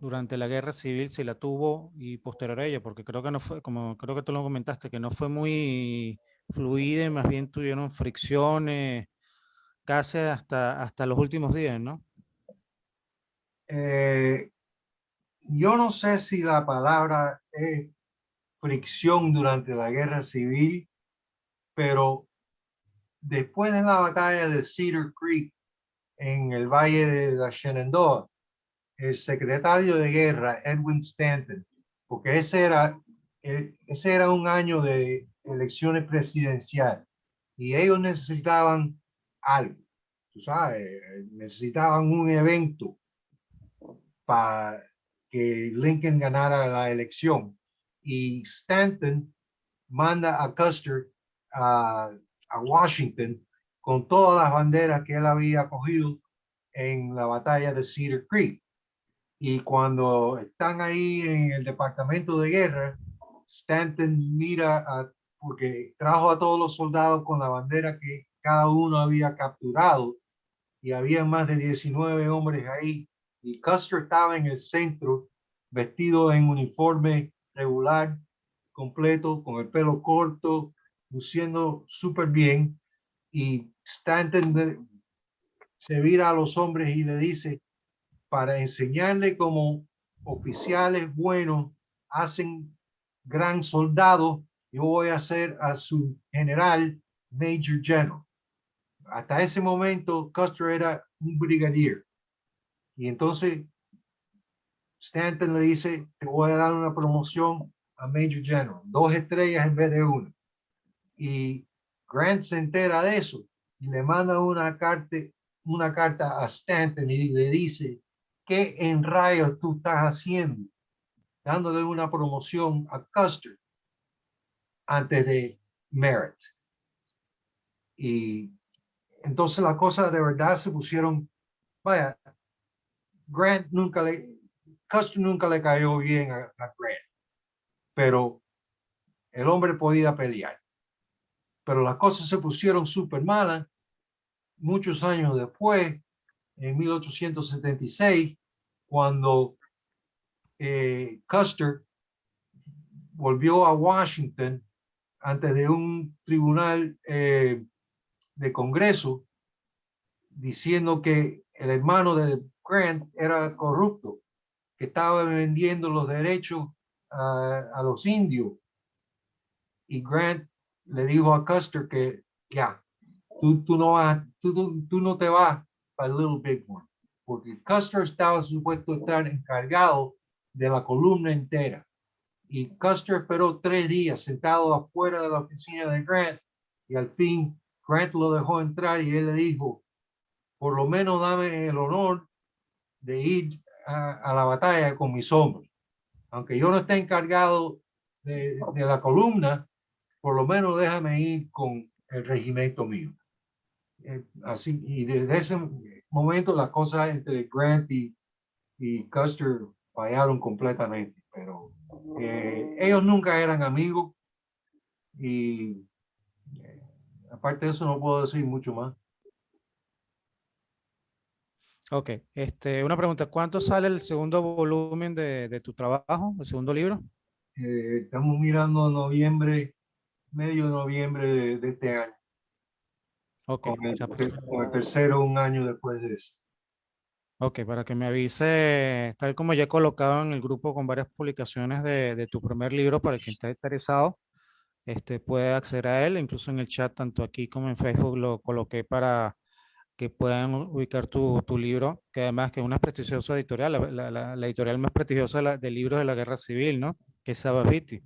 S2: durante la guerra civil, si la tuvo y posterior a ella, porque creo que no fue, como creo que tú lo comentaste, que no fue muy fluida y más bien tuvieron fricciones casi hasta los últimos días, ¿no?
S4: Yo no sé si la palabra es fricción durante la guerra civil, pero después de la batalla de Cedar Creek en el Valle de la Shenandoah, el secretario de guerra, Edwin Stanton, porque ese era un año de elecciones presidenciales y ellos necesitaban algo, tú sabes, necesitaban un evento para que Lincoln ganara la elección. Y Stanton manda a Custer a Washington con todas las banderas que él había cogido en la batalla de Cedar Creek. Y cuando están ahí en el departamento de guerra, Stanton porque trajo a todos los soldados con la bandera que cada uno había capturado y había más de 19 hombres ahí. Y Custer estaba en el centro, vestido en uniforme regular, completo, con el pelo corto, luciendo súper bien. Y Stanton se vira a los hombres y le dice, para enseñarle cómo oficiales buenos hacen gran soldado, yo voy a hacer a su general Major General. Hasta ese momento, Custer era un brigadier. Y entonces Stanton le dice, te voy a dar una promoción a Major General, 2 estrellas en vez de 1. Y Grant se entera de eso y le manda una carta a Stanton y le dice, ¿qué en rayos tú estás haciendo? Dándole una promoción a Custer antes de Merritt. Y entonces las cosas de verdad se pusieron, vaya, Custer nunca le cayó bien a Grant, pero el hombre podía pelear. Pero las cosas se pusieron súper malas muchos años después, en 1876, cuando Custer volvió a Washington ante de un tribunal de Congreso diciendo que el hermano de Grant era corrupto, que estaba vendiendo los derechos a los indios. Y Grant le dijo a Custer que ya, tú no te vas para Little Bighorn, porque Custer estaba supuesto a estar encargado de la columna entera. Y Custer esperó 3 días sentado afuera de la oficina de Grant y al fin Grant lo dejó entrar y él le dijo, por lo menos dame el honor de ir a la batalla con mis hombres. Aunque yo no esté encargado de la columna, por lo menos déjame ir con el regimiento mío. Así, y desde ese momento las cosas entre Grant y Custer fallaron completamente, pero ellos nunca eran amigos y aparte de eso no puedo decir mucho más.
S2: Ok, una pregunta, ¿cuánto sale el segundo volumen de tu trabajo, el segundo libro?
S4: Estamos mirando noviembre, medio noviembre de este año,
S2: Ok,
S4: con
S2: o sea,
S4: el tercero un año después de eso.
S2: ok, para que me avise, tal como ya he colocado en el grupo con varias publicaciones de tu primer libro, para quien esté interesado, puede acceder a él, incluso en el chat, tanto aquí como en Facebook, lo coloqué para que puedan ubicar tu libro, que además que es una prestigiosa editorial, la editorial más prestigiosa de libros de la Guerra Civil, ¿no? Que es Sabaviti,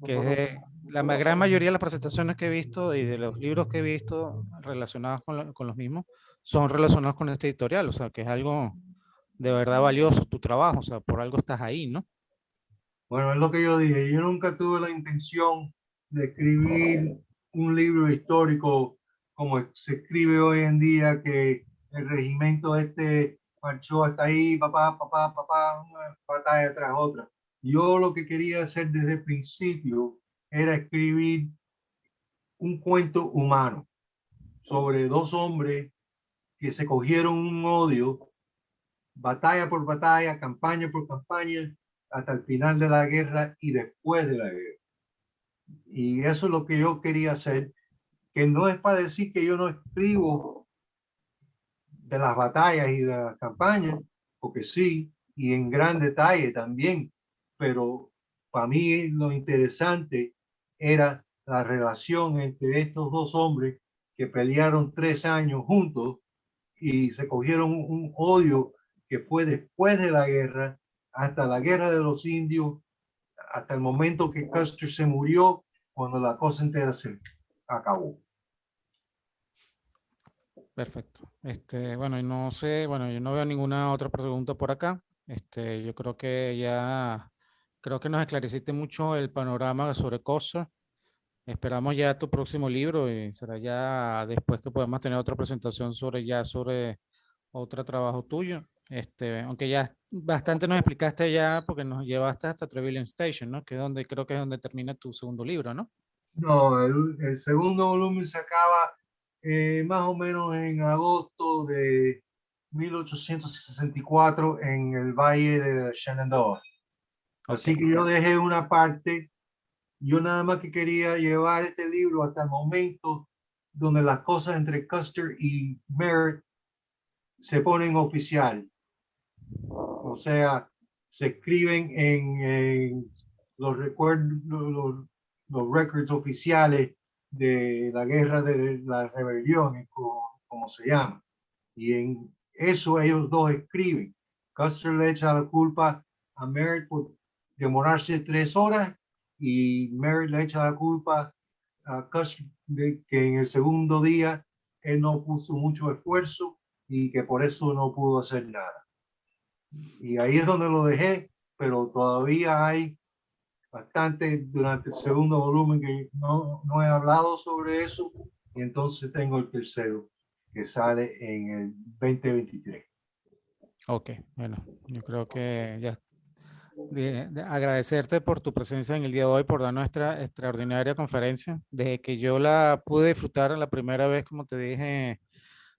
S2: que es la gran mayoría de las presentaciones que he visto y de los libros que he visto relacionados con los mismos, son relacionados con este editorial, o sea, que es algo de verdad valioso tu trabajo, o sea, por algo estás ahí, ¿no?
S4: Bueno, es lo que yo dije. Yo nunca tuve la intención de escribir un libro histórico como se escribe hoy en día, que el regimiento marchó hasta ahí, papá, una batalla tras otra. Yo lo que quería hacer desde el principio era escribir un cuento humano sobre 2 hombres que se cogieron un odio batalla por batalla, campaña por campaña, hasta el final de la guerra y después de la guerra. Y eso es lo que yo quería hacer, que no es para decir que yo no escribo de las batallas y de las campañas, porque sí, y en gran detalle también, pero para mí lo interesante era la relación entre estos dos hombres que pelearon 3 años juntos y se cogieron un odio que fue después de la guerra, hasta la guerra de los indios, hasta el momento que Custer se murió, cuando la cosa entera se acabó.
S2: Perfecto. Bueno, y no sé, bueno, yo no veo ninguna otra pregunta por acá. Yo creo que creo que nos esclareciste mucho el panorama sobre Custer. Esperamos ya tu próximo libro y será ya después que podamos tener otra presentación sobre otro trabajo tuyo. Aunque ya bastante nos explicaste ya porque nos llevaste hasta Trevelyan Station, ¿no? Que es donde creo que es donde termina tu segundo libro, ¿no?
S4: No, el segundo volumen se acaba más o menos en agosto de 1864 en el Valle de Shenandoah. Así
S2: Ok.
S4: que yo dejé una parte, yo nada más que quería llevar este libro hasta el momento donde las cosas entre Custer y Merritt se ponen oficial. O sea, se escriben en los recuerdos, los records oficiales de la guerra de las rebeliones, como se llama. Y en eso ellos dos escriben. Custer le echa la culpa a Merritt por demorarse 3 horas y Merritt le echa la culpa a Custer de que en el segundo día él no puso mucho esfuerzo y que por eso no pudo hacer nada. Y ahí es donde lo dejé, pero todavía hay bastante durante el segundo volumen que no he hablado sobre eso, y entonces tengo el tercero que sale en el 2023.
S2: Ok, bueno, yo creo que ya agradecerte por tu presencia en el día de hoy, por dar nuestra extraordinaria conferencia. Desde que yo la pude disfrutar la primera vez, como te dije,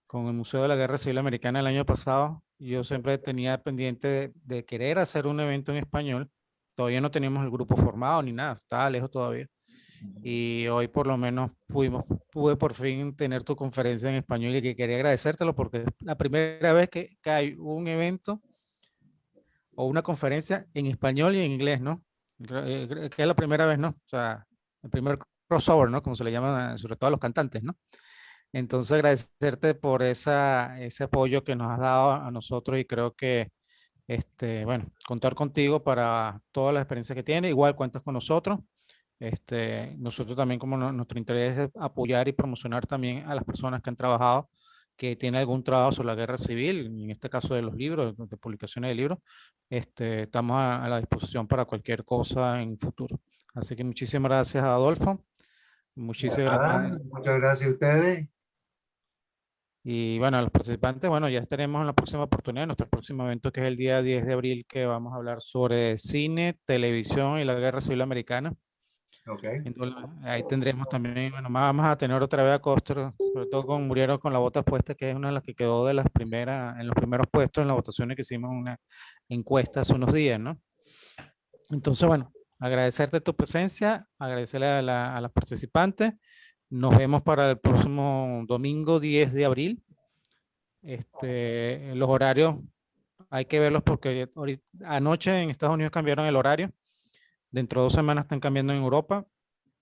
S2: con el Museo de la Guerra Civil Americana el año pasado, yo siempre tenía pendiente de querer hacer un evento en español. Todavía no teníamos el grupo formado ni nada, estaba lejos todavía. Y hoy por lo menos pude por fin tener tu conferencia en español y que quería agradecértelo porque es la primera vez que hay un evento o una conferencia en español y en inglés, ¿no? Creo que es la primera vez, ¿no? O sea, el primer crossover, ¿no? Como se le llama, sobre todo a los cantantes, ¿no? Entonces, agradecerte por ese apoyo que nos has dado a nosotros y creo que, bueno, contar contigo para todas las experiencias que tienes. Igual cuentas con nosotros. Nosotros también como nuestro interés es apoyar y promocionar también a las personas que han trabajado, que tienen algún trabajo sobre la guerra civil, en este caso de los libros, de publicaciones de libros. Estamos a la disposición para cualquier cosa en futuro. Así que muchísimas gracias, Adolfo. Muchísimas gracias.
S4: Muchas gracias a ustedes.
S2: Y bueno, a los participantes, bueno, ya estaremos en la próxima oportunidad, en nuestro próximo evento, que es el día 10 de abril, que vamos a hablar sobre cine, televisión y la guerra civil americana.
S4: Okay.
S2: Entonces, ahí tendremos también, bueno, vamos a tener otra vez a Custer, sobre todo con Murieron con la bota puesta, que es una de las que quedó de las primeras, en los primeros puestos en las votaciones que hicimos una encuesta hace unos días, ¿no? Entonces, bueno, agradecerte tu presencia, agradecerle a las participantes. Nos vemos para el próximo domingo 10 de abril. Los horarios hay que verlos porque anoche en Estados Unidos cambiaron el horario. Dentro de 2 semanas están cambiando en Europa.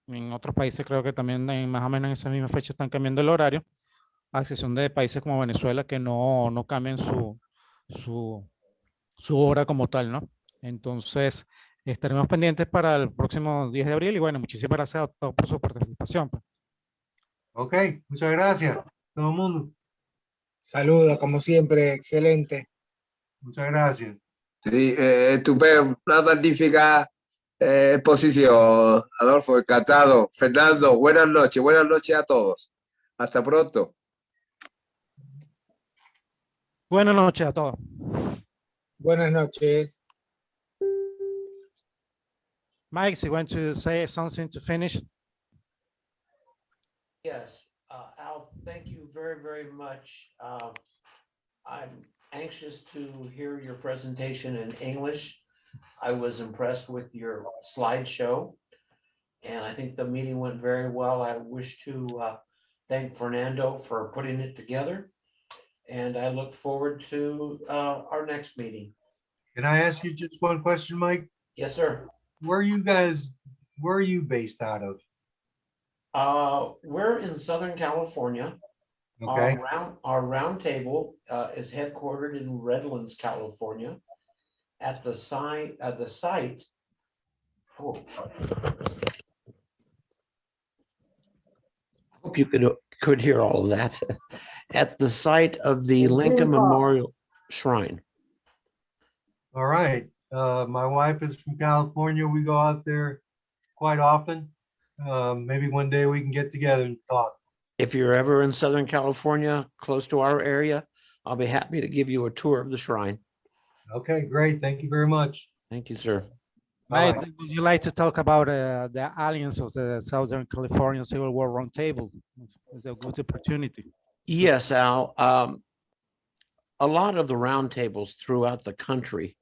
S2: En otros países creo que también más o menos en esa misma fecha están cambiando el horario, a excepción de países como Venezuela que no cambian su, su hora como tal, ¿no? Entonces, estaremos pendientes para el próximo 10 de abril y bueno, muchísimas gracias a todos por su participación.
S4: Ok, muchas gracias, todo el mundo.
S5: Saludos, como siempre, excelente.
S4: Muchas gracias.
S6: Sí, estupendo, una magnífica exposición, Adolfo, encantado. Fernando, buenas noches a todos. Hasta pronto.
S2: Buenas noches a todos.
S5: Buenas noches.
S2: Mike, so you want to say something to finish?
S1: Yes, Al, thank you very, very much. I'm anxious to hear your presentation in English. I was impressed with your slideshow. And I think the meeting went very well. I wish to thank Fernando for putting it together. And I look forward to our next meeting.
S4: Can I ask you just one question, Mike?
S1: Yes, sir.
S4: Where are you based out of?
S1: We're in Southern California.
S4: Okay,
S1: Our round table is headquartered in Redlands, California. At the site, oh, hope you could hear all of that. At the site of the Lincoln Memorial Shrine.
S4: all right. My wife is from California. We go out there quite often. Maybe one day we can get together and talk.
S1: If you're ever in Southern California, close to our area, I'll be happy to give you a tour of the shrine.
S4: Okay, great. Thank you very much.
S1: Thank you, sir.
S4: Bye.
S2: Mike, would you like to talk about the Alliance of the Southern California Civil War Roundtable? It's a good opportunity.
S1: Yes, Al. A lot of the roundtables throughout the country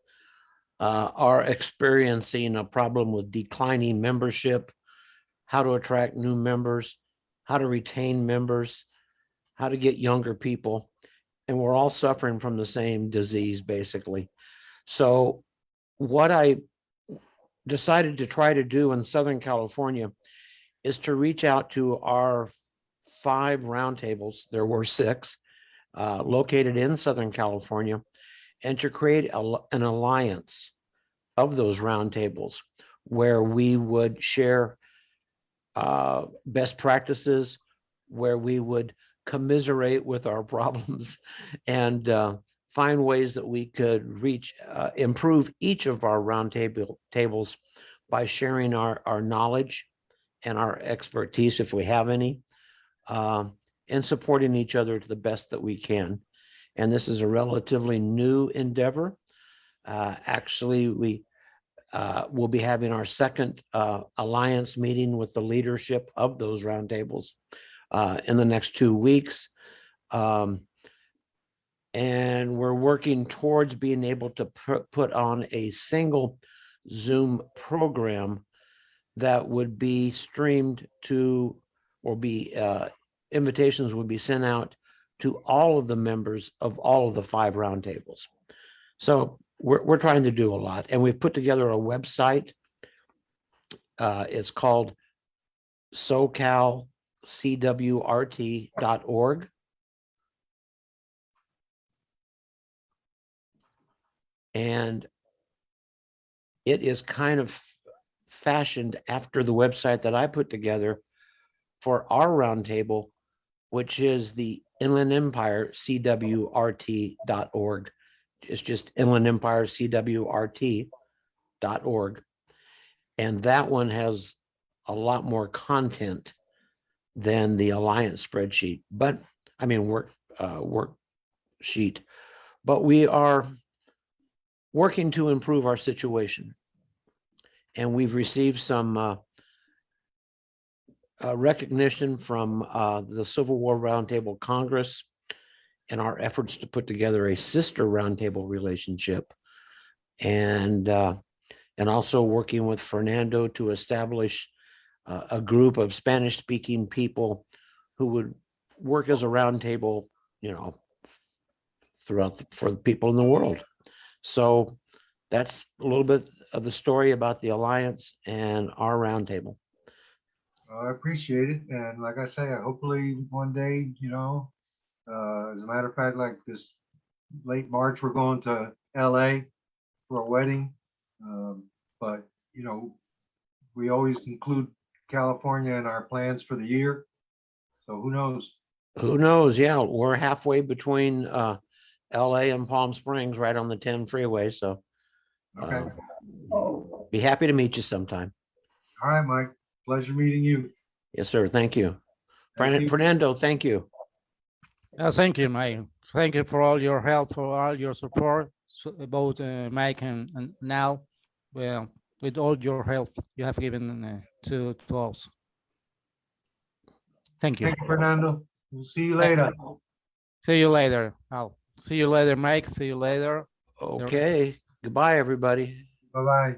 S1: are experiencing a problem with declining membership, how to attract new members, how to retain members, how to get younger people. And we're all suffering from the same disease, basically. So what I decided to try to do in Southern California is to reach out to our 5 roundtables. There were 6 located in Southern California, and to create an alliance of those roundtables where we would share best practices, where we would commiserate with our problems and find ways that we could improve each of our tables by sharing our knowledge and our expertise, if we have any, and supporting each other to the best that we can. And this is a relatively new endeavor. Actually, we will be having our second alliance meeting with the leadership of those roundtables in the next 2 weeks. And we're working towards being able to put on a single Zoom program that would be streamed to, or be invitations would be sent out to all of the members of all of the 5 roundtables. So we're trying to do a lot, and we've put together a website. It's called SoCalCWRT.org. And it is kind of fashioned after the website that I put together for our roundtable, which is the Inland Empire CWRT.org. It's just Inland Empire CWRT.org. And that one has a lot more content than the Alliance spreadsheet, but I mean worksheet. But we are working to improve our situation. And we've received some recognition from the Civil War Roundtable Congress in our efforts to put together a sister roundtable relationship, and also working with Fernando to establish a group of Spanish-speaking people who would work as a roundtable, for the people in the world. So that's a little bit of the story about the Alliance and our roundtable.
S4: I appreciate it. And like I say, hopefully one day, as a matter of fact, like this late March, we're going to LA for a wedding. But, we always include California in our plans for the year. So who knows?
S1: Who knows? Yeah, we're halfway between LA and Palm Springs, right on the 10 freeway. So
S4: Okay.
S1: be happy to meet you sometime.
S4: All right, Mike. Pleasure meeting you.
S1: Yes, sir. Thank you.
S4: Thank you.
S1: Fernando, thank you.
S2: Thank you, Mike. Thank you for all your help, for all your support, both Mike and Nal. Well, with all your help you have given to us. Thank you.
S4: Thank you, Fernando. We'll see you later.
S2: See you later, Al. See you later, Mike. See you later.
S1: Okay, goodbye, everybody.
S4: Bye bye.